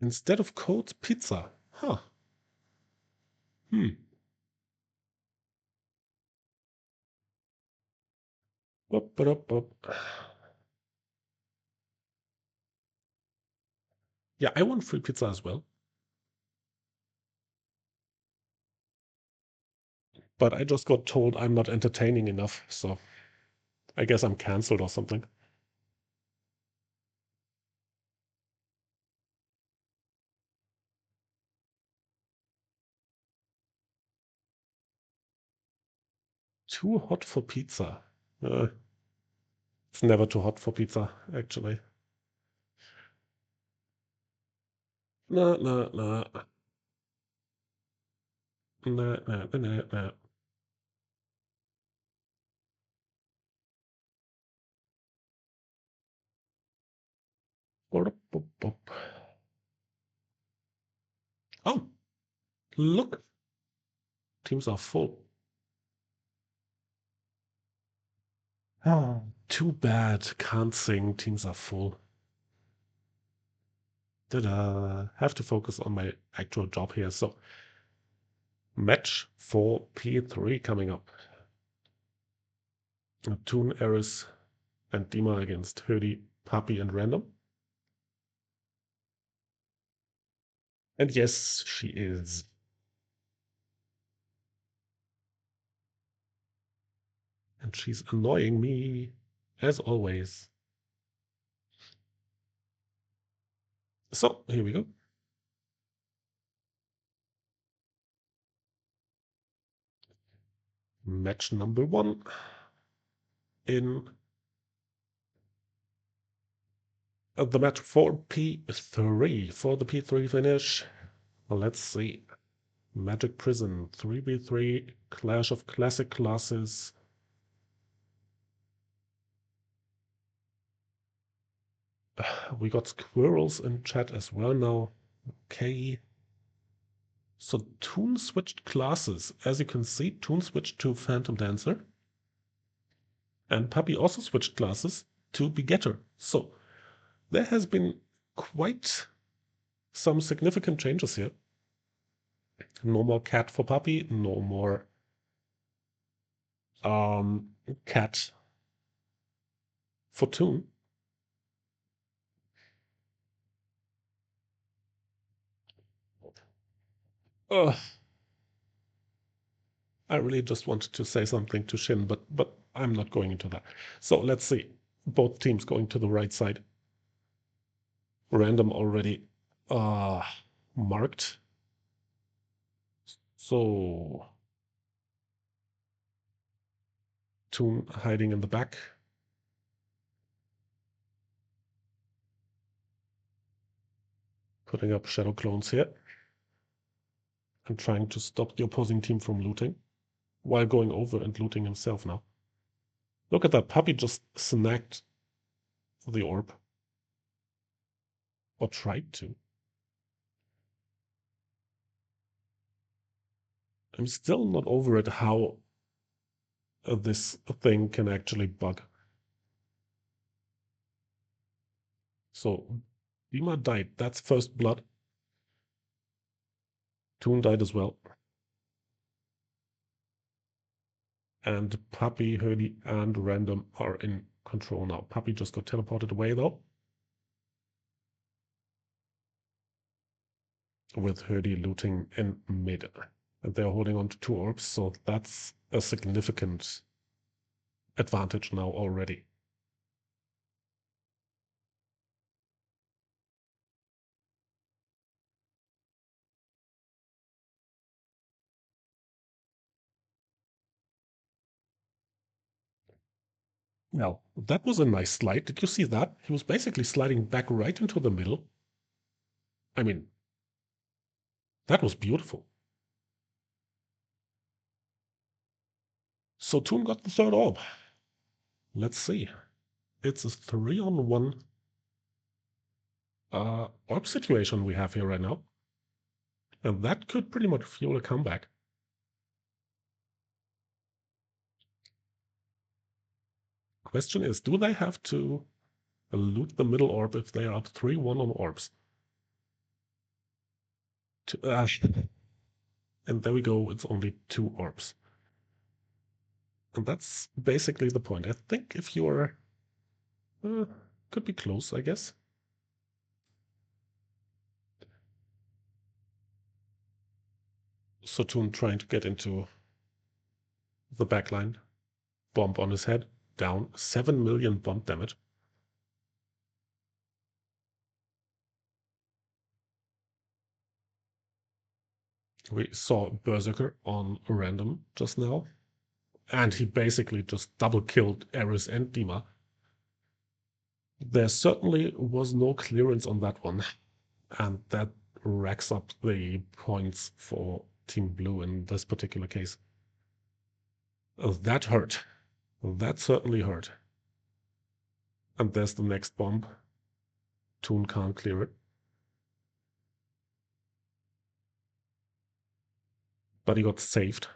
[SPEAKER 1] Instead of code, pizza. Huh. Hmm. Bup, bup, bup. Yeah, I want free pizza as well. But I just got told I'm not entertaining enough, so I guess I'm cancelled or something. Too hot for pizza. It's never too hot for pizza, actually. Nah, nah, nah. Nah, nah, nah, nah. Bup, bup, bup. Oh, look. Teams are full. Oh, too bad. Can't sing. Teams are full. Ta-da. Have to focus on my actual job here. So, match for P3 coming up. Toon, Eris, and Dima against Hurdy, Papi, and Random. And yes, she is. And she's annoying me, as always. So, here we go. Match number 1 in the match for P3, for the P3 finish. Well, let's see. Magic Prison, 3v3, Clash of Classic Classes. We got squirrels in chat as well now. Okay. So Toon switched classes. As you can see, Toon switched to Phantom Dancer. And Puppy also switched classes to Begetter. So there has been quite some significant changes here. No more cat for Puppy, no more cat for Toon. Ugh. I really just wanted to say something to Shin, but I'm not going into that. So let's see. Both teams going to the right side. Random already marked. So Toon hiding in the back. Putting up shadow clones here. And trying to stop the opposing team from looting. While going over and looting himself now. Look at that. Puppy just snagged the orb. Or tried to. I'm still not over it how this thing can actually bug. So Dima died. That's first blood. Toon died as well. And Puppy, Hurdy, and Random are in control now. Puppy just got teleported away though. With Hurdy looting in mid. And they're holding on to 2 orbs, so that's a significant advantage now already. Well, that was a nice slide. Did you see that? He was basically sliding back right into the middle. I mean, that was beautiful. So Toon got the 3rd orb. Let's see. It's a 3-on-1 orb situation we have here right now. And that could pretty much fuel a comeback. Question is, do they have to loot the middle orb if they are up 3-1 on orbs? And there we go, it's only 2 orbs. And that's basically the point. I think if you're... could be close, I guess. So Toon trying to get into the backline. Bomb on his head. Down. 7 million bomb damage. We saw Berserker on random just now. And he basically just double killed Eris and Dima. There certainly was no clearance on that one. And that racks up the points for Team Blue in this particular case. That hurt. That certainly hurt. And there's the next bomb. Toon can't clear it. But he got saved.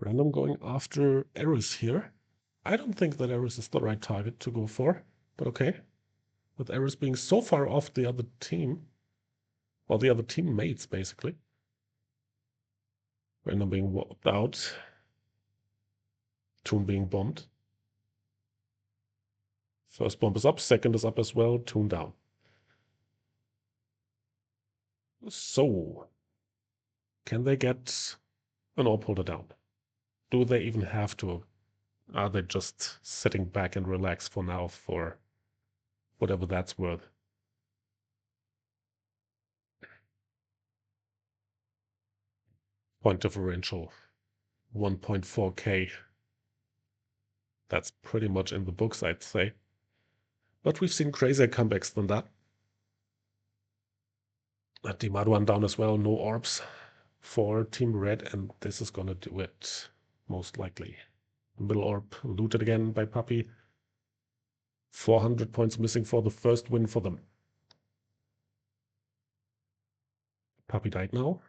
[SPEAKER 1] Random going after Eris here. I don't think that Eris is the right target to go for, but okay. With Eris being so far off the other team, or the other teammates, basically. Random being wiped out. Toon being bombed. First bomb is up, second is up as well, Toon down. So, can they get an orb holder down? Do they even have to? Are they just sitting back and relax for now for whatever that's worth? Point differential 1.4k. That's pretty much in the books, I'd say. But we've seen crazier comebacks than that. Dimaduan down as well, no orbs for Team Red, and this is gonna do it, most likely. Middle orb looted again by Puppy. 400 points missing for the first win for them. Puppy died now.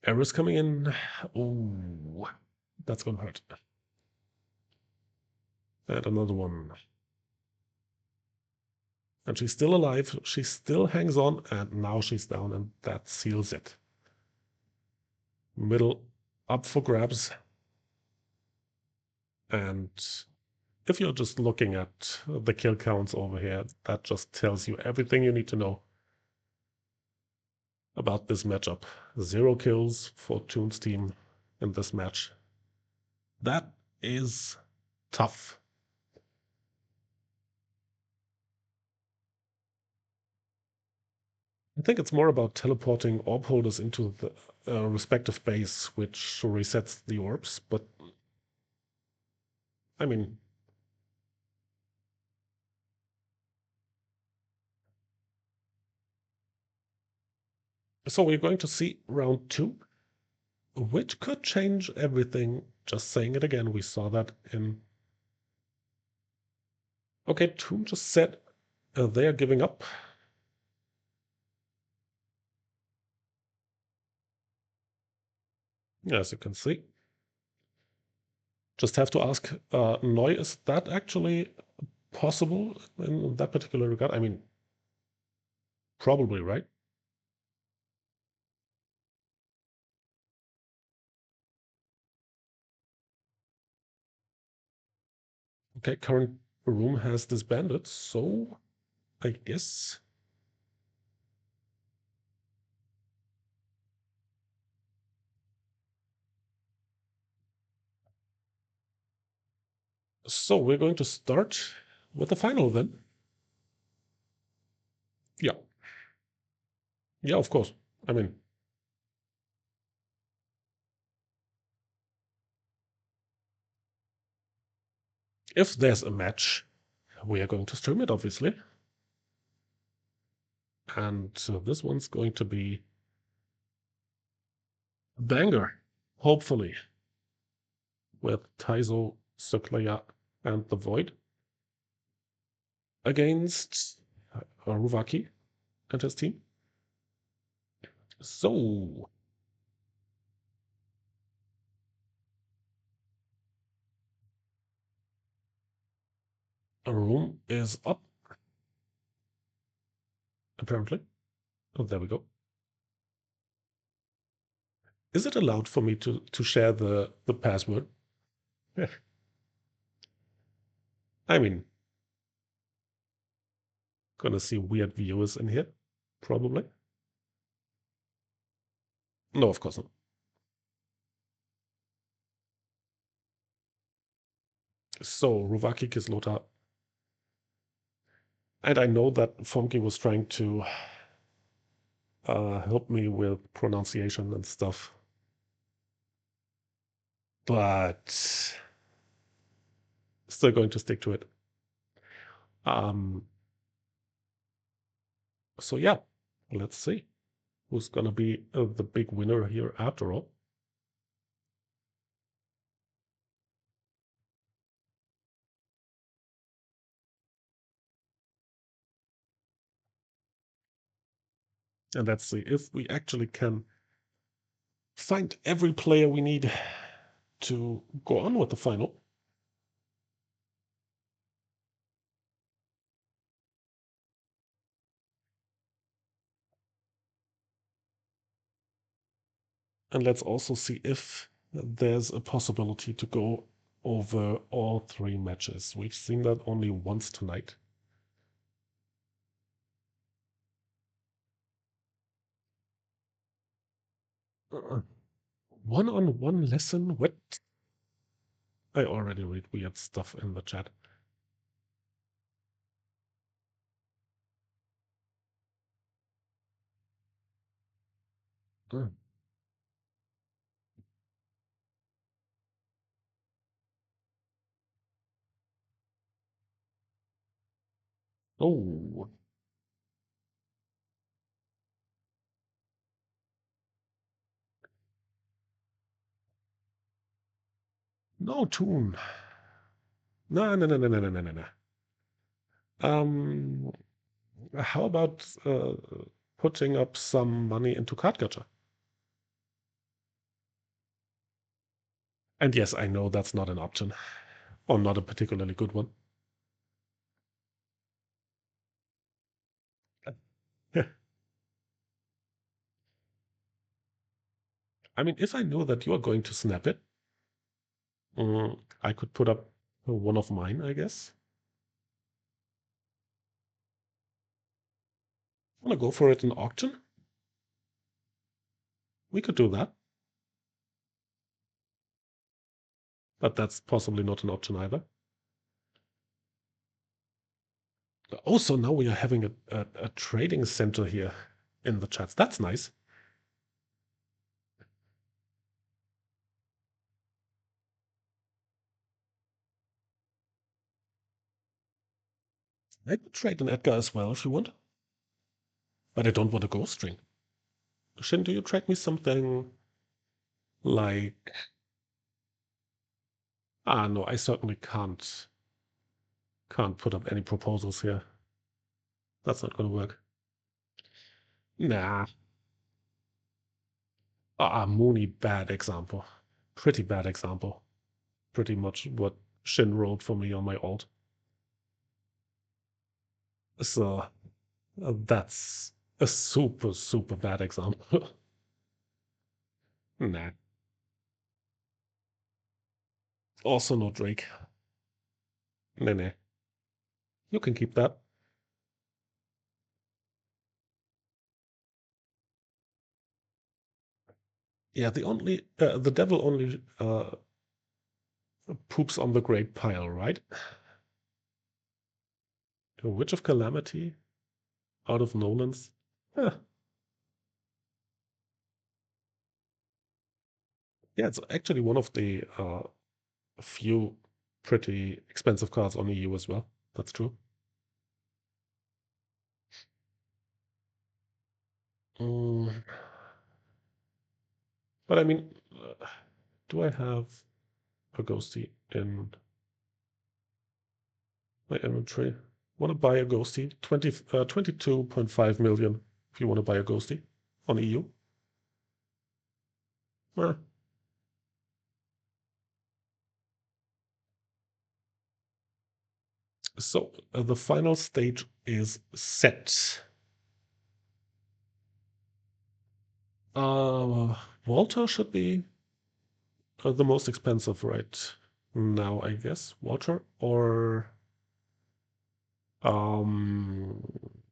[SPEAKER 1] Eris coming in. Oh, that's gonna hurt. And another one. And she's still alive. She still hangs on, and now she's down, and that seals it. Middle up for grabs. And if you're just looking at the kill counts over here, that just tells you everything you need to know about this matchup. 0 kills for Toon's team in this match. That is tough. I think it's more about teleporting orb holders into the respective base, which resets the orbs, but I mean, So we're going to see round 2, which could change everything. Just saying it again, we saw that in... Okay, Toon just said they are giving up. As you can see. Just have to ask Neu, is that actually possible in that particular regard? I mean, probably, right? Okay, current room has disbanded, so I guess... So we're going to start with the final then. Yeah. Yeah, of course. I mean, if there's a match, we are going to stream it, obviously. And this one's going to be a banger, hopefully, with Taizo, Suklaya, and the Void against Ruvaki and his team. So, a room is up, apparently. Oh, there we go. Is it allowed for me to share the password? I mean, gonna see weird viewers in here, probably. No, of course not. So, Ruvaki Kislota. And I know that Fonky was trying to help me with pronunciation and stuff. But still going to stick to it. Um, so yeah, let's see who's gonna be the big winner here after all. And let's see if we actually can find every player we need to go on with the final. And let's also see if there's a possibility to go over all 3 matches. We've seen that only once tonight. One-on-one lesson? What? I already read weird stuff in the chat. Mm. Oh, no tune. No, no, no, no, no, no, no, no, no. Um, how about putting up some money into card gacha? And yes, I know that's not an option, or not a particularly good one. I mean, if I know that you are going to snap it, I could put up one of mine, I guess. Want to go for it in auction? We could do that. But that's possibly not an option either. Oh, so now we are having a trading center here in the chats. That's nice. I could trade an Edgar as well if you want. But I don't want a ghost string. Shin, do you trade me something like... Ah, no, I certainly can't put up any proposals here. That's not gonna work. Nah. Ah, Mooney, bad example. Pretty bad example. Pretty much what Shin wrote for me on my alt. So that's a super, super bad example. Nah. Also no Drake. Nah, nah. You can keep that. Yeah, the devil only poops on the great pile, right? A Witch of Calamity out of Nolan's. Eh, yeah, it's actually one of the few pretty expensive cards on EU as well. That's true. Mm, but I mean, do I have a ghosty in my inventory? Want to buy a ghosty? 22.5 million if you want to buy a ghosty on EU. Eh, so the final stage is set. Walter should be the most expensive right now, I guess. Walter or um,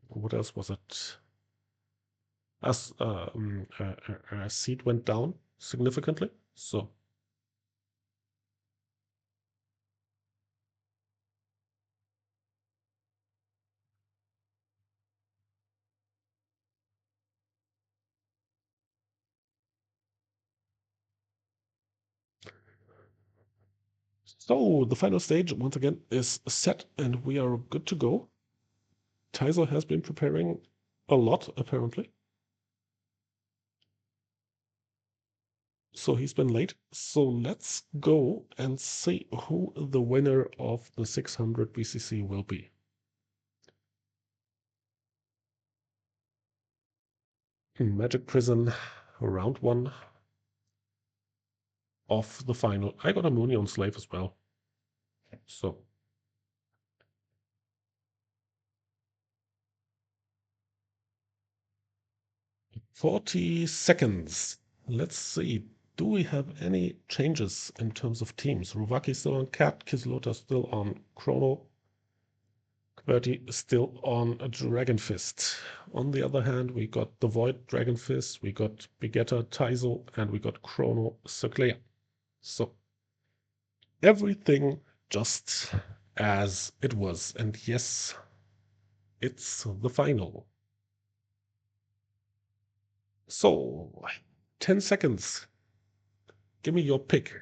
[SPEAKER 1] what else was it? As seed went down significantly. So the final stage once again is set, and we are good to go. Tizer has been preparing a lot apparently, so he's been late. So let's go and see who the winner of the 600 BCC will be. Magic Prison, round one of the final. I got a Moonion Slave as well. So 40 seconds. Let's see. Do we have any changes in terms of teams? Ruvaki still on Cat, Kislota still on Chrono, Qwerty still on a Dragon Fist. On the other hand, we got the Void Dragon Fist, we got Begetta Taizo, and we got Chrono Circlea. So everything just as it was. And yes, it's the final. So 10 seconds. Give me your pick.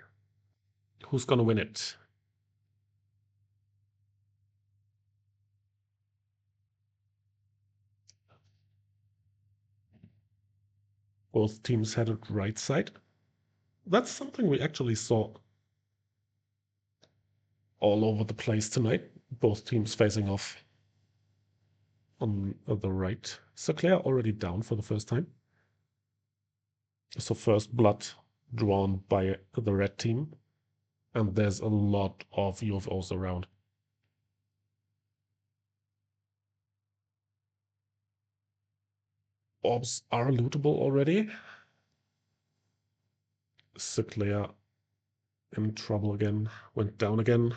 [SPEAKER 1] Who's gonna win it? Both teams headed right side. That's something we actually saw all over the place tonight. Both teams facing off on the right. So Claire already down for the first time. So first blood drawn by the red team. And there's a lot of UFOs around. Orbs are lootable already. Sinclair in trouble again. Went down again.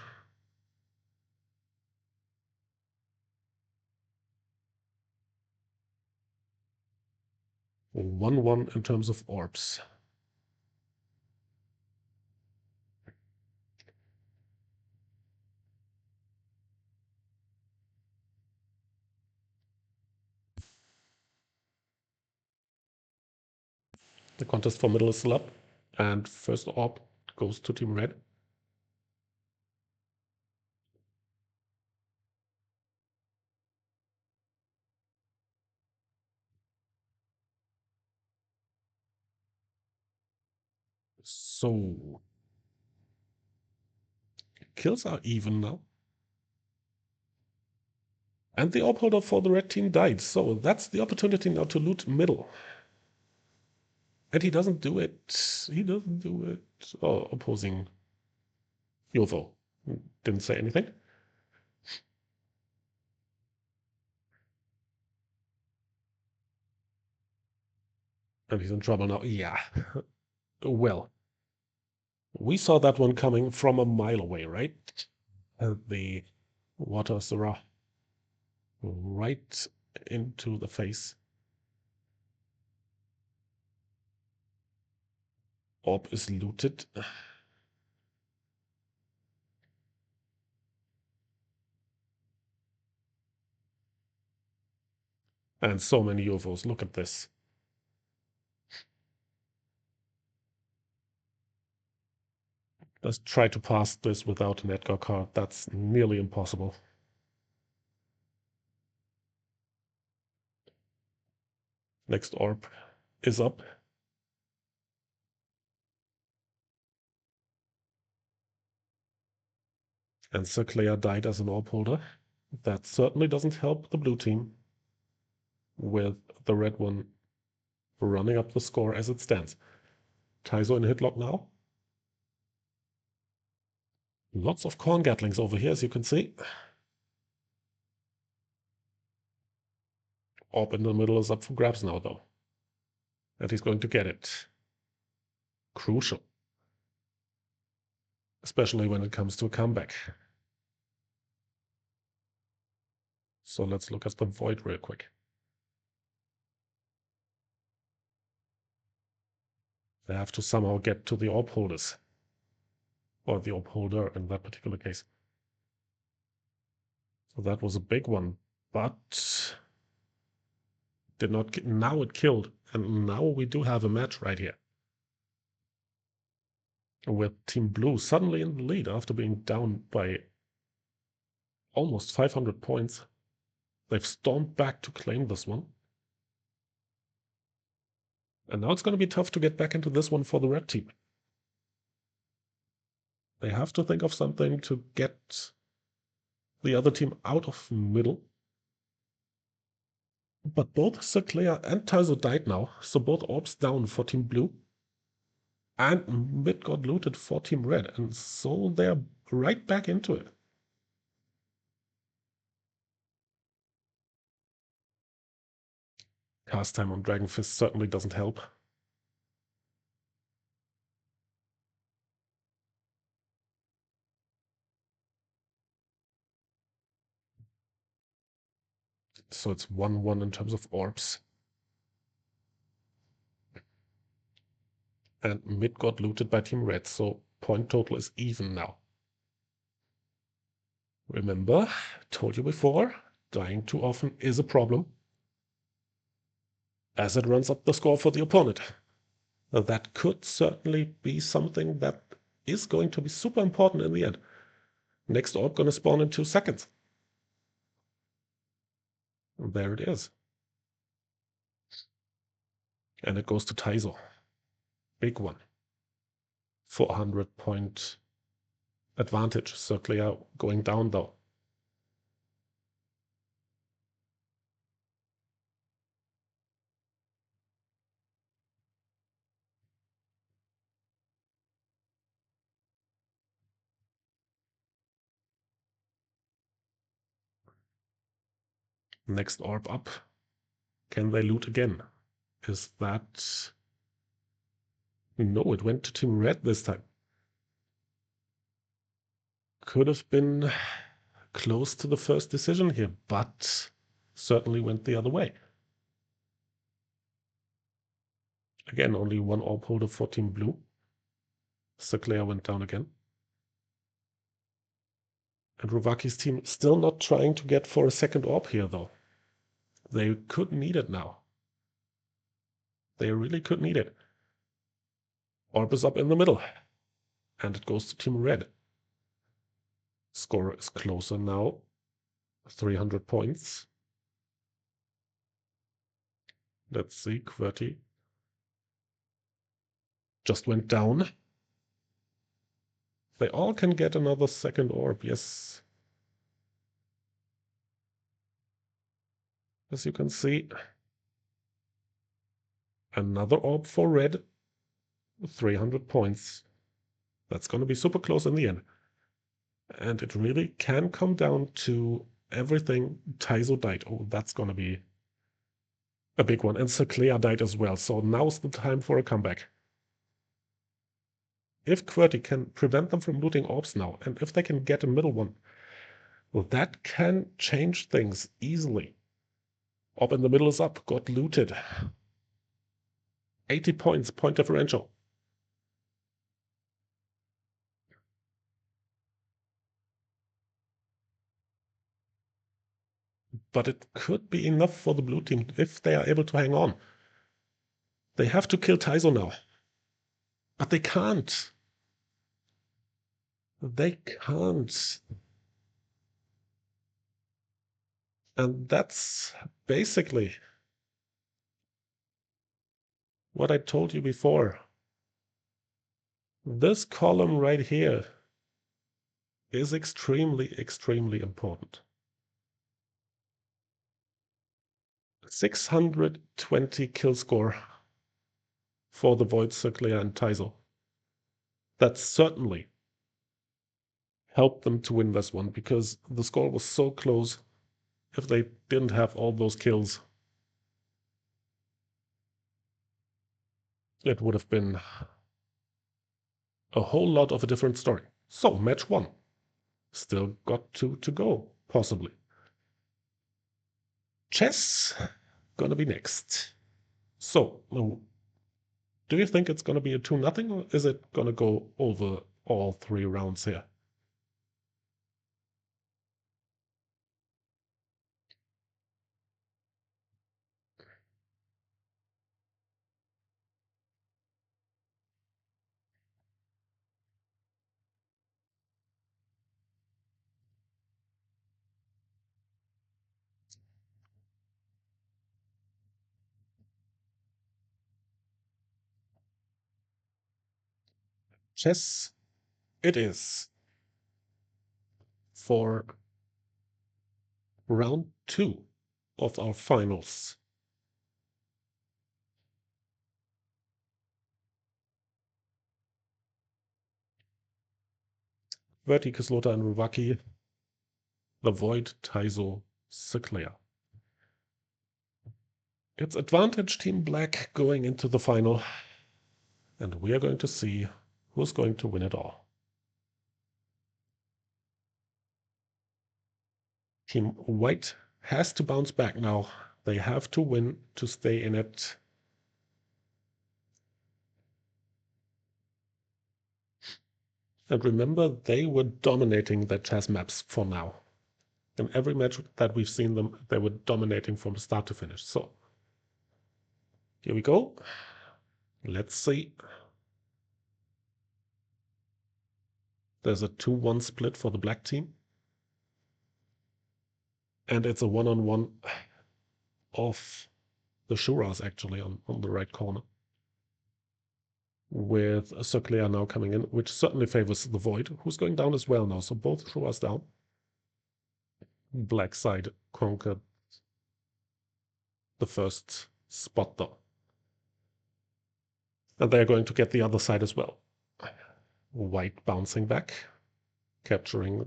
[SPEAKER 1] 1-1 in terms of orbs. The contest for middle is still up. And first orb goes to Team Red. So, kills are even now. And the orb holder for the red team died, so that's the opportunity now to loot middle. And he doesn't do it. He doesn't do it. Oh, opposing UFO. Didn't say anything. And he's in trouble now. Yeah. Well, we saw that one coming from a mile away, right? The water Surah right into the face. Orb is looted. And so many UFOs. Look at this. Let's try to pass this without an Edgar card. That's nearly impossible. Next orb is up. And Circlea died as an orb holder. That certainly doesn't help the blue team, with the red one running up the score as it stands. Taizo in hitlock now. Lots of corn gatlings over here, as you can see. Orb in the middle is up for grabs now, though. And he's going to get it. Crucial. Especially when it comes to a comeback. So let's look at the void real quick. They have to somehow get to the orb holders. Or the orb holder in that particular case. So that was a big one. But did not. Now it killed. And now we do have a match right here. With Team Blue suddenly in the lead after being down by almost 500 points. They've stormed back to claim this one. And now it's going to be tough to get back into this one for the red team. They have to think of something to get the other team out of middle. But both Circlea and Taizo died now, so both orbs down for Team Blue. And mid got looted for Team Red, and so they're right back into it. Cast time on Dragon Fist certainly doesn't help. So it's 1-1 in terms of orbs. And mid got looted by Team Red, so point total is even now. Remember, told you before, dying too often is a problem, as it runs up the score for the opponent. That could certainly be something that is going to be super important in the end. Next orb gonna spawn in 2 seconds. And there it is. And it goes to Taizo. Big one. 400 point advantage. Circlea going down though. Next orb up. Can they loot again? Is that... No, it went to Team Red this time. Could have been close to the first decision here, but certainly went the other way. Again, only one orb holder for Team Blue. Circlea went down again. And Ruvaki's team still not trying to get for a second orb here, though. They could need it now. They really could need it. Orb is up in the middle. And it goes to Team Red. Score is closer now. 300 points. Let's see, QWERTY just went down. They all can get another second orb, yes. As you can see, another orb for red, 300 points. That's going to be super close in the end. And it really can come down to everything Taizo died. Oh, that's going to be a big one. And Seclea died as well, so now's the time for a comeback. If QWERTY can prevent them from looting orbs now, and if they can get a middle one, well, that can change things easily. Orb in the middle is up, got looted. 80 points, point differential. But it could be enough for the blue team if they are able to hang on. They have to kill Taizo now. But they can't. They can't. And that's basically what I told you before. This column right here is extremely, extremely important. 620 kill score for the Void Circler and Taizo. That certainly helped them to win this one, because the score was so close. If they didn't have all those kills, it would have been a whole lot of a different story. So, match 1. Still got 2 to go, possibly. Chess, gonna be next. So, do you think it's gonna be a 2-0, or is it gonna go over all 3 rounds here? Chess it is for round 2 of our finals. Vertikislota and Ruvaki, the Void, Taizo, Seclea. It's advantage Team Black going into the final, and we are going to see who's going to win it all. Team White has to bounce back now. They have to win to stay in it. And remember, they were dominating the chess maps for now. In every match that we've seen them, they were dominating from start to finish. So, here we go. Let's see. There's a 2-1 split for the black team. And it's a 1-on-1 of the Shuras, actually, on the right corner. With Circlea now coming in, which certainly favors the Void, who's going down as well now. So both Shuras down. Black side conquered the first spot, though. And they're going to get the other side as well. White bouncing back, capturing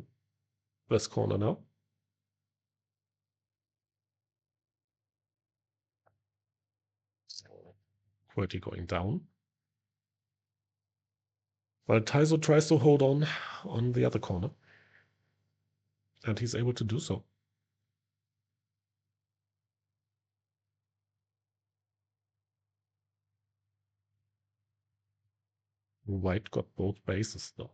[SPEAKER 1] this corner now. QWERTY going down. While Taizo tries to hold on the other corner. And he's able to do so. White got both bases, though.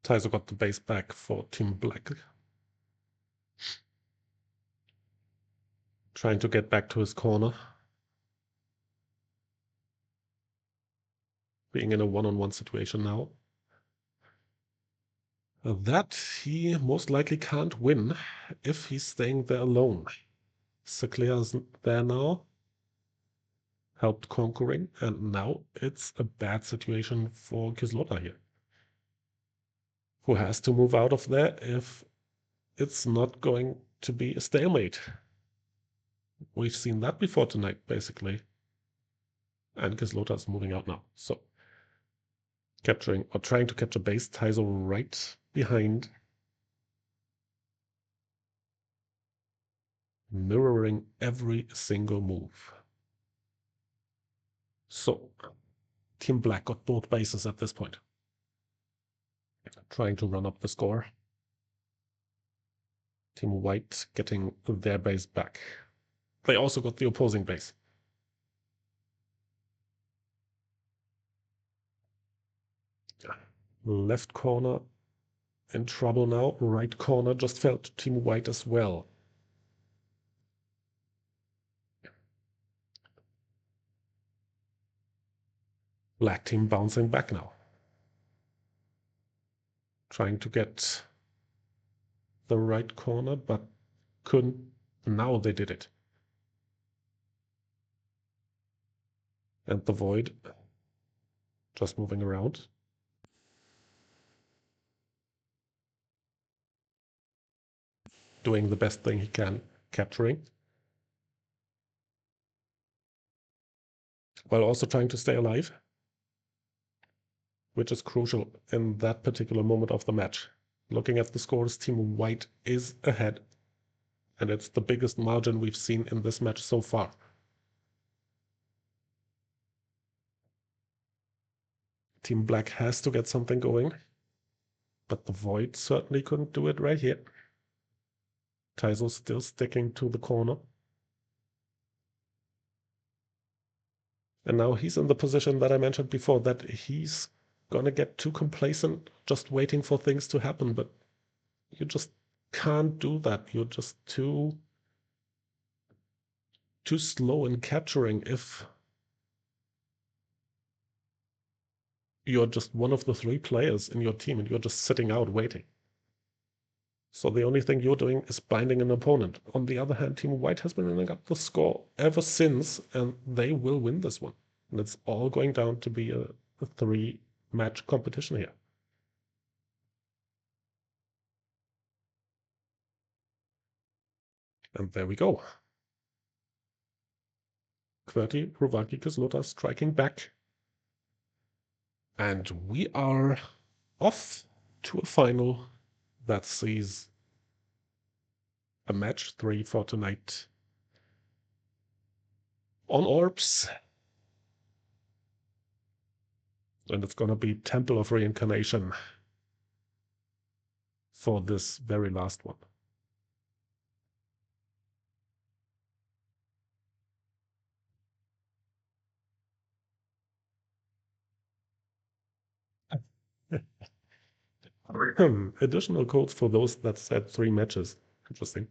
[SPEAKER 1] Taizo got the base back for Team Black. Trying to get back to his corner. Being in a 1-on-1 situation now. That he most likely can't win if he's staying there alone. Seclear's there now, helped conquering, and now it's a bad situation for Kislota here, who has to move out of there if it's not going to be a stalemate. We've seen that before tonight, basically. And Kislota's moving out now. So capturing or trying to capture base, Taizo right behind, mirroring every single move. So Team Black got both bases at this point, trying to run up the score. Team White getting their base back. They also got the opposing base. Left corner in trouble now. Right corner just fell to Team White as well. Black team bouncing back now. Trying to get the right corner, but couldn't. Now they did it. And the Void just moving around. Doing the best thing he can, capturing. While also trying to stay alive, which is crucial in that particular moment of the match. Looking at the scores, Team White is ahead, and it's the biggest margin we've seen in this match so far. Team Black has to get something going, but the Void certainly couldn't do it right here. Taizo still sticking to the corner. And now he's in the position that I mentioned before, that he's gonna get too complacent, just waiting for things to happen, but you just can't do that. You're just too slow in capturing if you're just one of the 3 players in your team and you're just sitting out waiting. So the only thing you're doing is binding an opponent. On the other hand, Team White has been running up the score ever since, and they will win this one. And it's all going down to be a 3-match competition here. And there we go. QWERTY, Rovaki, Kislota striking back. And we are off to a final that sees a match 3 for tonight on Orbs. And it's gonna be Temple of Reincarnation for this very last one. Additional codes for those that said 3 matches. Interesting.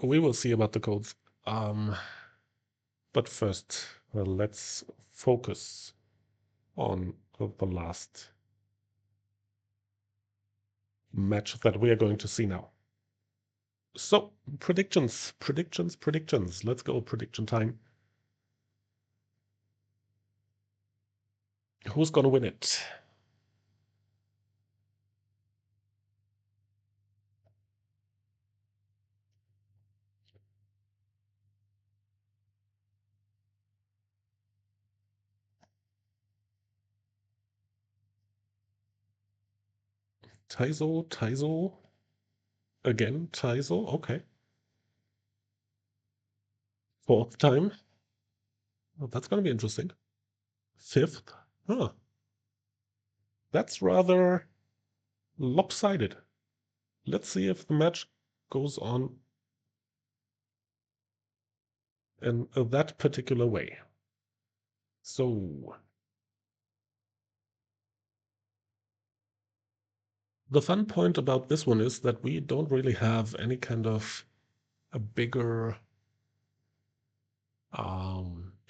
[SPEAKER 1] We will see about the codes. But first, let's focus on the last match that we are going to see now. So, predictions. Let's go, prediction time. Who's gonna win it? Taizo. Again, Taizo, okay. 4th time. Oh, that's gonna be interesting. 5th. Huh. That's rather lopsided. Let's see if the match goes on in that particular way. So, the fun point about this one is that we don't really have any kind of a bigger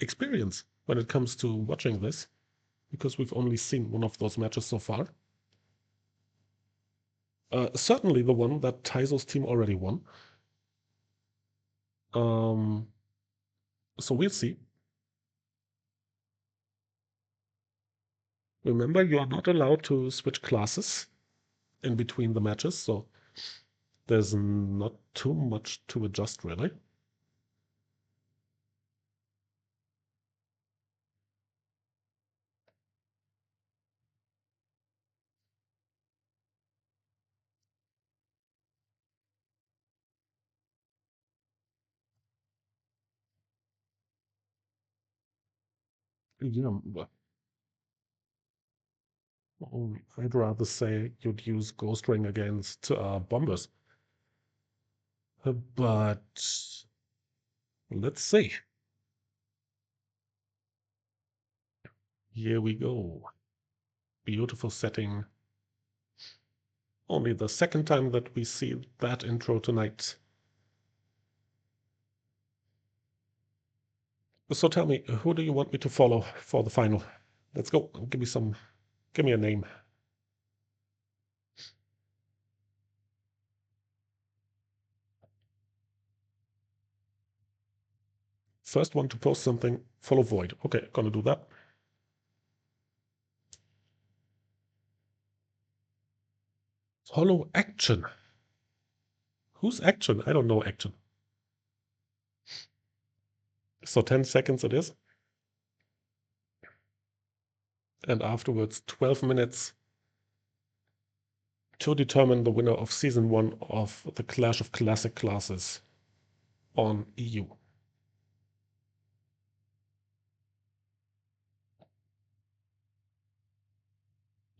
[SPEAKER 1] experience when it comes to watching this, because we've only seen one of those matches so far. Certainly the one that Taizo's team already won. So we'll see. Remember, you are not allowed to switch classes in between the matches, so there's not too much to adjust, really. Yeah, I'd rather say you'd use Ghost Ring against Bombers. But let's see. Here we go. Beautiful setting. Only the second time that we see that intro tonight. So tell me, who do you want me to follow for the final? Let's go. Give me a name. First one to post something, follow Void. Okay, gonna do that. Follow Action. Who's Action? I don't know Action. So 10 seconds it is. And afterwards 12 minutes to determine the winner of Season 1 of the Clash of Classic Classes on EU.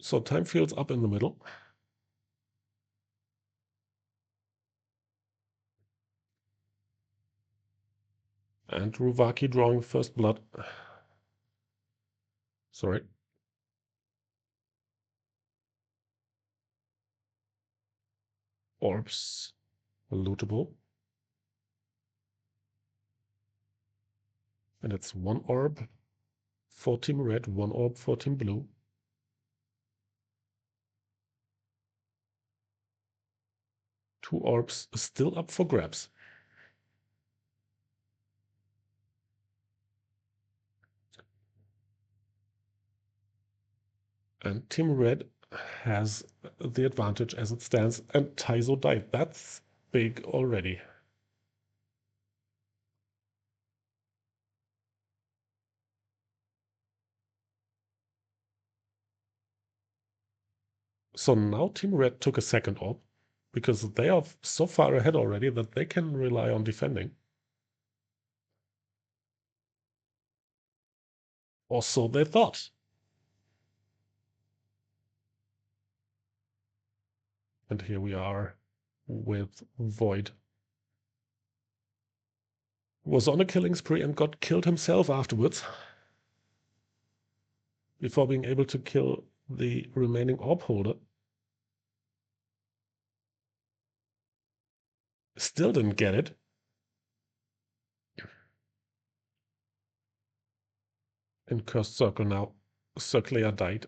[SPEAKER 1] So time fields up in the middle. And Ruvaki drawing first blood. Sorry. Orbs. Lootable. And it's one orb for Team Red, one orb for Team Blue. Two orbs still up for grabs. And Team Red has the advantage as it stands, and Taizo died. That's big already. So now Team Red took a second orb, because they are so far ahead already that they can rely on defending. Or so they thought. And here we are with Void. Was on a killing spree and got killed himself afterwards, before being able to kill the remaining orb holder. Still didn't get it. In Cursed Circle now. Circlea died.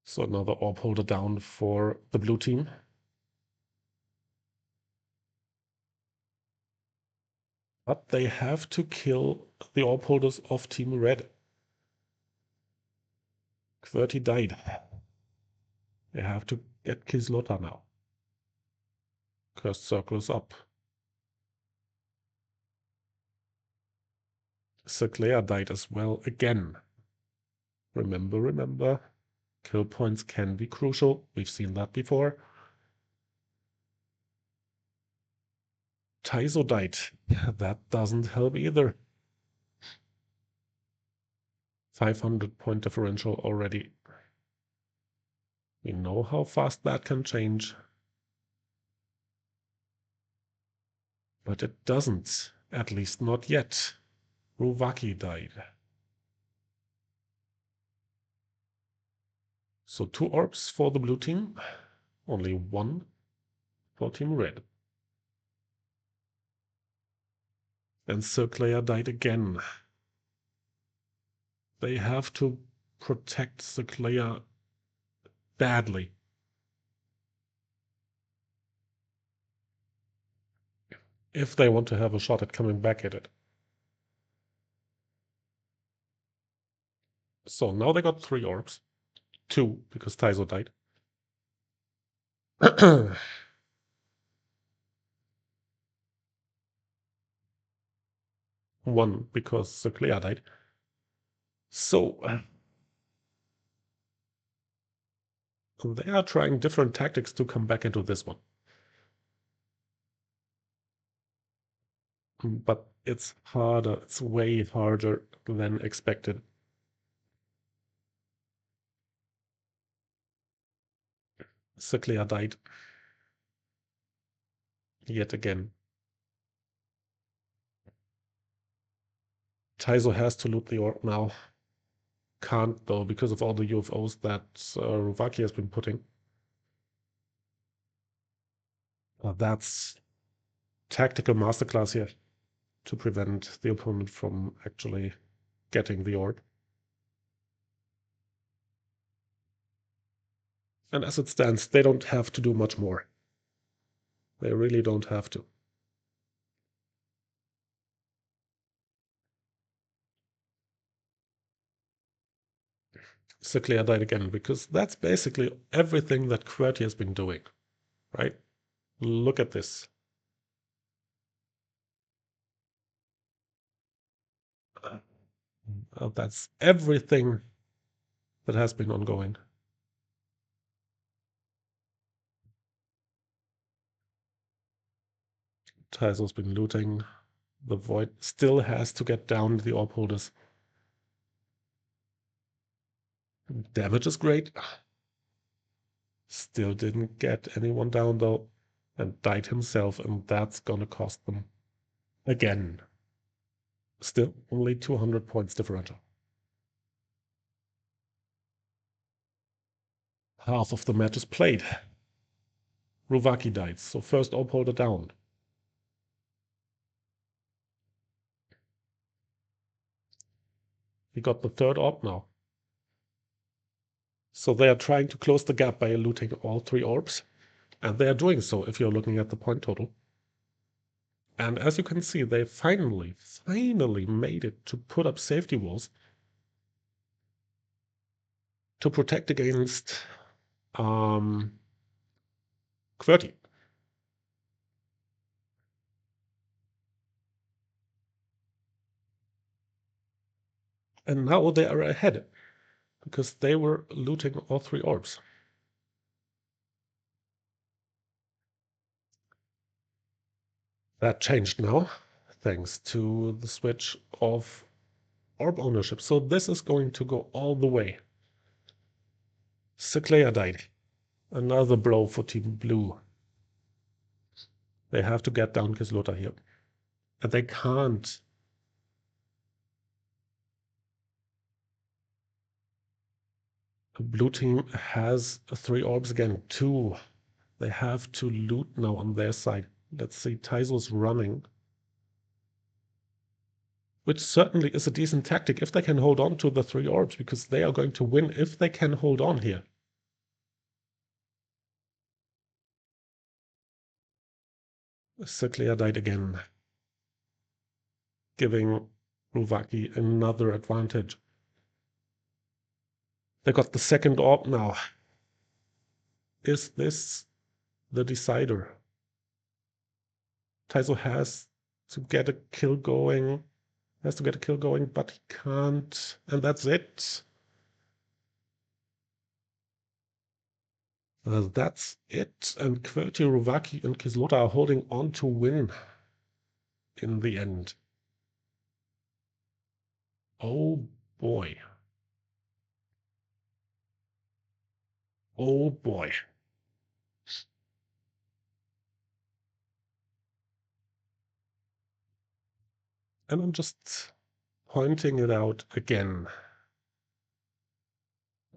[SPEAKER 1] So another orb holder down for the blue team. But they have to kill the orb holders of Team Red. QWERTY died. They have to get Kislota now. Cursed Circle is up. Circlea died as well again. Remember, kill points can be crucial. We've seen that before. Taizo died. That doesn't help either. 500 point differential already. We know how fast that can change. But it doesn't. At least not yet. Ruvaki died. So 2 orbs for the blue team. Only 1 for Team Red. And Circlea died again. They have to protect Circlea badly. If they want to have a shot at coming back at it. So now they got 3 orbs. 2, because Taizo died. 1, because Clea died. So they are trying different tactics to come back into this one. But it's harder. It's way harder than expected. Clea died. Yet again. Taizo has to loot the orb now. Can't, though, because of all the UFOs that Ruvaki has been putting. That's tactical masterclass here to prevent the opponent from actually getting the orb. And as it stands, they don't have to do much more. They really don't have to. Clea died again, because that's basically everything that QWERTY has been doing, right? Look at this. That's everything that has been ongoing. Taizo's been looting. The Void still has to get down the orb holders. Damage is great. Still didn't get anyone down, though, and died himself, and that's gonna cost them again. Still only 200 points differential. Half of the match is played. Ruvaki died, so first orb holder down. We got the 3rd orb now. So they are trying to close the gap by looting all 3 orbs. And they are doing so if you're looking at the point total. And as you can see, they finally made it to put up safety walls to protect against QWERTY. And now they are ahead, because they were looting all 3 orbs. That changed now, thanks to the switch of orb ownership. So this is going to go all the way. Clea died. Another blow for Team Blue. They have to get down Kislota here. And they can't. The blue team has 3 orbs again. 2. They have to loot now on their side. Let's see, Taizo's running. Which certainly is a decent tactic if they can hold on to the 3 orbs, because they are going to win if they can hold on here. Clea died again, giving Ruvaki another advantage. They got the 2nd orb now. Is this the decider? Taizo has to get a kill going. But he can't. And that's it. That's it. And QWERTY, Ruvaki, and Kislota are holding on to win in the end. Oh boy. Oh boy. And I'm just pointing it out again.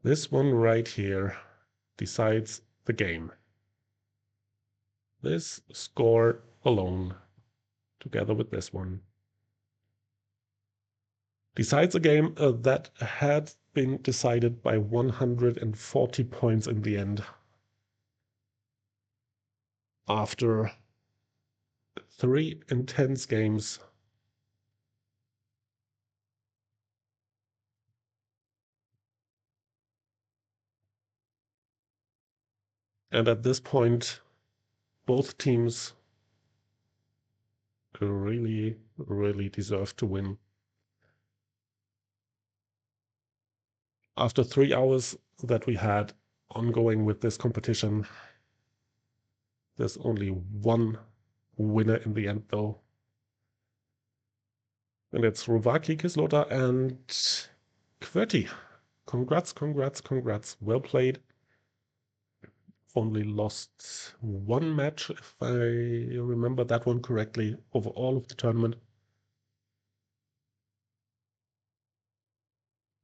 [SPEAKER 1] This one right here decides the game. This score alone, together with this one, decides a game that had been decided by 140 points in the end. After 3 intense games. And at this point, both teams really, really deserve to win. After 3 hours that we had ongoing with this competition, there's only one winner in the end, though. And it's Rovaki, Kislota, and QWERTY. Congrats, congrats, congrats. Well played. Only lost one match, if I remember that one correctly, over all of the tournament.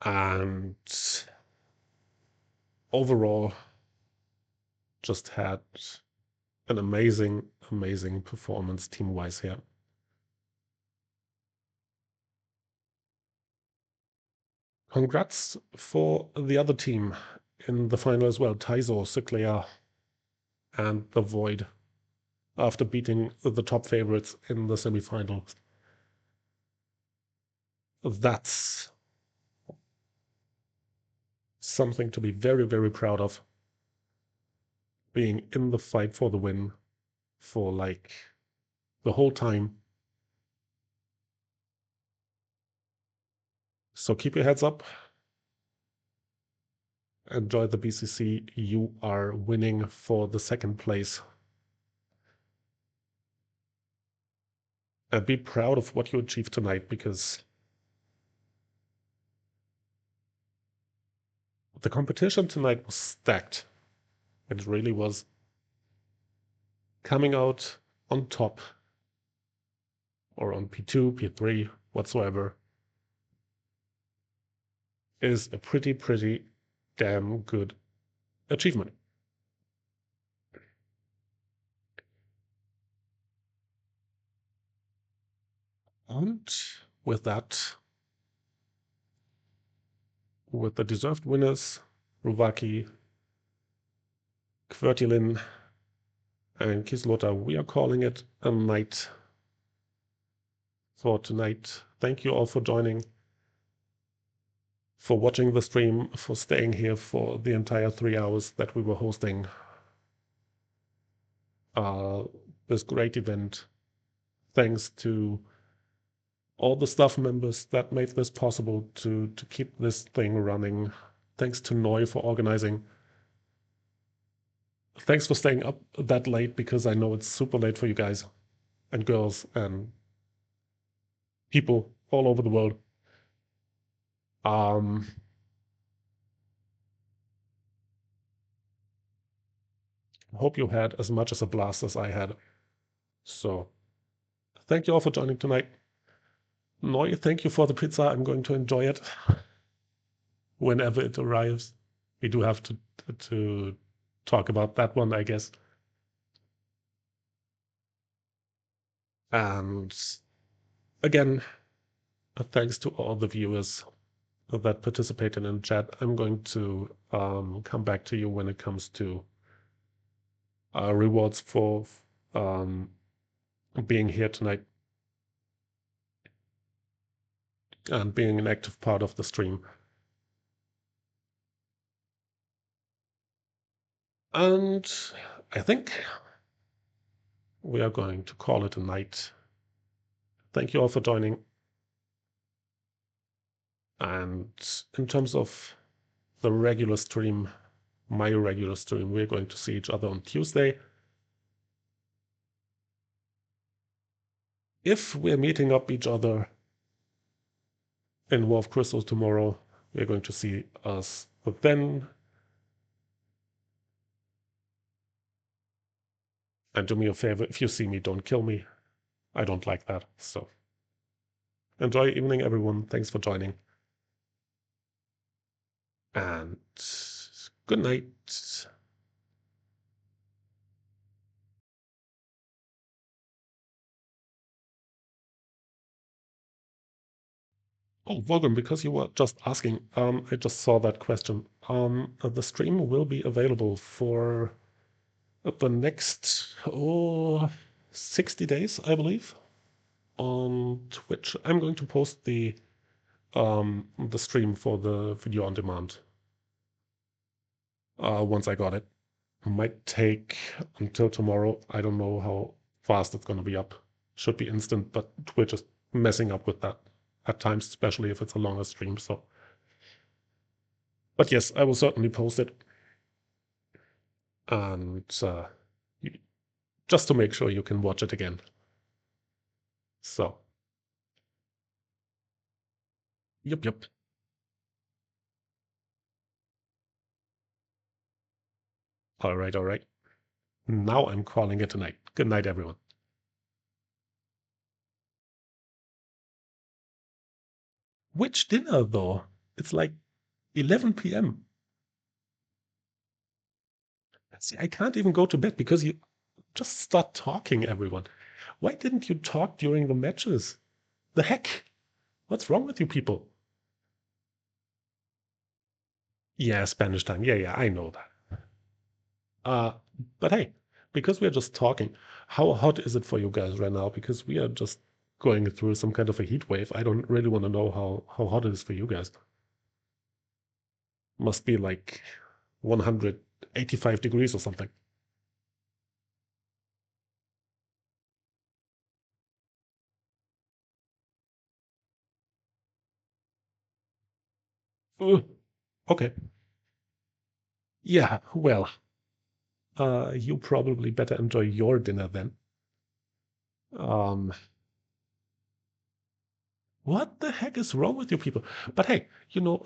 [SPEAKER 1] And overall, just had an amazing, amazing performance team-wise here. Congrats for the other team in the final as well, Taizo, Cyclea, and the Void, after beating the top favorites in the semifinals. That's something to be very, very proud of. Being in the fight for the win for like the whole time. So keep your heads up. Enjoy the BCC. You are winning for the second place. And be proud of what you achieved tonight, because the competition tonight was stacked. It really was. Coming out on top, or on P2, P3, whatsoever, is a pretty damn good achievement. And with that, with the deserved winners, Rovaki, QWERTY and Kislota, we are calling it a night for tonight. Thank you all for joining, for watching the stream, for staying here for the entire 3 hours that we were hosting this great event. Thanks to all the staff members that made this possible to keep this thing running. Thanks to Noi for organizing. Thanks for staying up that late, because I know it's super late for you guys and girls and people all over the world. Hope you had as much as a blast as I had. So thank you all for joining tonight. Noi, thank you for the pizza. I'm going to enjoy it whenever it arrives. We do have to talk about that one, I guess. And again, thanks to all the viewers that participated in chat. I'm going to come back to you when it comes to rewards for being here tonight and being an active part of the stream. And I think we are going to call it a night. Thank you all for joining. And in terms of the regular stream, my regular stream, we're going to see each other on Tuesday. If we're meeting up each other in War of Crystals tomorrow, we're going to see us then. And do me a favor, if you see me, don't kill me. I don't like that. So enjoy your evening, everyone. Thanks for joining. And good night. Oh, Volgrim, because you were just asking, I just saw that question. The stream will be available for the next 60 days, I believe, on Twitch. I'm going to post the stream for the video on demand once I got it. Might take until tomorrow. I don't know how fast it's going to be up. Should be instant, but Twitch is messing up with that at times, especially if it's a longer stream. So, but yes, I will certainly post it, and just to make sure you can watch it again. So, yep. All right. Now I'm calling it a night. Good night, everyone. Which dinner, though? It's like 11 p.m. See, I can't even go to bed because you just start talking, everyone. Why didn't you talk during the matches? The heck? What's wrong with you people? Yeah, Spanish time. Yeah, I know that. Uh, but hey, because we're just talking, how hot is it for you guys right now? Because we are just going through some kind of a heat wave. I don't really want to know how hot it is for you guys. Must be like 185 degrees or something. Ugh. Okay. Yeah, well, you probably better enjoy your dinner then. Um, what the heck is wrong with you people? But hey,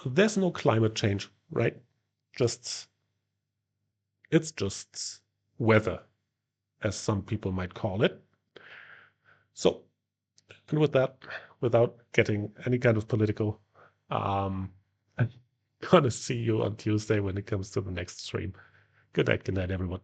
[SPEAKER 1] there's no climate change, right? Just, it's just weather, as some people might call it. So, and with that, without getting any kind of political, I'm gonna see you on Tuesday when it comes to the next stream. Good night, everyone.